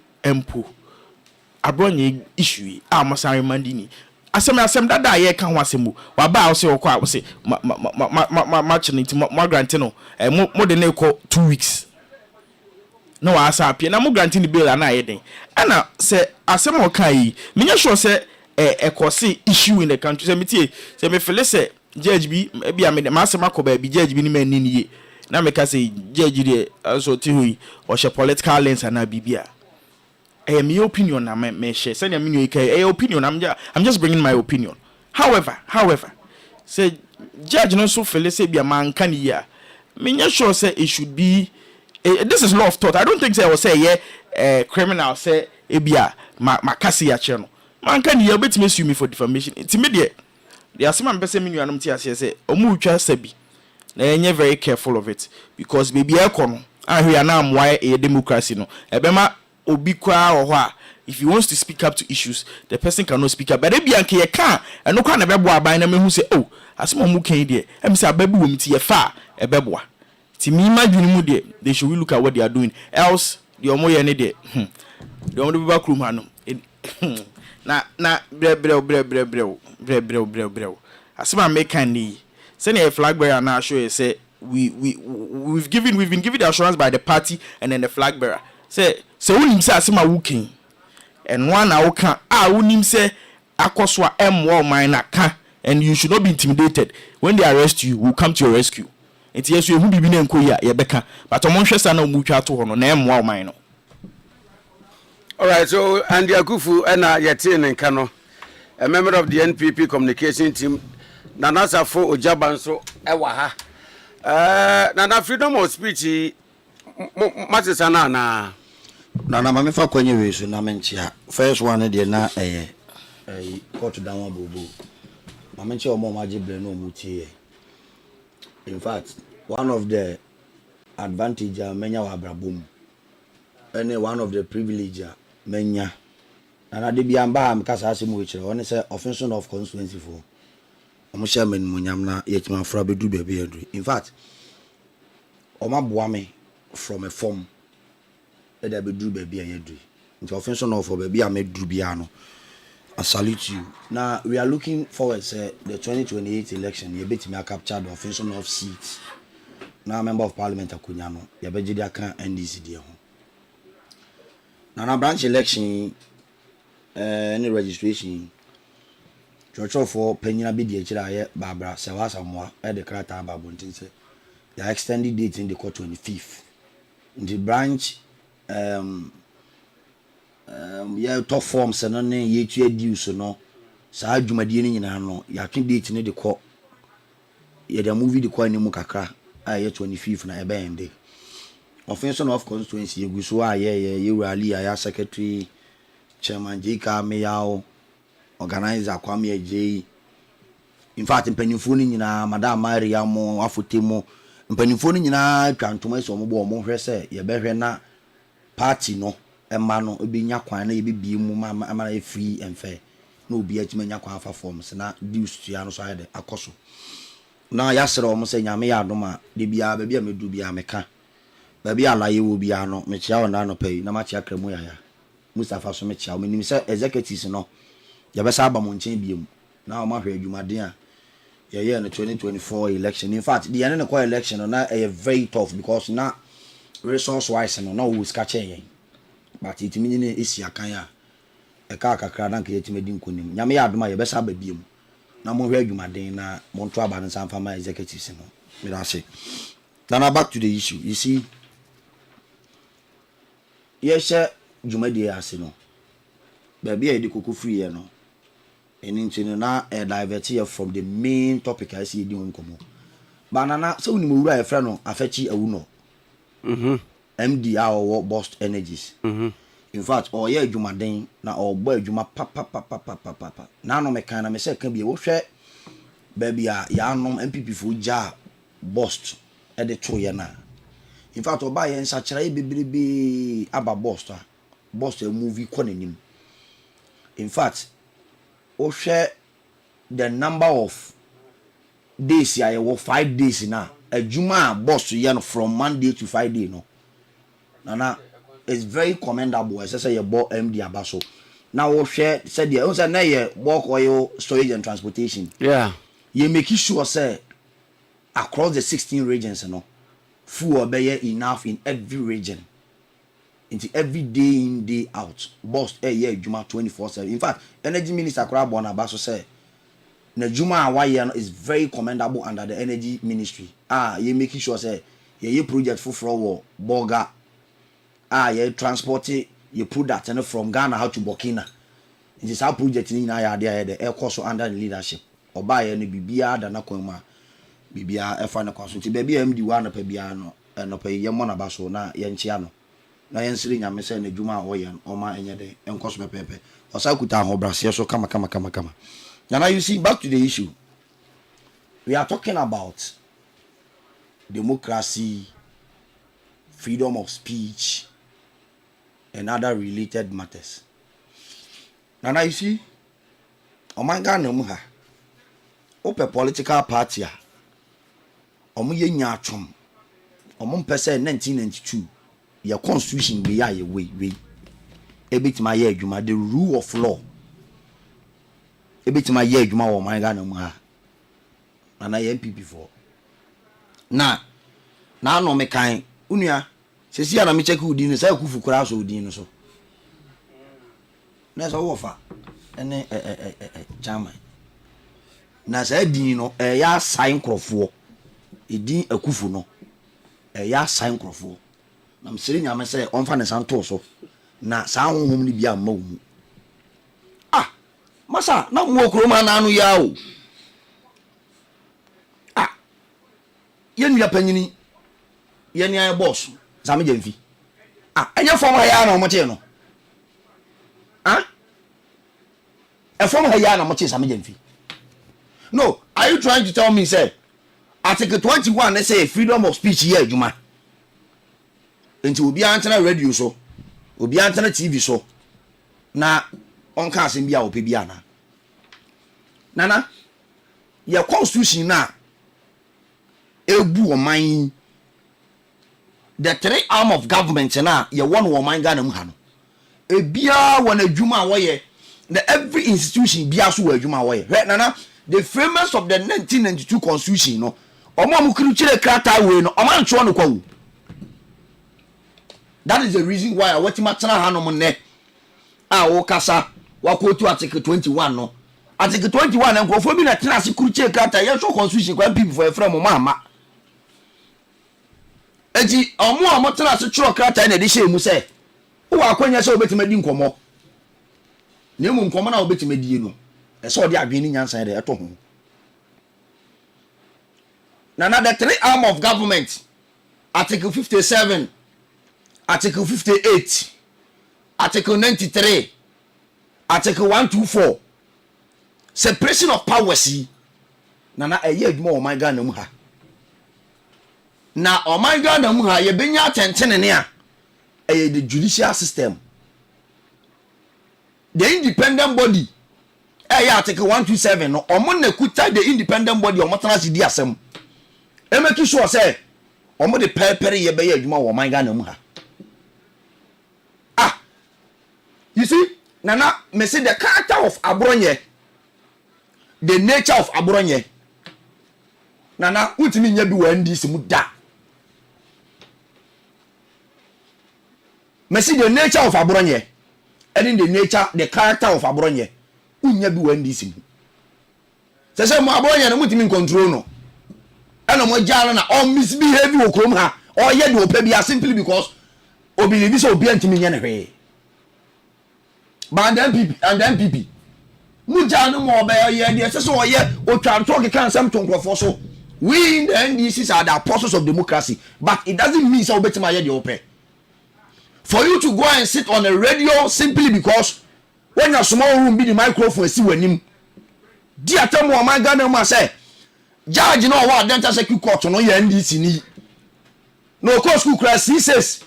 abronye issue amasare mandini. Asem dada ye kan ho asemu wa ba wo se okwa wo se ma chiniti mo grant no mo de na ko 2 weeks no wa asa apia na mo grant ni bill na ye den ana se asem o kan yi menya sure se ekose issue in the country se metie se me fele se judge bi bia me ma asem akoba bi judge bi ni ma ni ye na me ka se judge de so ti hui o she political lens na bibia my opinion na me share send me opinion I'm just bringing my opinion however say judge no so feel say be man kan ya me nya sure say it should be this is law of thought I don't think say I will say criminal say ebia makasi ya che no man kan ya betime sue me for defamation it me there asema mpese me nuanom ti ase say omu utwa sabi na enye very careful of it because baby ekono ahwe na amwa democracy no ebema obi kwa or hwa if he wants to speak up to issues the person cannot speak up but e bia nke ye kan eno kwa na bebo aban na mehu say oh asema mu kan de em say ababu wom ti ye fa e beboa ti mi imagine mu de they should look at what they are doing else the omo ye ne de the omo be bakrum ha no na bre asema me kan ni say na flag bearer na show say we've been given the assurance by the party and then the flag bearer say so unim say asema wukin and one na wukan unim say akoswa m1 man na ka and you should not be intimidated when they arrest you we'll come to your rescue enti yeso ehu bibi na nko ya ye beka but omon hwesa na omutwa to ho no na m1 man no All right, so Ade Akufu and Yatin and Kano, a member of the NPP communication team, Nana Safo Ojabanso Ewaha. Nana freedom of speech, Matisana. Nana Mamifa kwenye wesu na menchia. First one de na court down bubu. Mamenchia omo majible no mutie. In fact, one of the advantage menya wa brabum. Any one of the privilege menya. Nana de biamba mkasa asimu wichire. One say offension of constituency for. Omusha men munyam na yetima fra bedu bebe edri. In fact, oma boame from a form that be do baby and you do. Offension of baby I made do biano. I salute you. Now we are looking forward to the 2028 election. You bet me I captured the offension of seats. Now member of parliament akunyano. You bet you can NDC there. Now branch election any registration. Church for Penina BD Chira Barbara Sawasa Moa at the Krata Babuntin say the extended date in the court 25th. In the branch yeah top form se no ne ye tue due so no sa adwumadie ni nyina no ya twe date ne de ko ye the movie de ko animu kakra a 25th na ebe ende offension of constituency egu so a ye rally ya secretary chairman Jika Meyao organizer Kwame Ejei. In fact mpanimfo ni nyina madam Maria mo afotemo mpanimfo ni nyina twantoma so mo bo mo hwese ye behwe na party no emma no obinya kwan na ye bibie mu ma e free and fair na obi atimanya kwan afa forms na dues tua no so ayede akoso na ya sere o mo se nyame ya adoma de bia ba bia medu bia meka ba bia alaye wo bia no me chia wona no pay na ma chia kramu ya Mustafa so me chia o menim se executives no ya be sa ba mo nchen biem na o ma hwe adwumaden a yeah in the 2024 election. In fact the end of the election na very tough because na resource wise no we scratch yen but it mean isi akan a e ka kakra na nke yetimedi nkonim nyame ya adoma ye be sa ba biem na mo hwe adwumaden na mo nto aba nsa mfa ma executives no me da say now back to the issue. You see yes dwumadi ase no ba bia e de koku free no and na divert here from the main topic I see doing komo banana so ni mo wura e fra no afechi awu no MD our Bost Energies in fact o ye adwumaden na o gba adwuma papa na no me kan na me se kan bi wo hwe ba bia ya anom MPP fo ja Bost e de to ye na in fact o ba ye nsa kira e bebrebe aba Bost a movie konanim in fact o share the number of days ya ye 5 days na adwuma boss ye no from Monday to Friday no nana it's very commendable as say ye bo MD abaso now o share said ye o say na ye work oil storage and transportation yeah ye make sure say across the 16 regions no fuel be enough in every region into every day in day out boss yeah juma 24/7 in fact energy minister kura bona baso say na juma awaye is very commendable under the energy ministry you making sure say ye project for wo boga ye transport ye product and from Ghana how to Burkina it is how project ni na ya dey the air course under the leadership oba ye no bibia da na kwanma bibia e fa na kwaso ti bia MD wa na pa bia no pa ye mo na baso na ye nchia no na yensiri nyame se na dwuma oye oma enyede enkoso pepepe osakuta ahobrase so kama now you see back to the issue we are talking about democracy, freedom of speech and other related matters. Now you see omanga na mu ha ope political party a omo ye nya atwom omo mpese 1992 your constitution be ya way ebitima ye adwuma the rule of law ebitima ye adwuma wo man ga na mu ha na ye MPP for na no me kan unua sesi ya na me check udi no say kufu kura so udi no so na so wo fa ene chama na say din no ya sign krofo edin akufu no ya sign krofo na msiri nyame say onfa ne santo so na saa honhom ni bia ma wo mu masa na mo kroma na anu ya o ye nua panyini ye ni ay boss zame jamfi enye form ha ya na mo che no e form ha ya na mo che zame jamfi. No, are you trying to tell me say Article 21 they say freedom of speech here adwuma enti obi antena radio so obi antena TV so na onka asem bia ope bia na nana your constitution na ebu oman the three arm of government na ye one oman Ghana mu ha no ebia won adwuma woye the every institution bia so adwuma woye right nana the framers of the 1992 constitution no omo amukuru chire krata we no oman cho no kwawu. That is the reason why what matana hanom ne wo kasa wakotu article 21 no article 21 enkrofo bi na tena se kuru chire krata ye so constitution kwa people for efrem mo mama enti omo tena se chiro krata na de shemu se wo akwanya se obetima di nkomo na emu nkomo na obetima di no eso de adwene nyansan de eto ho na the three arm of government article 57 article 58 article 93 article 124 separation of powers na eye adwuma o man Ghana mu ha na o man Ghana mu ha ye benya atentene ne a the judicial system the independent body article 127 no omo na kuta the independent body omo tana si di asem emeki sure say omo de pere ye be ye adwuma wo man Ghana mu ha. You see nana me say the character of Abronye, the nature of Abronye nana utimi nya bi wa ndi simu da me say the nature of Abronye and the character of Abronye unya bi wa ndi simu say mo Abronye na mutimi control no ena mo jalo na o misbehave wo krom ha o ye de opa bia simply because obi bi so obi antimi nya ne hwe but then people muja no mo be ye de say so ye o twa talk kan sam to nkrofo so we in the NDCs are the apostles of democracy, but it doesn't mean so betima ye de ope for you to go and sit on a radio simply because when your small room be the microphone si wanim di atam o man Ghana ma say judge no wa denta security court no ye NDC ni no court school class he says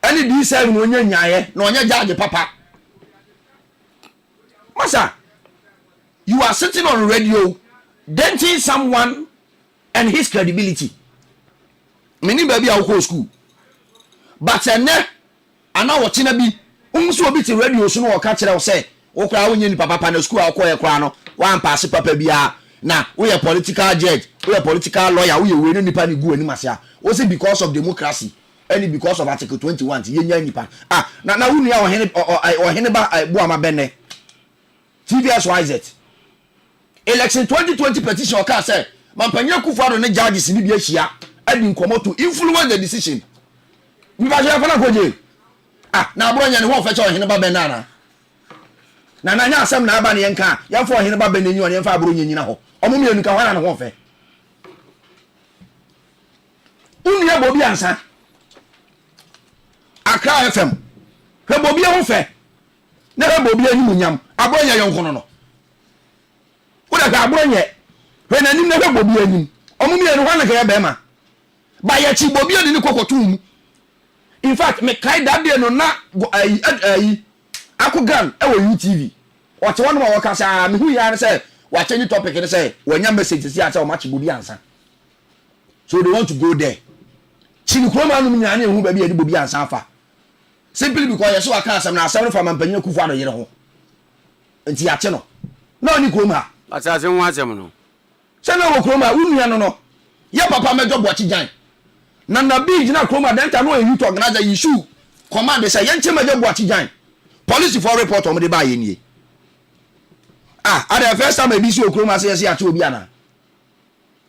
any D7 no nya nyaye no nya judge papa. Masa, you are sitting on radio denting someone and his credibility. Many baby are go school. But ene ana watching bi so bi ti radio so no ka kire say o kra wonye ni papa na school akoye kra no wan pass papa bia na we a political judge, we a political lawyer, we we no nipa ni gu ani masia. O say because of democracy and because of article 21 ye nya nipa. Na wunu ya o hene ba bu amabene. TVSYZ election 2020 petition oka say mampanya Kufuor ne judges ni bi ahia adi nkomo to influence the decision. Mi ba je fa na koje na Abronye ne ho fa che ohene ba ben na nya asem na aba ne yenka ya fa ohene ba ben ni on yenfa Abronye nyina ho omo mienu ka hwana ne ho fa unu ya bobi ansa Accra FM he bobi ho fa na he bobi ani munyam Abronye yonkono no wo da ka Abronye he na nim na he bobi ani omo mienu hwana ka ya be ma ba ya chi bobi ani ne kokotu mu. In fact, me kai that day no na akogan e wo UTV. What one more work say me hu ya say what change topic and say when your message say ata o match bobi ansa. So they want to go there. Chini kroma no nya na hu ba bi edi bobi ansa afa. Simply because you so aka asem na asem from Ampanyin Kufuor yere ho. Enti ya che no. Na oni kroma. Asase ho asem no. Se na wo kroma unu ya no. Ye papa mejo bochi jan. Na bi jina kroma denta no youth organizer issue command say yenche meje buachi jan police for report on the ba ye nie at the first time bi si okroma say say ati obi ana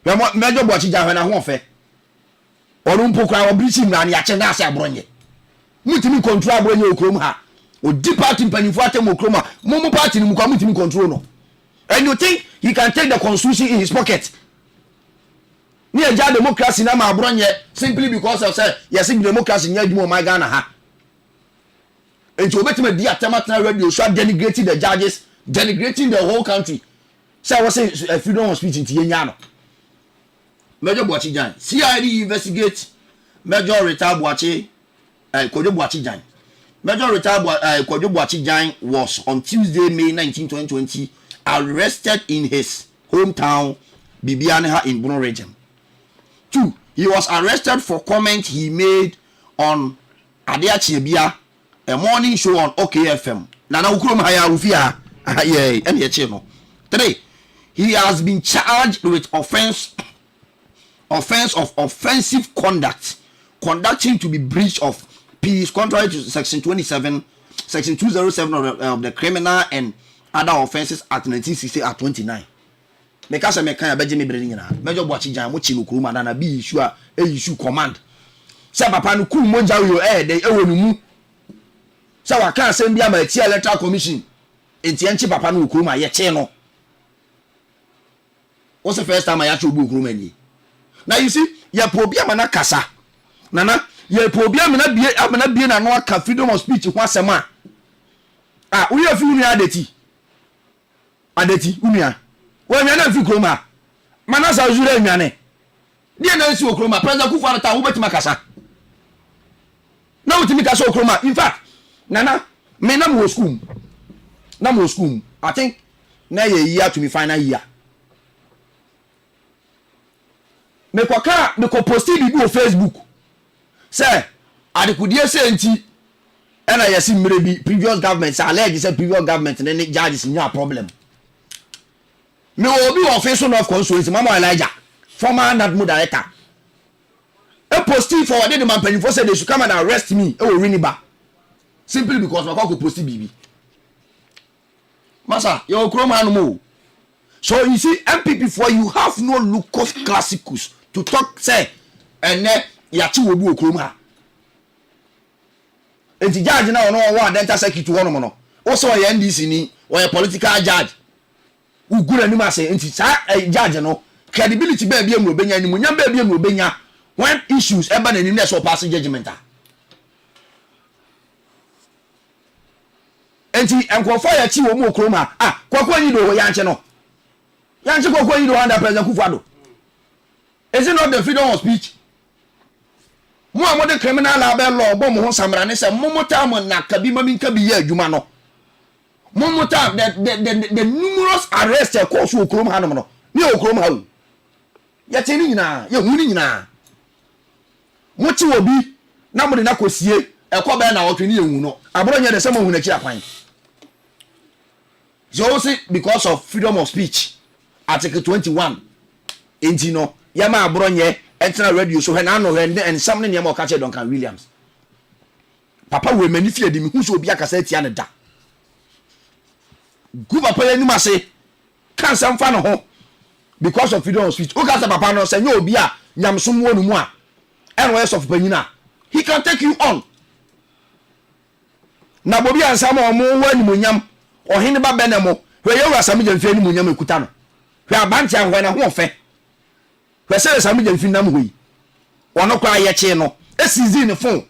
meje buachi jan na ho fe orun pokra obrisi na ya che na say Abronye mutimi control abro nye okrom ha o di party mpanifo atem okrom ha mo party ni mukwa mutimi control no and you think he can take the constitution in his pocket ni eja democracy na ma abro nye simply because of say yes democracy nya adwuma my Ghana ha enti obetima di atamata radio so denigrating the judges, denigrating the whole country. Say what say freedom of speech in nya no. Major Boachi Jan. CID investigate Major retired Boachi Kojo Boachi Jan. Major retired Kojo Boachi Jan was on Tuesday, May 19, 2020 arrested in his hometown Bibianeha in Bono region. 2. He was arrested for comment he made on Ade Akye Abia, a morning show on OKFM. Nana ukrom haya ufia. Yeah, and ye no. 3. He has been charged with offense of offensive conduct, conducting to be breach of peace contrary to section 207 of the Criminal and Other Offences Act 1960 at 29. Because me kan abeje me bring na. Major Boachi Jan mo chi no kuruma na be issue a issue command. Say papa no ku moja yo dey ewo no mu. Say wa kan asem bia ma ti electoral commission. Enti enchi papa no kuruma ye che no. What's the first time I actually book room any? Now you see, your problem na kasa. Nana, your problem na be na no ka freedom of speech once a man. Ah, we have you adeti. Adeti, umia. We me na fi kroma. Manasa ujure nwane. Die na nsi okroma, president Kufuor ta wo betima kasa. Na utimi kasa okroma. In fact, nana, me na mo school. Na mo school. I think na year to me final year. Me posti bibi o Facebook say adekudie say nti ena yesi mrebi previous government say allege say previous government and the judges nya problem me obi o face no constituency mama Elijah former NADMO director e posti for the man penny for say they should come and arrest me e o Riniba simply because I go posti bibi masa you kroma no mo. So you see MPP for you have no locus classicus to talk say ene yachi wo bi okrom ha enti judge na ono wa dental circuit wo no no wo so ye NDC ni wo ye political judge ugura ni ma say enti sa judge no credibility ba bia mu obenya ni munyam ba bia mu obenya when issues eba na ni na so pass judgment enti enkofo yachi wo mu okrom ha kwakwa ni do ya nche no yanchi kokwo you under President Kufuor. Is it not the freedom of speech? Mo amode criminal law bo mo ho samra ne se mo motam na kabi mami kabi ye adwuma no. Mo motam the numerous arrests cause okrom hanom no. Ni okrom ha. Ya teni nyina, ya huni nyina. Mo ti obi na mo de na kosie ekọ be na wotwe ni ehu no. Abro nya de se mo hu na ki akwan. So say because of freedom of speech. Article 21 enti no yama abronye entra radio so hena no hende and something yama okache Duncan Williams papa we mani fie de mi hu so obi akasa tia ne da gu papa ya nima se kan sam fa no ho because of freedom of speech o ka sa papa no se nya obi a nyamsom wonu mu a en we sof panyina he can take you on na bobi ansam o mo wani mu nyam o hene ba benemo we ye wura sam je fie ni mu nyam ekuta no hwe abanti ahwe na ho fe hwe se sami je mfi nam hoyi ono kwa ye che no esizi ne fon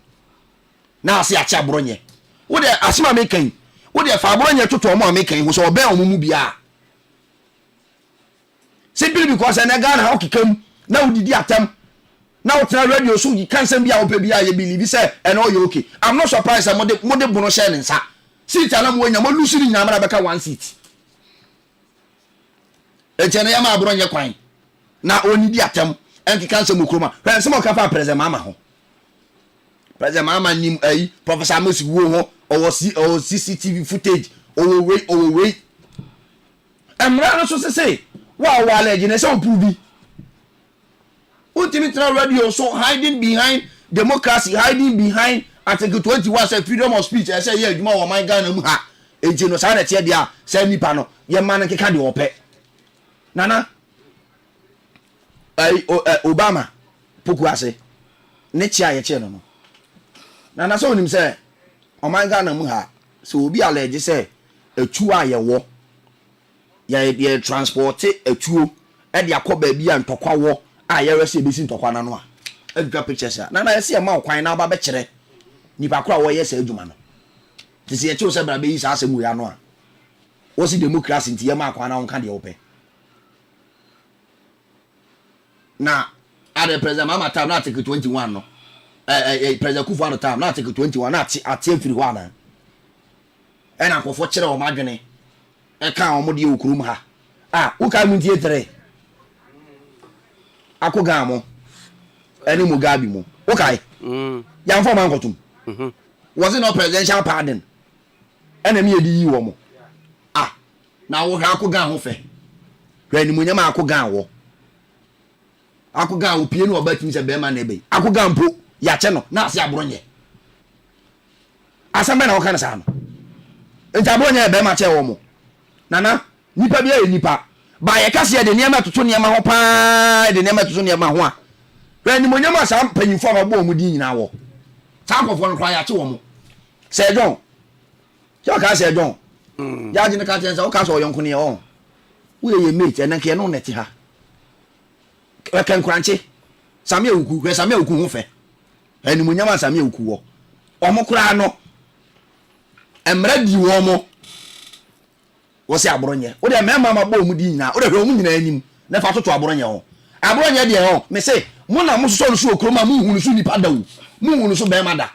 na ase acha bronye wo de asima mekan wo de fa bronye toto mo amekan ho so obe omumu bia simply because na Ghana okikam na udidi atam na utra radio so you can send bia ope bia ye believe say and all you okay. I'm not surprised mode bono share nsa sit na mo nya mo lusiri nya mara beka one seat ejene ya ma abronye kwan na onidi atem enki kanse mokroma hwe se mo ka fa president mama ho president mama nim professor Amos wo ho o CCTV footage o we emra no so say wa allege ne so prove ultimate radio so hiding behind democracy, hiding behind Article 21 say freedom of speech. I say yeah adwuma wo man Ghana mu ha enti no sa na tie dia say nipa no ye man keka de ope nana Obama poku ase ne chia ye che no na so onim say oman Ghana mu ha so obi allege say etu a ye wo ye transport etuo e de akoba bi a ntokwa wo a ye rese besi ntokwa na no a edwa pictures a na yesi e ma okwan na ba be kire nipa kura wo ye say adwuma no tisi ye che o say bra be yi sa asemu ya no a wo si democracy nti ye ma akwan na wonka de wo pe na Ade president mama time na article 21 no president Kufuor no time na article 21 na ati free ho ana e na akofo kire o madwene e kan o mode okurum ha wo ka mu ntie 3 akoga mo eni Mugabe mo wo kai ya mfo man kotum was it not presidential pardon enemy edi yi wo mo na wo ha akoga ho fe hwe ni munyama akoga wo akoga opie no obatimi se be ma na ebe akoga mpo ya che no na ase abronye asambe na wo kana sa no enti abronye be ma che wo mo nana nipa bia e nipa ba ye kase de niam atoto niam ho pa de niam atoto niam ho a hwe ni munyama sa panyimfo ababo mu di nyina wo sa akofo no kwa ya che wo mo se John yo ka se John ya ji ne ka tensa o ka so yonko ne o wo ye mate enen ke no neti ha kan kranche samia uku hwe samia uku ho fe eni munyama samia uku wo omo kura no emra di wo mo wo se abronye wo de mema mabo mu di nyina wo de hwe mu nyina anim na fa toto abronye ho abronye de ho me se mo na mo so so okroma mu hunu so nipa da wo mu hunu so be ma da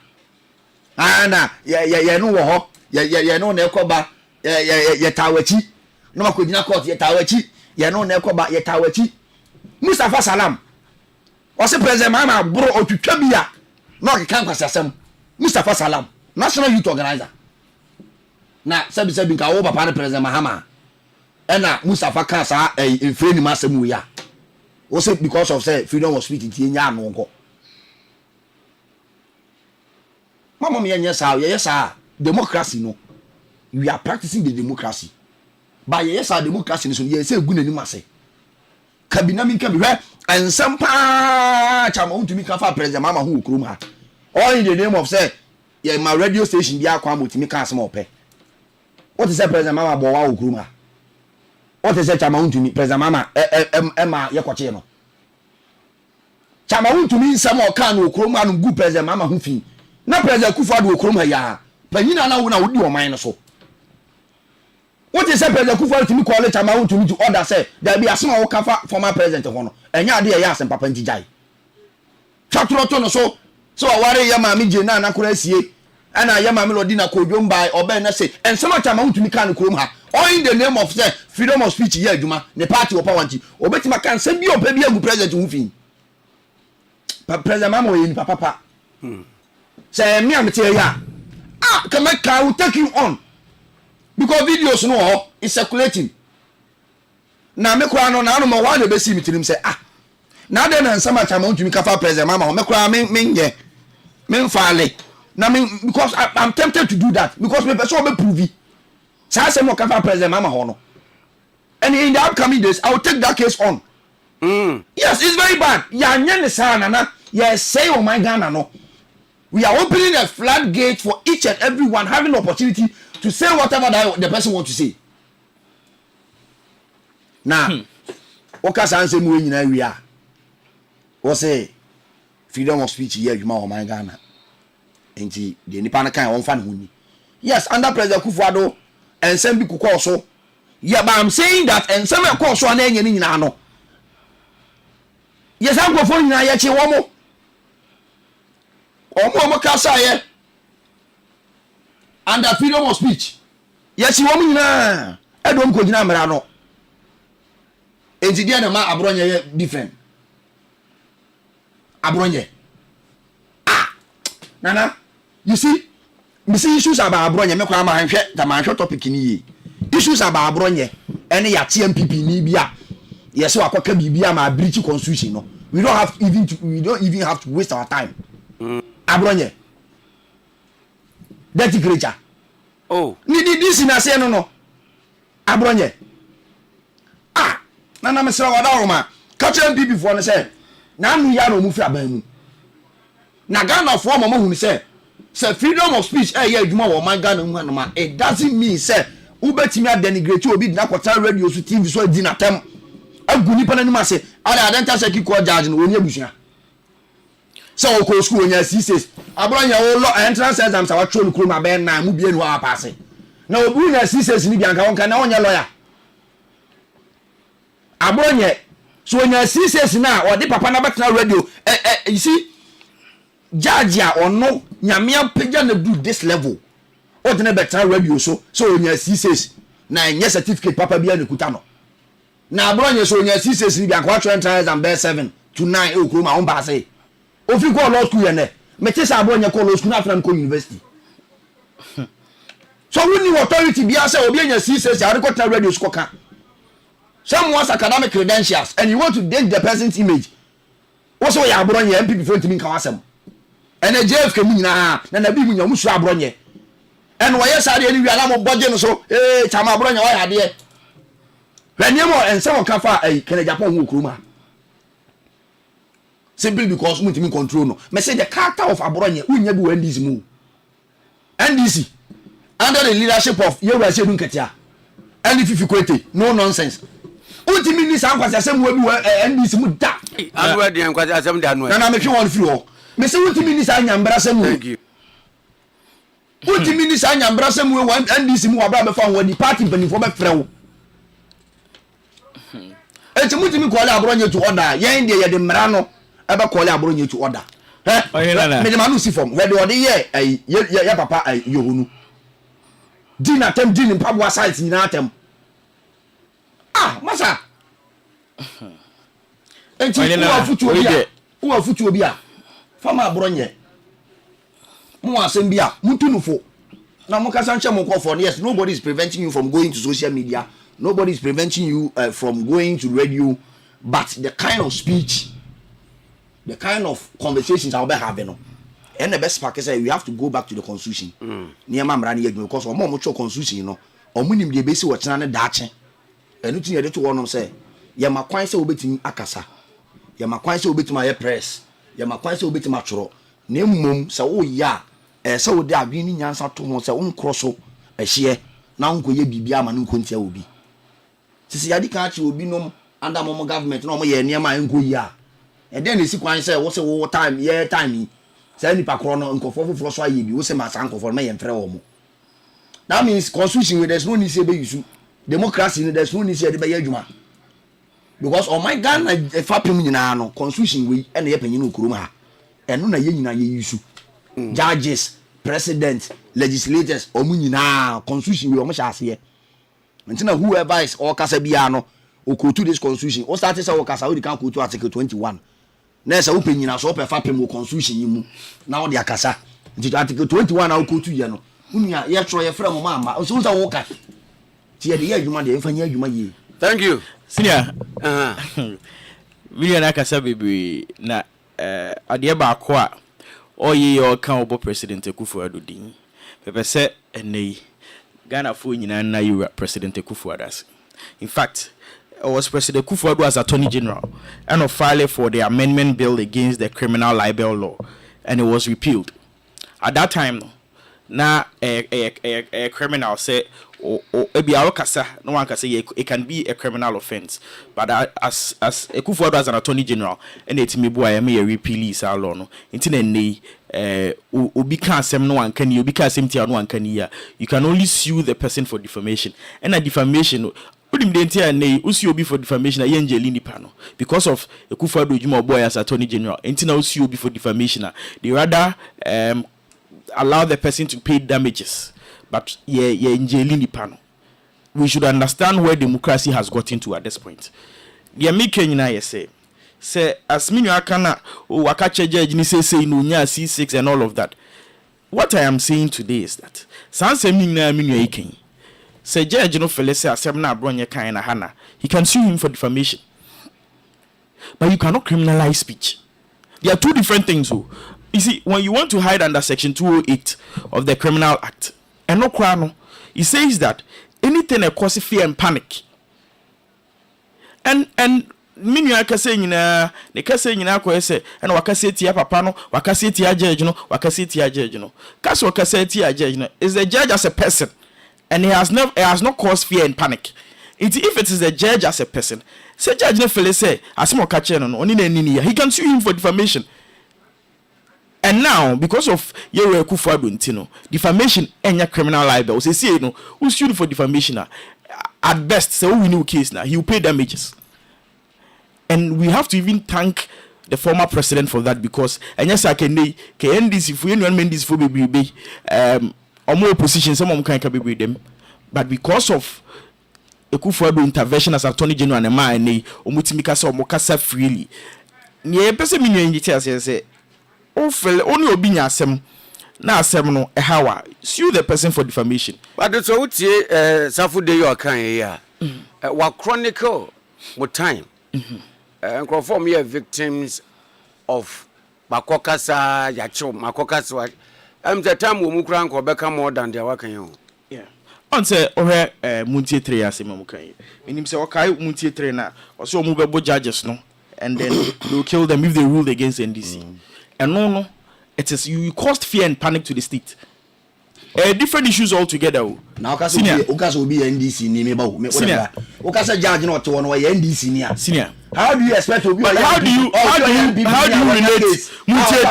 ana ye no wo ho ye no na ekoba ye tawachi no makogina court ye tawachi ye no na ekoba ye tawachi Mustafa Salam wase president mama bro otwitwa bia na okeka nkwasasem Mustafa Salam national youth organizer na sabi nka wo papa ne president Mahama ena Mustafa kan sa enfre ni masem ya wase because of say freedom of speech tie nya anu nko mama me nya sa ye sa democracy no we are practicing the democracy by ye sa democracy no so ye say gu nani mase kabina min kabi hwe ensam pa chama untumi ka fa president mama hu okrum ha all in the name of say ye ma radio station bia kwa motimi ka asem ope what is say president mama bo wa okrum ha what is say chama untumi president mama ma ye kwache no chama untumi nsam o ka no okrum ha no gu president mama hu fi na president Kufuor do okrum ha ya panyina na wo na wodi o man no so what is say president Kufuor to me call it ama to me to order say there be asema wo kafa former president ho no enya ade ya asem papa ntijai twatoro no so ware ya ma mi je na na kora asie ana ya ma mi lodi na kodwom bai obe na say ensema chama to me kan krom ha all in the name of say freedom of speech ya adwuma ne party wo pawanti obetima kan say bi opa bi agu president hu fin president mama we ni papa say me am tie ya come I will take you on because videos no is circulating na me kwa no na no ma wa na be si mitirim say na de na nsama chama untumi kafa president mama ho me kwa menye men faale na me because I'm tempted to do that because me person be prove say say mo kafa president mama ho no and in the upcoming days I will take that case on yes it's very bad ya nya ne sa na yes say oh my Ghana no we are opening a floodgate for each and everyone having opportunity to say whatever the person want to say. Now, oka sanse mu nyina wia. Wo say freedom of speech here you ma my Ghana. Enti de nipa na kan won fa ne huni. Yes, under President Kufuor ensem bi kokọ so. Yeah, but I'm saying that ensem e kokọ so na enye ni nyina no. Yes, am go for nyina ye che wo mo. Omo kasa ye under freedom of speech yes wo mu nyina edom ko gina mera no enti dia na ma abronye ye different abronye nana you see issues about abronye me kwa ma hwehwe ta ma hwehwe topic ni ye issues about abronye ene ya TMPP ni bia yes wa kwaka bibia ma breach constitution no we don't even have to waste our time abronye dirty creature ni this na say no abronye na me sra wada roma ka chem people for no say na anu ya no mu fi aban mu na Ghana for mama hu ni say say freedom of speech yeah adwuma wo man Ghana mu anoma it doesn't mean say ubetimi denigrate obi na kwata radio so TV so di na tem agu nipa na nima say ada adenta say ki court judge no oni abusua say o ko school onya C6 abronya wo law entrance exam sa wa tro no kroma be na mu bie no wa pass na obu nya C6 ni bianka wonka na onya lawyer abronya so onya C6 na o de papa na betena radio you see judge ya ono nyamia pagya na do this level o de na betena radio so onya C6 na nya certificate papa bia na kuta no na abronya so onya C6 ni bianka wa tro entrance exam be 7 to 9 o kroma on pass ofi ko law school yene mete sa abronya ko law school na afran ko university so when you authority bia say obi anya C6 ya record radio school ka someone's academic credentials and you want to date the person's image also ya abronya MPP front mi kan asem and JFK mu nyina na bi mu nya mu su abronya and why yes ade ni wi ala mo boje no so chama abronya why ade raniemo and some kan fa kene Japan hu kuruma simply because we can control no me say the character of abronya unya bi NDC mu NDC under the leadership of Yewa Sedun Ketia and if you quit no nonsense ultimate ni san kwase asem we bi NDC mu da anu e den kwase asem da anu na me twe won free ho me say ultimate ni san nyambra asem thank you ultimate ni san nyambra asem we NDC mu wabra be fa won di party benifo be frɛ wo enti mutimi ko ala abronya to order yen de ye de mra no ebe ko ala abronya to order me de manu si form we de ode ye ya papa yohunu din atem din mpabwa site ni na atem masa enti uwa futu obi a fama abronye mu asem bia mutunufo na mukasa nche mo for yes nobody is preventing you from going to social media, nobody is preventing you from going to radio, but the kind of speech, the kind of conversations I'll be having no. And the best part is we have to go back to the constitution. Near Mamrani because or more constitution, you know, or minimum the basic what's not a dache. And you think to one of say, Yama quite so bit in Akasa, Yama quite so bit my press, Yama quite so bit matro, name mum, so oh ya, so there being in answer to one's own cross a share, now go ye be man who will be. Sisi Ade Akye will be no under Momo government, no more near my own go ya. And then the sequence say, what's a time, yeah, timey. Say ni pakrono nko for so aye bi wo se masa nko for me ye mfre wo mo. That means constitution there's no need say be use democracy there's no need say dey be adwuma because on my Ghana fapem nyina no constitution we e na ye panyin okurum ha eno na ye nyina ye use judges president legislators omu nyina constitution we o mo sha ase ye ntina whoever is all kasa bia no o go to this constitution o start say o kasa o di kan go to article 21 na esa wo penyina so pe fapem wo constitution yi mu na wo de akasa nti article 21 na wo go to ye no unia ye tro ye frɛ mo mama o so wo ka ti ye de ye adwuma de mfa nya adwuma yi. Thank you senior million akasa bebre na ade ba ko a oye yo kan obo president Akufo-Addo din pepe se enei Ghana fo nyina na you president Akufo-Addo. In fact, was President Akufo-Addo as Attorney General and filed for the amendment bill against the criminal libel law, and it was repealed. At that time, now a criminal say, no one can say it can be a criminal offense, but as Akufo-Addo as an Attorney General, and it me boy me repeal is our law no. Into ne obi can say no one can you because no one can hear. You can only sue the person for defamation, and a defamation. Usi obi for defamation ayenjeli nipa no because of Akufo-Addo Juma boy as Attorney General entina usi obi for defamation they rather allow the person to pay damages but ye njeli nipa no. We should understand where democracy has gotten to at this point. The American nyina say as minu akana waka judge ni say no nya C6 and all of that. What I am saying today is that sanse minu iken say judge no fele say asem na abronye kan na hana he can sue him for defamation, but you cannot criminalize speech. There are two different things. You see, when you want to hide under section 208 of the Criminal Act and no crime, it says that anything that causes fear and panic and minu akase nyina ne kase nyina ko ese na wakase tia papa no wakase tia judge no wakase tia judge no kaso wakase tia judge no is the judge as a person and he has not caused fear and panic. If it is the judge as a person, say judge no feel say asimo ka che no oni na nini he can sue him for defamation. And now because of Yewe Akufo-Addo ntino defamation enya criminal libel say no who sue for defamation at best say we know case now he will pay damages. And we have to even thank the former president for that because and yes I can NDC if we anyone this for be or more opposition some can be them but because of Akufo-Addo intervention as attorney general and man omutimika say omokasa freely ne person me nyiti say o feel only obi nya asem na asem no ehawa sue the person for defamation but so utie safude yo kan ya wa chronicle mo time Nkrofo me victims of makokasa yacho makokasa the time wo mukura nko beka more than their work you. Yeah. On say ohwe muntie 3 asem mu kan. Menim say okai muntie 3 na o say omu bebo judges no and then they will kill them if they rule against NDC. And no it is you caused fear and panic to the state. Different issues altogether. Now Okasa will be NDC ni me ba Okasa judge no to one NDC ni senior. How do you expect to be how do you relate Muntie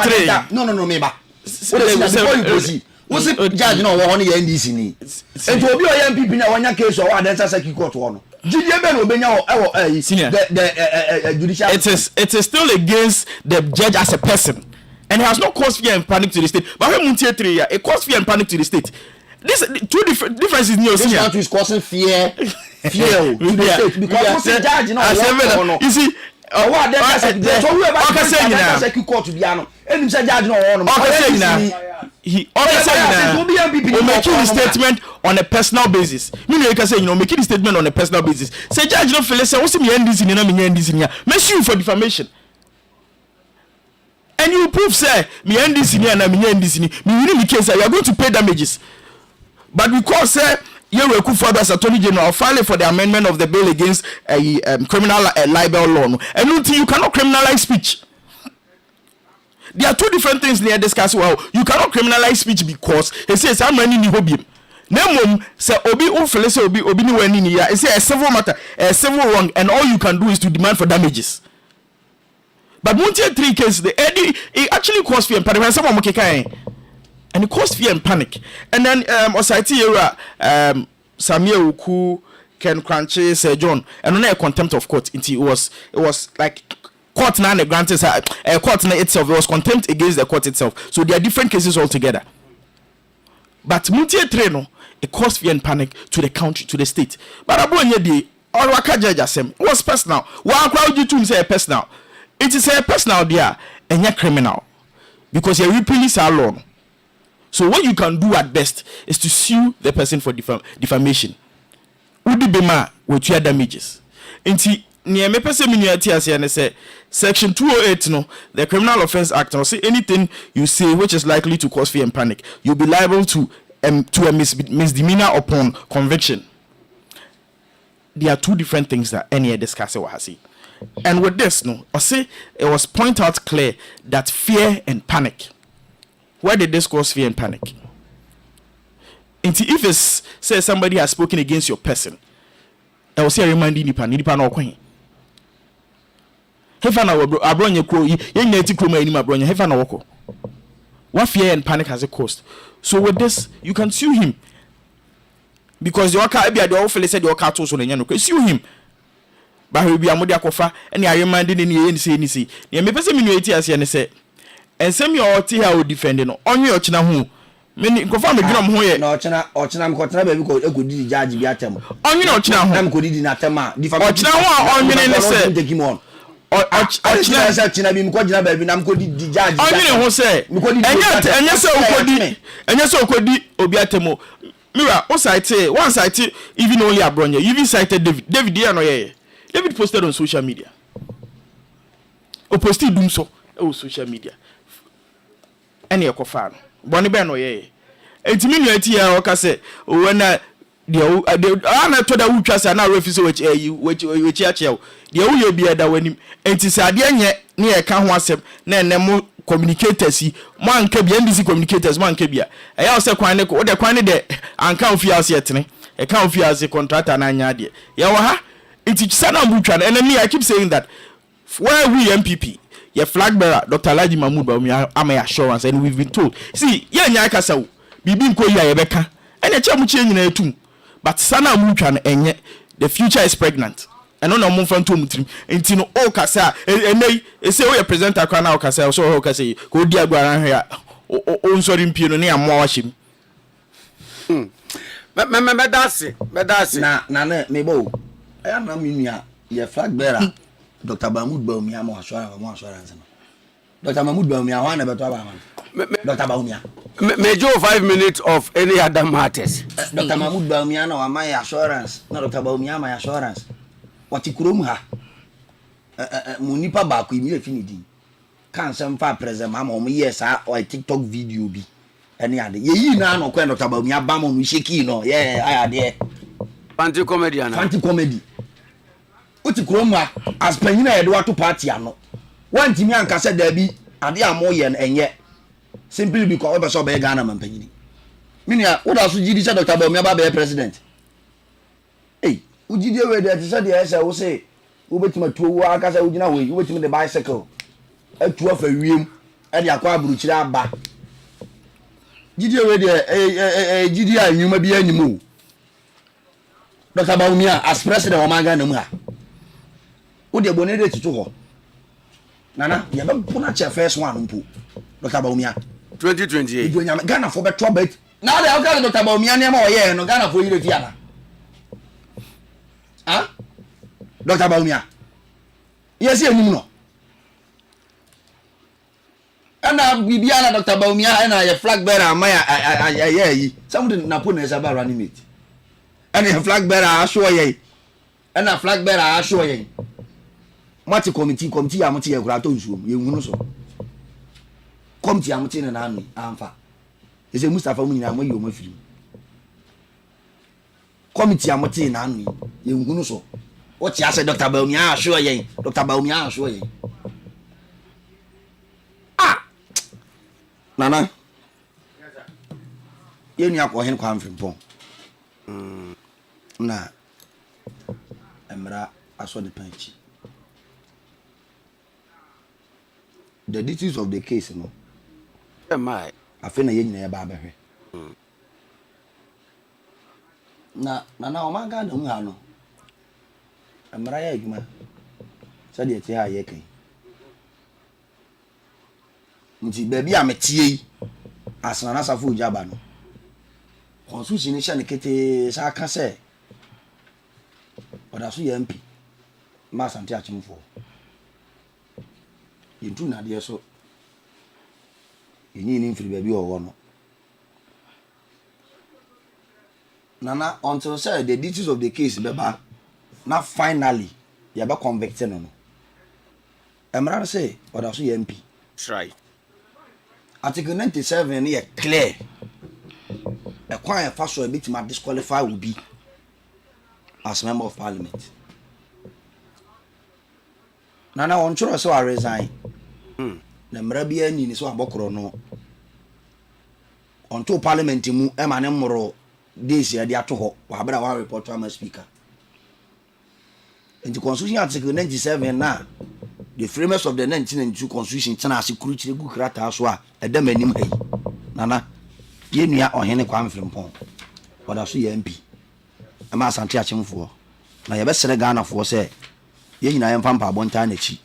3? No me ba. Before you proceed. What's it judge no one NDC ni. And to be a MPP na wanya case or one answer second court one. The judicial it is still against the judge as a person. And it has not caused fear and panic to the state. But when Muntie 3 it caused fear and panic to the state. This two differences in your this country is causing fear to the state because the judge no you see what that so whoever say second court to be ano and say judge no one he making the statement on a personal basis. You can say making the statement on a personal basis. Say judge no feel say what's me NDC ni na me NDC ni me sue for defamation. And you prove say me NDC ni na me NDC ni me win me case you are going to pay damages. But because Yewe Akufo-Addo as Attorney General filing for the amendment of the bill against criminal libel law, and you cannot criminalize speech. There are two different things they are discussing. Well, you cannot criminalize speech because he says I'm running the hobby. Nemum say obi unfele say obi ni wani ni ya. It say a civil matter, a civil wrong, and all you can do is to demand for damages. But Muntie 3 case, it actually caused fear and panic. When someone and it caused fear and panic. And then Osaiti era Samuel Uku, Ken Crunchy, Sir John, and on a contempt of court. It was like court now granted court itself. It was contempt against the court itself. So there are different cases altogether. But Muntie 3 no, it caused fear and panic to the country, to the state. But Abonye di or Waka judge asem was personal. Why crowd you to say personal? It is a personal there and you're criminal because you're repealing our law. So what you can do at best is to sue the person for defamation. Udi bema with your damages. Inti near me person minuati as and say section 208 no the Criminal Offence Act no say anything you say which is likely to cause fear and panic, you'll be liable to a misdemeanor upon conviction. There are two different things that any discussion will have. And with this, no, I say it was pointed out clear that fear and panic. Why did this cause fear and panic? If it's say somebody has spoken against your person, I will say reminding nipa no kwen. Hefa na abronye kro yi nyeti kro ma ni abronye hefa na woko. What fear and panic has it caused? So with this, you can sue him. Because the Oka Abia the offer said the Oka to so no sue him. But he will be a modia kofa and I reminded in the say. You may person minuity as you say. And send me or tea how defending on your china who. Many confirm the drum here. No, China or China baby could judge the atom. On your china, I'm good in Atama. Or China on me say take him on. Or China said China being called baby, I'm good the judge. On me who say, and yes, and yes, so could Obiatemo. Mira, once I say, even only a bronze, you even cited David Diano. David posted on social media. Or posted doom so on social media. Any a cofan. Bonnie Ben or ye. And to me, or say, when ana to da wutwa sa na refi so wechi achew de wo ye bia da wanim enti sa de nye ne e ka ho asem na enem communicators yi mo anka bia ndisi communicators mo anka bia eya wo se kwan ne ko de kwan ne de anka ofi ase etene e ka ofi ase contractor na anya de ya wo ha enti sa na wutwa na and me I keep saying that where we MPP your flag bearer Dr. Alhaji Mahmood Bawumia am assurance and we've been told see ye nya kasa wo bibi nko yi ye beka ene che mu che nyina etum but sana mutwa no enye the future is pregnant eno na mo mfa nto mutrim enti no o kasa enei ese o ye presenter kwa na o kasa so o kasa ko di agwara hwe a o nsori mpie no ne amwa wa hyem medase na mebo aya na minua ye flag bearer Dr. Mahmood Bawumia mo assurance no Dr. Mahmood Bawumia wa na beto aba man Dr. Bawumia Major 5 minutes of any other matters. Dr. Mahmood Bawumia na my assurance na Dr. Bawumia my assurance wati kurom ha munipa ba ko imi efinidi kan sem fa present ma mo yes o TikTok video bi ene ade ye yi na no ko Dr. Bawumia ba mo no sheki no aya de fancy comedy ana fancy comedy uti kurom ha as panyina ye de wato party ano wantimi anka se da bi ade amoye enye simply because we be so be Ghana man panyini minia wo da so gidi se Dr. Bawumia ba be president ujide we de se de ese wo se wo betima tuo wo aka se ugina we wo betima de bicycle atu afa wiem e de akwa aburuchira aba gidi we de gidi anwuma bi animu Dr. Bawumia as president o manga na mu ha wo de bonede tutu ho nana ye be puna che first one mpo Dr. Bawumia 2028 idonya Ghana for be trouble na de aka Dr. Bawumia ne ma o ye no Ghana for yire fiana Dr. Bawumia yes enum no ana bibia na Dr. Bawumia ana ye flag bearer amaya yi something na put na esa running mate ana ye flag bearer asho ye ana flag bearer asho ye mati committee amuti ye kura to nsuom ye hunu so committee amuti na anu amfa ese Mustafa mu nyina mo yi o mafiri committee amuti na anu ye hunu so what you say Dr. Bawumia assure ye Dr. Bawumia assure ye nana ye ni akọ hen kwa mfempon na emra aso de panchi the details of the case no am I afena ye nyina ye ba behwe na o manga na mu ha no amara ya adwuma sade ete ha ye kan nti baabi a metie asana na safo ujaba no constitution ni shane kete sa aka se oda so ye MP ma Asante Achimfo yintu na de so yini ni mfiri baabi o wo no nana until say the details of the case beba na finally you be convicted no emra say oda so MP try article 97 here clear a kwan fa so bit ma disqualify will be as member of parliament nana on choro so I resign na mra bia ni so abokoro no on to parliament mu e ma ne moro days ya dia to ho wa bra wa report to am speaker in the constitution article 97 na the framers of the 1992 constitution tana asikuru chire gu krata so a edam anim hayi nana ye nua ohene kwa mfrempon wada so ye MP ama Asante Achimfo na ye be sere Ghana fo se ye nyina ye mfampa abonta na chi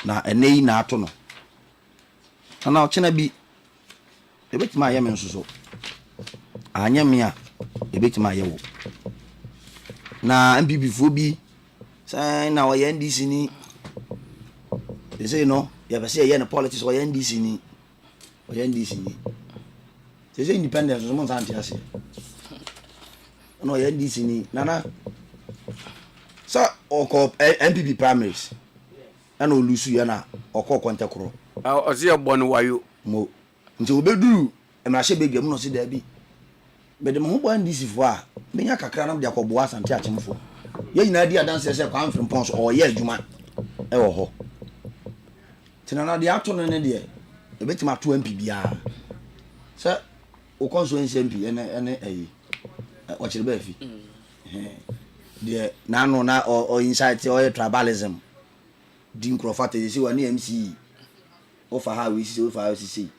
na enei na ato no na ochena bi ebetima ye mensuso anya me a ebetima ye wo na MPP fo bi say na we NDC ni they say no you ever say ye na politics or NDC ni or NDC ni they say independence so mon santi ase no ye NDC ni nana so oko MPP primaries ana olusu ya na oko kontekoro o se ye bon wayo mo nti obeduru emra she bedwam no se da bi but the mo bo ndisi fo a menya kakra na de akobo asante achemfo ye nyina di adanse se kwa amfrim pons o ye adwuma e wo ho tinana de ato no ne de e betima to MP bia se o constituency MP ene o chire ba fi de na no na o insight o tribalism din crofate dey say wani MC o fa ha we see o fa see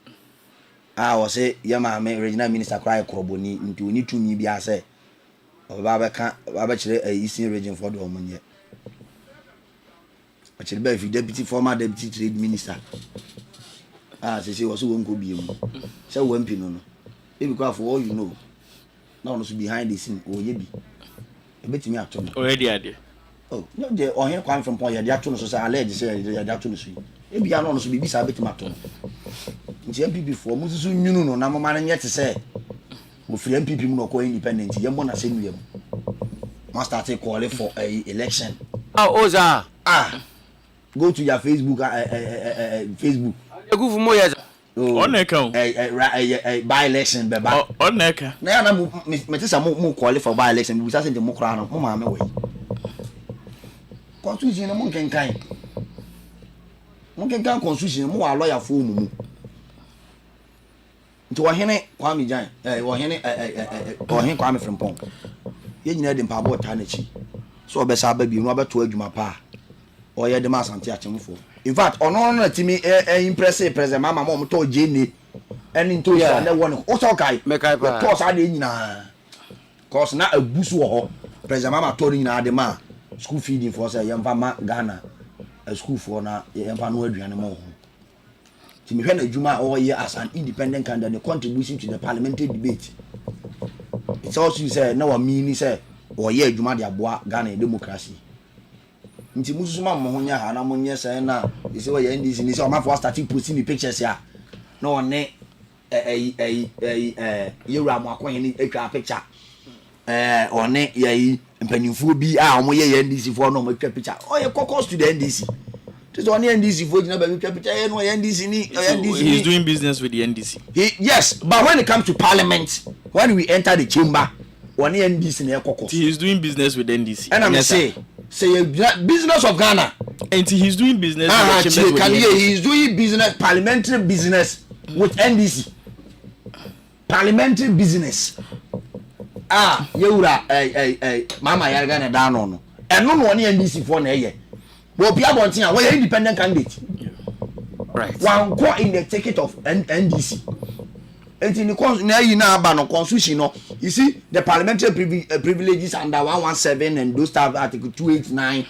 o say yama me regional minister cry kroboni nti oni tumi bia say o ba chire Eastern region for do omunye o chire ba fi deputy former deputy trade minister say was won ko bi mu say wo MP no e be kwa for all you know na no so behind the scene o ye bi e betimi ato no already ade oh no de o hen kwan from point ya de ato no so say allege say ya de ato no so e bia no so bibi sa betimi ato nti MPP for mu susu nyunu no na mama na nyete say mo free MPP mu no ko independent ye mo na say nu ye mo start call for a election oza go to your Facebook Facebook egu fu mo ye oneka by election beba oneka na ya na me tisa mo call for by election bi sa say mo kra no mo ma me we constitution mo nkenkan constitution mo wa lawyer for mu nti wo hene Kwame Jan wo hene Kwame Frimpong ye nyina de mpabo ta na chi so obesa ba bi no abeto adwuma pa o ye de ma asante achemfo in fact ono na timi impress president mama mo to jeni eni nto ya na won o so kai to sa de nyina cause na abusu ho president mama to nyina de ma school feeding for say yemfa ma Ghana school for na yemfa no aduane mo ho timi hwe na adwuma o ye as an independent candidate contribution to the parliamentary debate. It's also say na wa mean say o ye adwuma de aboa Ghana democracy. Nti mususuma mo ho nya ha na mo nye say na you say we NDC ni say o ma for starting posting the pictures ya na one yewura mo akon ni atwa picture one ye mpanimfo bi a mo ye NDC for no mo atwa picture o ye kokos to the NDC. So on the NDC for NDC he's doing business with the NDC. Yes, but when it comes to parliament, when we enter the chamber, on the NDC he's doing business with NDC. And I'm say business of Ghana. And he's doing business he's doing business, parliamentary business with NDC. Parliamentary business. Mama Yargana down on. And no one NDC for na well, Pierre we independent candidate. Right. One go in the ticket of NDC. And in the constitution, you see the parliamentary privileges under 117 and those stuff Article 289.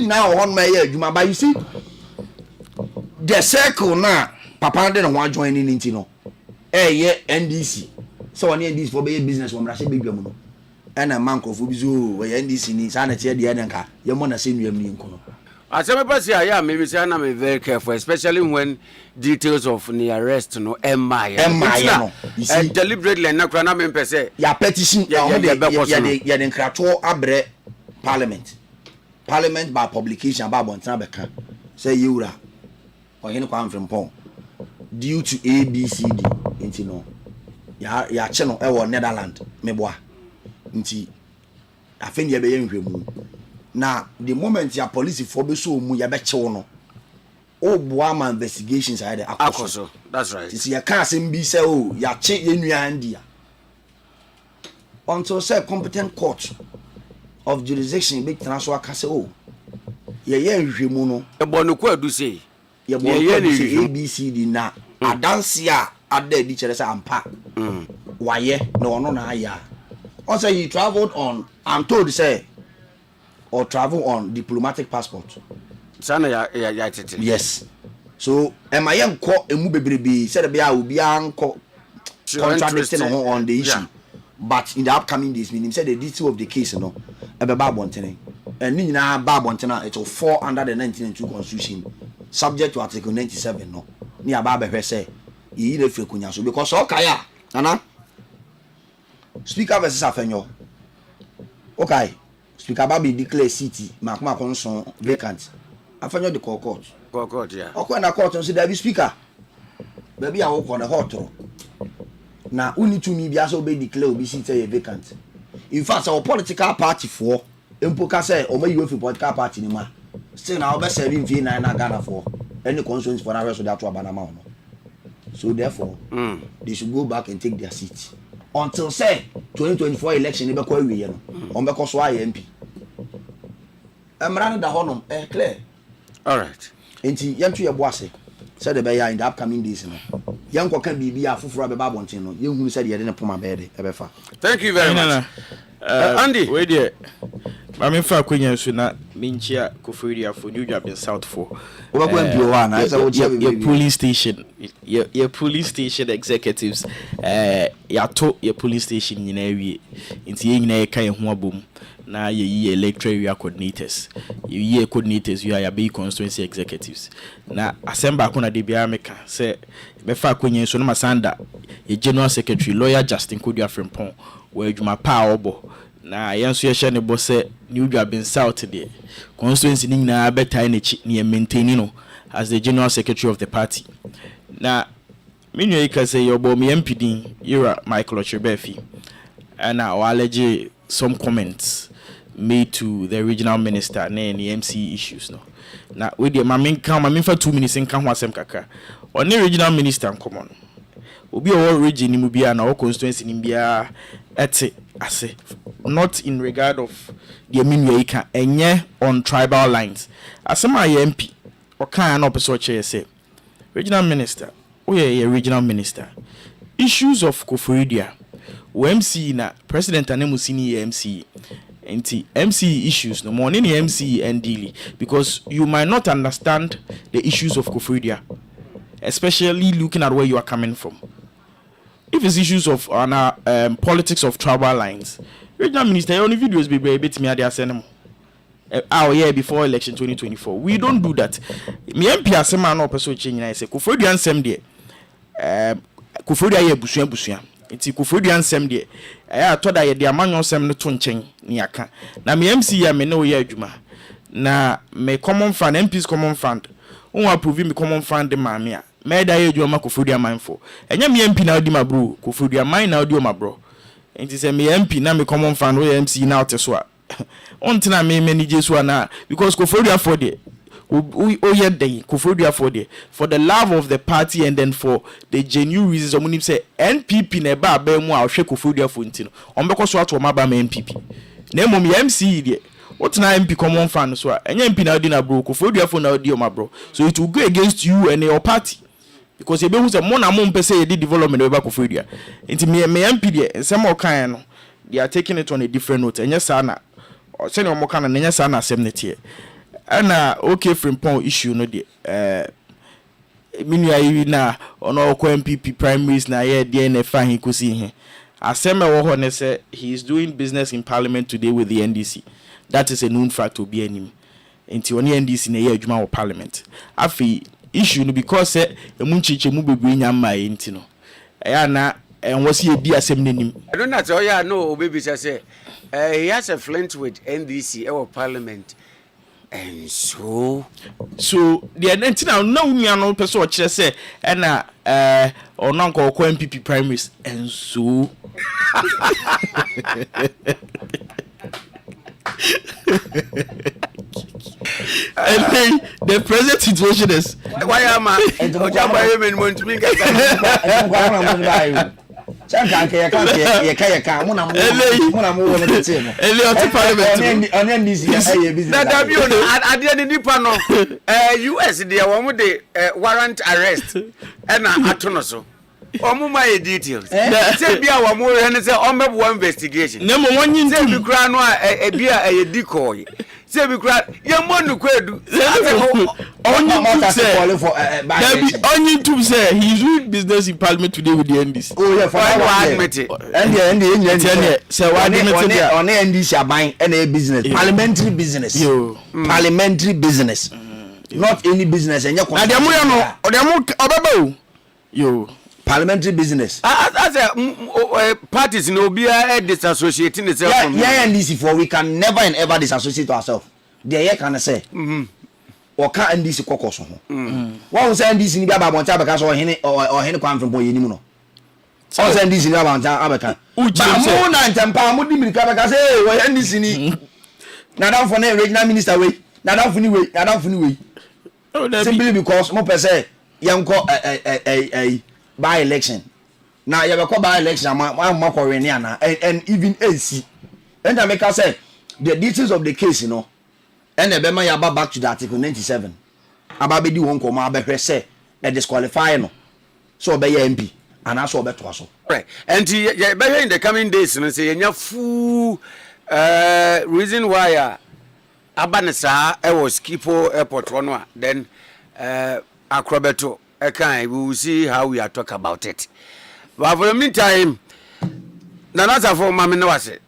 Now on my year, but you see the circle now. Papa didn't want joining into no. NDC. So on NDC for business from Russia big woman. And a man of Ubizu, where NDC needs sanity at the end. You want to see me in Kono. As I maybe say I'm very careful, especially when details of the arrest no and deliberately na krana me pese ya petition ya the nkrato abre parliament by publication ba bontan beka say yura o hene kwa Frimpong due to ABCD nti no ya che no e wo Netherlands meboa nti afeni ye be ye nhwemu. Now, the moment your police for be so mu ya be chew no. Oh, boama investigations are the akoso. That's right. See ya can't be say oh ya che ye nua ndia. Until say competent court of jurisdiction be transfer ka say oh. Ye nhwemu no. E bonu ko adu say. Ye bonu say ABCD na adanse a ada di chere say ampa. Waye no ono na aya. Also he traveled on, I'm told say or travel on diplomatic passport. Yes. So am I emu bebrebe said be will be contradicting on the issue. But in the upcoming days, meaning said the detail of the case, no, ebe Babontene. And Nina Babontena, it will fall under the 1992 Constitution, subject to Article 97. No, near Baba say, he either Kunya, so because okay, Anna Speaker versus Afenyo. Okay. Speaker Babi declare city, Makma Conson vacant. Afenyo the court. Court, yeah. Okay, na court and say there be speaker. Baby, I walk on the hot row. na uni to me bia so be declare obi seat say vacant. In fact, our political party for empoka say o may you political party ni ma. Still now be serving v na Ghana for any constituency for na so that to abanama no. So therefore, they should go back and take their seats until say 2024 election be kwa wiye no. On be so IMP. Emra da honom clear. All right. Enti yemtu ye boase. Said the bear in the upcoming days no. Yanko can be afufura be babontin no. You who said ye dey poma be dey ebefa. Thank you very much. Andy, wait there. I mean, for Queen Suna, Minchia, Kofuria for New Job in South for your police station, your police station executives, your police station in area, in a kind of boom. Now you electoral area coordinators, you coordinators, you are your big constituency executives. Now, assemble Kuna de Biamica, say, Befa Queen Suna Sanda, a general secretary, lawyer Justin Kudia from Pont, where you my power. Na yanso ye hye ne bo se New Job in South today constituency ni na better ni maintain no as the general secretary of the party. Na menu e ka say your bo me MPD Ira Michael Ochebefi and now allege some comments made to the regional minister na any MC issues no. Na we dey mamin for 2 minutes in kan ho asem kaka on the regional minister common obi o region ni mu bia na o constituency ni bia ete ase not in regard of the menu ika enye on tribal lines asema MP o kan na opeso che say regional minister a regional minister issues of Koforidua MC na president anemu sini MC MC issues no more any MC and daily because you might not understand the issues of Koforidua, especially looking at where you are coming from. If it's issues of politics of tribal lines, regional minister only videos be bit me at their cinema. Our year before election 2024. We don't do that. Me MP asema no person change na say Koforidua nsem de Koforidua ye busuan enti Koforidua nsem de atoda ye de amanyo nsem no to nchen ni aka na me MC ya me no ye adwuma na me common fund MP's common fund won approve me common fund de maame a meda ye adwuma Koforidua manfo enya me MP na odi ma bro Koforidua man na odi o ma bro enti say me MP na me common fund we MC na oteso a ontina me manage so na because Koforidua for the Koforidua for the love of the party and then for the genuine reasons omunim say NPP na ba ba mu a hwe Koforidua for ntino ombeko so ato ma ba ma NPP na mom MC de otina MP common fan so a enya MP na odi na bro Koforidua for na odi o ma bro so it will go against you and your party because you be who say mo na mo mpese ye development we ba Koforidua nti me MP de nsem o kan no they are taking it on a different note enya sa na say no mo kan na enya sa na asem ne tie ana okay frimpon issue no de minu ayi na ono ko MPP primaries na ye de na fa hin kosi hin asem wo ho ne say he is doing business in parliament today with the NDC. That is a known fact obi anim enti oni NDC na ye adwuma wo parliament afi issue no because say emu chiche mu bebre nya ma enti no ya na enwose e di asem nanim I don't know so yeah no baby say he has a flint with NDC our parliament. And so the identity now no person kire say na ono nko ko MPP primaries and so and then the present situation is why am I Sometimes you can't muna mu US they want the warrant arrest and atono so omo my details say bia wa mo he say ombe investigation na mo wonyin say bi kra no a bia e decoy say bi kra ye mo no kwadu onyin to say he's doing business in parliament today with the NDC. Oh yeah, for I admit it. And say why on NDC aban and a business parliamentary business parliamentary business not any business and yo parliamentary business as a parties no be disassociating itself from NDC for we can never and ever disassociate ourselves there can say or can NDC caucus one say NDC ni bia ba bonta because or hene kwan from boy ni mu no all send this in abaka mo na ntempa mo di mirika beka say we end this ni na don for na regional minister we na don funi we simply because mo pese yanko by election na you be by election ma ko we ni ana and even AC and I make say the details of the case you know and the bema ya back to the article 97 aba be di won ko ma be hwe say e disqualify no so be MP and also be to so right and be in the coming days no say nya full reason why abanesa e was Skipo airport one then Akrobeto we will see how we are talk about it but for the meantime Nana for mama no wase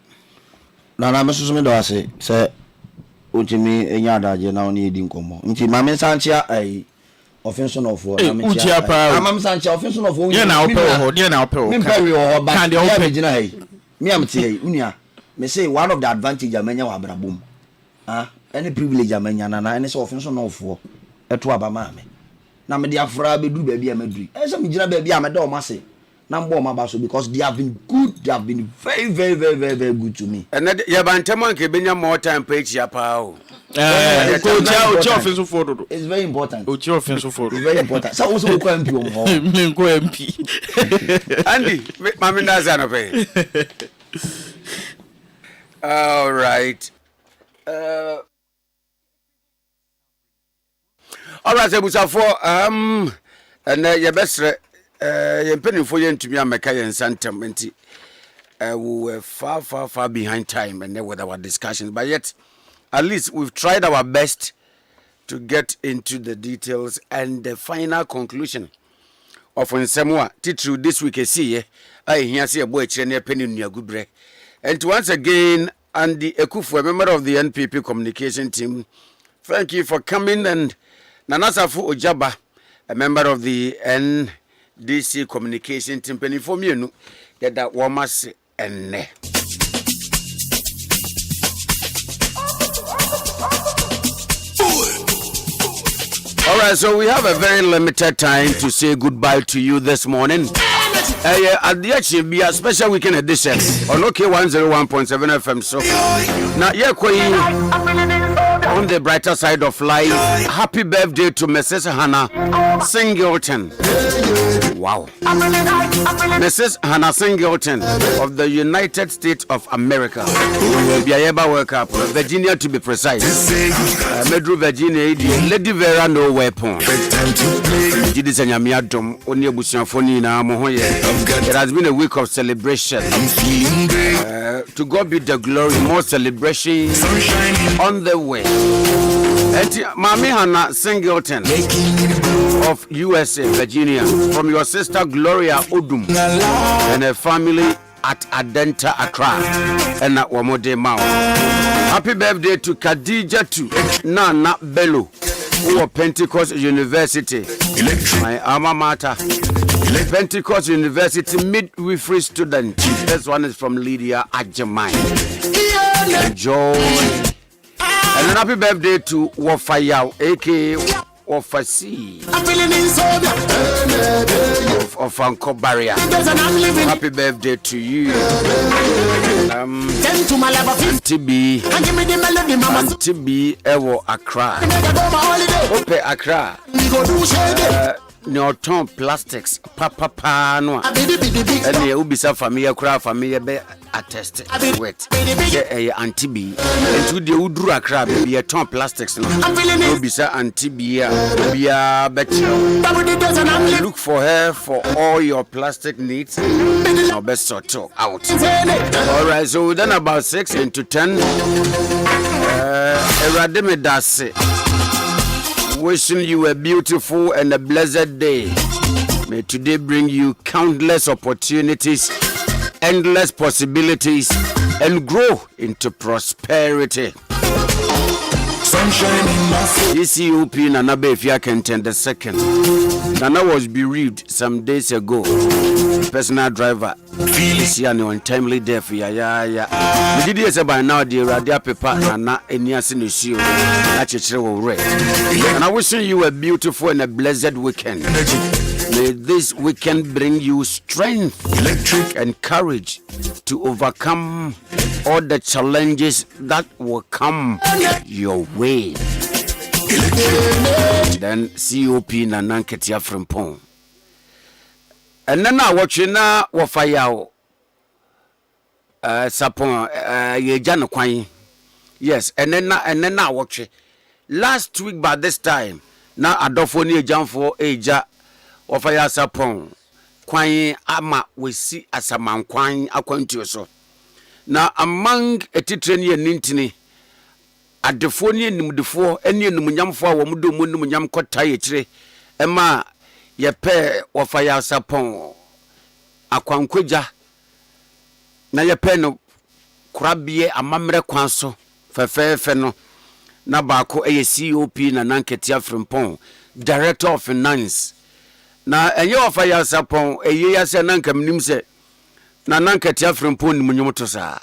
Nana me so me do wase say utimi enya adaje na oni edi nkomo nti mama sanchia offension of Uchia pa mama sanchia offension of ye na ope ho ye na ope ho me pay ho ba kan de ope gina hey me am tie unia me say one of the advantage amanya wa abrabom any privilege amanya na any so offension of eto aba mama na me dia fra be du ba bia maduri say me gina ba bia me da o mase na mbo ma ba so because they have been good, they have been very good to me. And ya bantemo anke benya more time page ya pa o. It's very important. It's very important. So also ko MP o mo. Me ko MP. Andy, mama ndaza no pe. All right. All right, ebusafo and your best ye penny for you to me ameka yen santem enti we were far behind time and with our discussions, but yet at least we've tried our best to get into the details and the final conclusion of Nsemwa titru this week see I hear say boy chene penny nuagubre. And once again, Andy Ekufu, a member of the NPP communication team, thank you for coming, and Nanasafu Ojaba, a member of the NDC communication team, penny for me that was and all right, so we have a very limited time to say goodbye to you this morning. Ade Akye Abia special weekend edition on OK 101.7 FM. So now on the brighter side of life, happy birthday to Mrs. Hannah Singleton. Wow. Mrs. Hannah Singleton of the United States of America. Virginia to be precise. Medru Virginia, Lady Vera no weapon. It has been a week of celebration. To God be the glory, more celebration on the way. Mami Hannah Singleton of USA, Virginia, from your sister Gloria Odum and her family at Adenta, Accra, and at Wamode Mao. Happy birthday to Khadija to Nana Bello, who of Pentecost University, my alma mater. Pentecost University midwifery student. This one is from Lydia Ajamai. Enjoy. And an happy birthday to Wafayao, aka Wafasi of Uncle Barrier. Happy birthday to you. Auntie B, Ewo Accra. Ope Accra. Norton plastics papa no and the ubisa familia cra familia be attest wet Auntie B and to the udru Accra be a ton plastics no ubisa Auntie B be a better look for her for all your plastic needs. Now best sort out. All right, so then about 6 into 10 Erademe Dase, wishing you a beautiful and a blessed day. May today bring you countless opportunities, endless possibilities, and grow into prosperity. Sunshine in my face. DCOP Nana Befia Kenten II. Nana was bereaved some days ago. Personal driver. Feliciano untimely death. Yeah. The DDS by now, dear Radia Pepa Nana Eniasin Usio. And I wishing you a beautiful and a blessed weekend. May May this weekend bring you strength, and courage to overcome all the challenges that will come your way. Then COP na nanketia frimpon. And then I watch na wafaya sapon ye jano kwany. Yes, and then I watch last week by this time na adofo ni ejamfo eja wafaya sapon kwany ama we see asaman kwany akwantuo so. Na among etitreni nintini adefo ni enimdefo eni enumunyamfo a wo mudo mu enumunyam kota ye kire ema ye pe wafaya sapon akwankwaja na ye pe no kurabie amamre kwanso fefefe no na baako COP na nanketia frimpon director of finance na enye wafaya sapon ya se nankam nim se na nanketia frimpon ni munyum to sa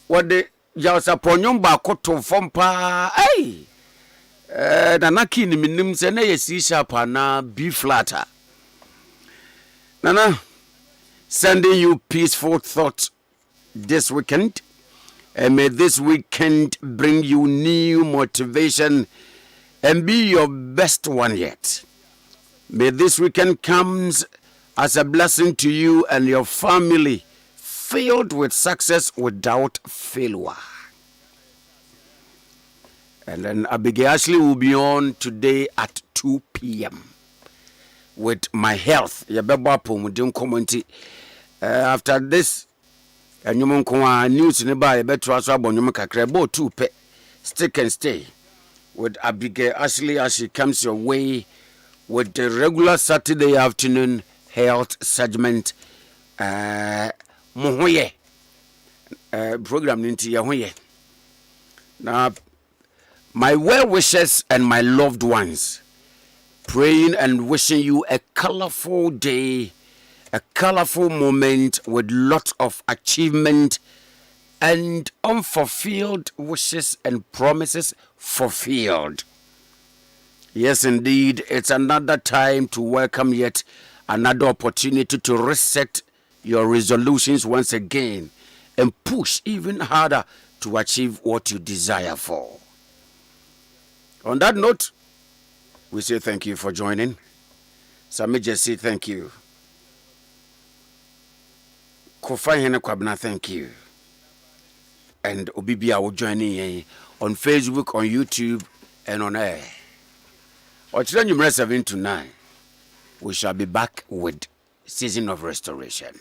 wode ya sapon baako to fompa na naki ni minim se na C sharp na B flatter nana sending you peaceful thoughts this weekend, and may this weekend bring you new motivation and be your best one yet. May this weekend comes as a blessing to you and your family, filled with success without failure. And then Abigail Ashley will be on today at 2 p.m. with my health. After this, and you news nearby better as well. 2 pe stick and stay with Abigail Ashley as she comes your way with the regular Saturday afternoon health segment. Program into your now. My well wishes and my loved ones, praying and wishing you a colorful day, a colorful moment with lots of achievement and unfulfilled wishes and promises fulfilled. Yes, indeed, it's another time to welcome yet another opportunity to reset your resolutions once again and push even harder to achieve what you desire for. On that note, we say thank you for joining. Sami just say thank you. Kofa Hene Kwabna, thank you. And Obibia will join in on Facebook, on YouTube, and on air. Or today, 7 to 9, we shall be back with Season of Restoration.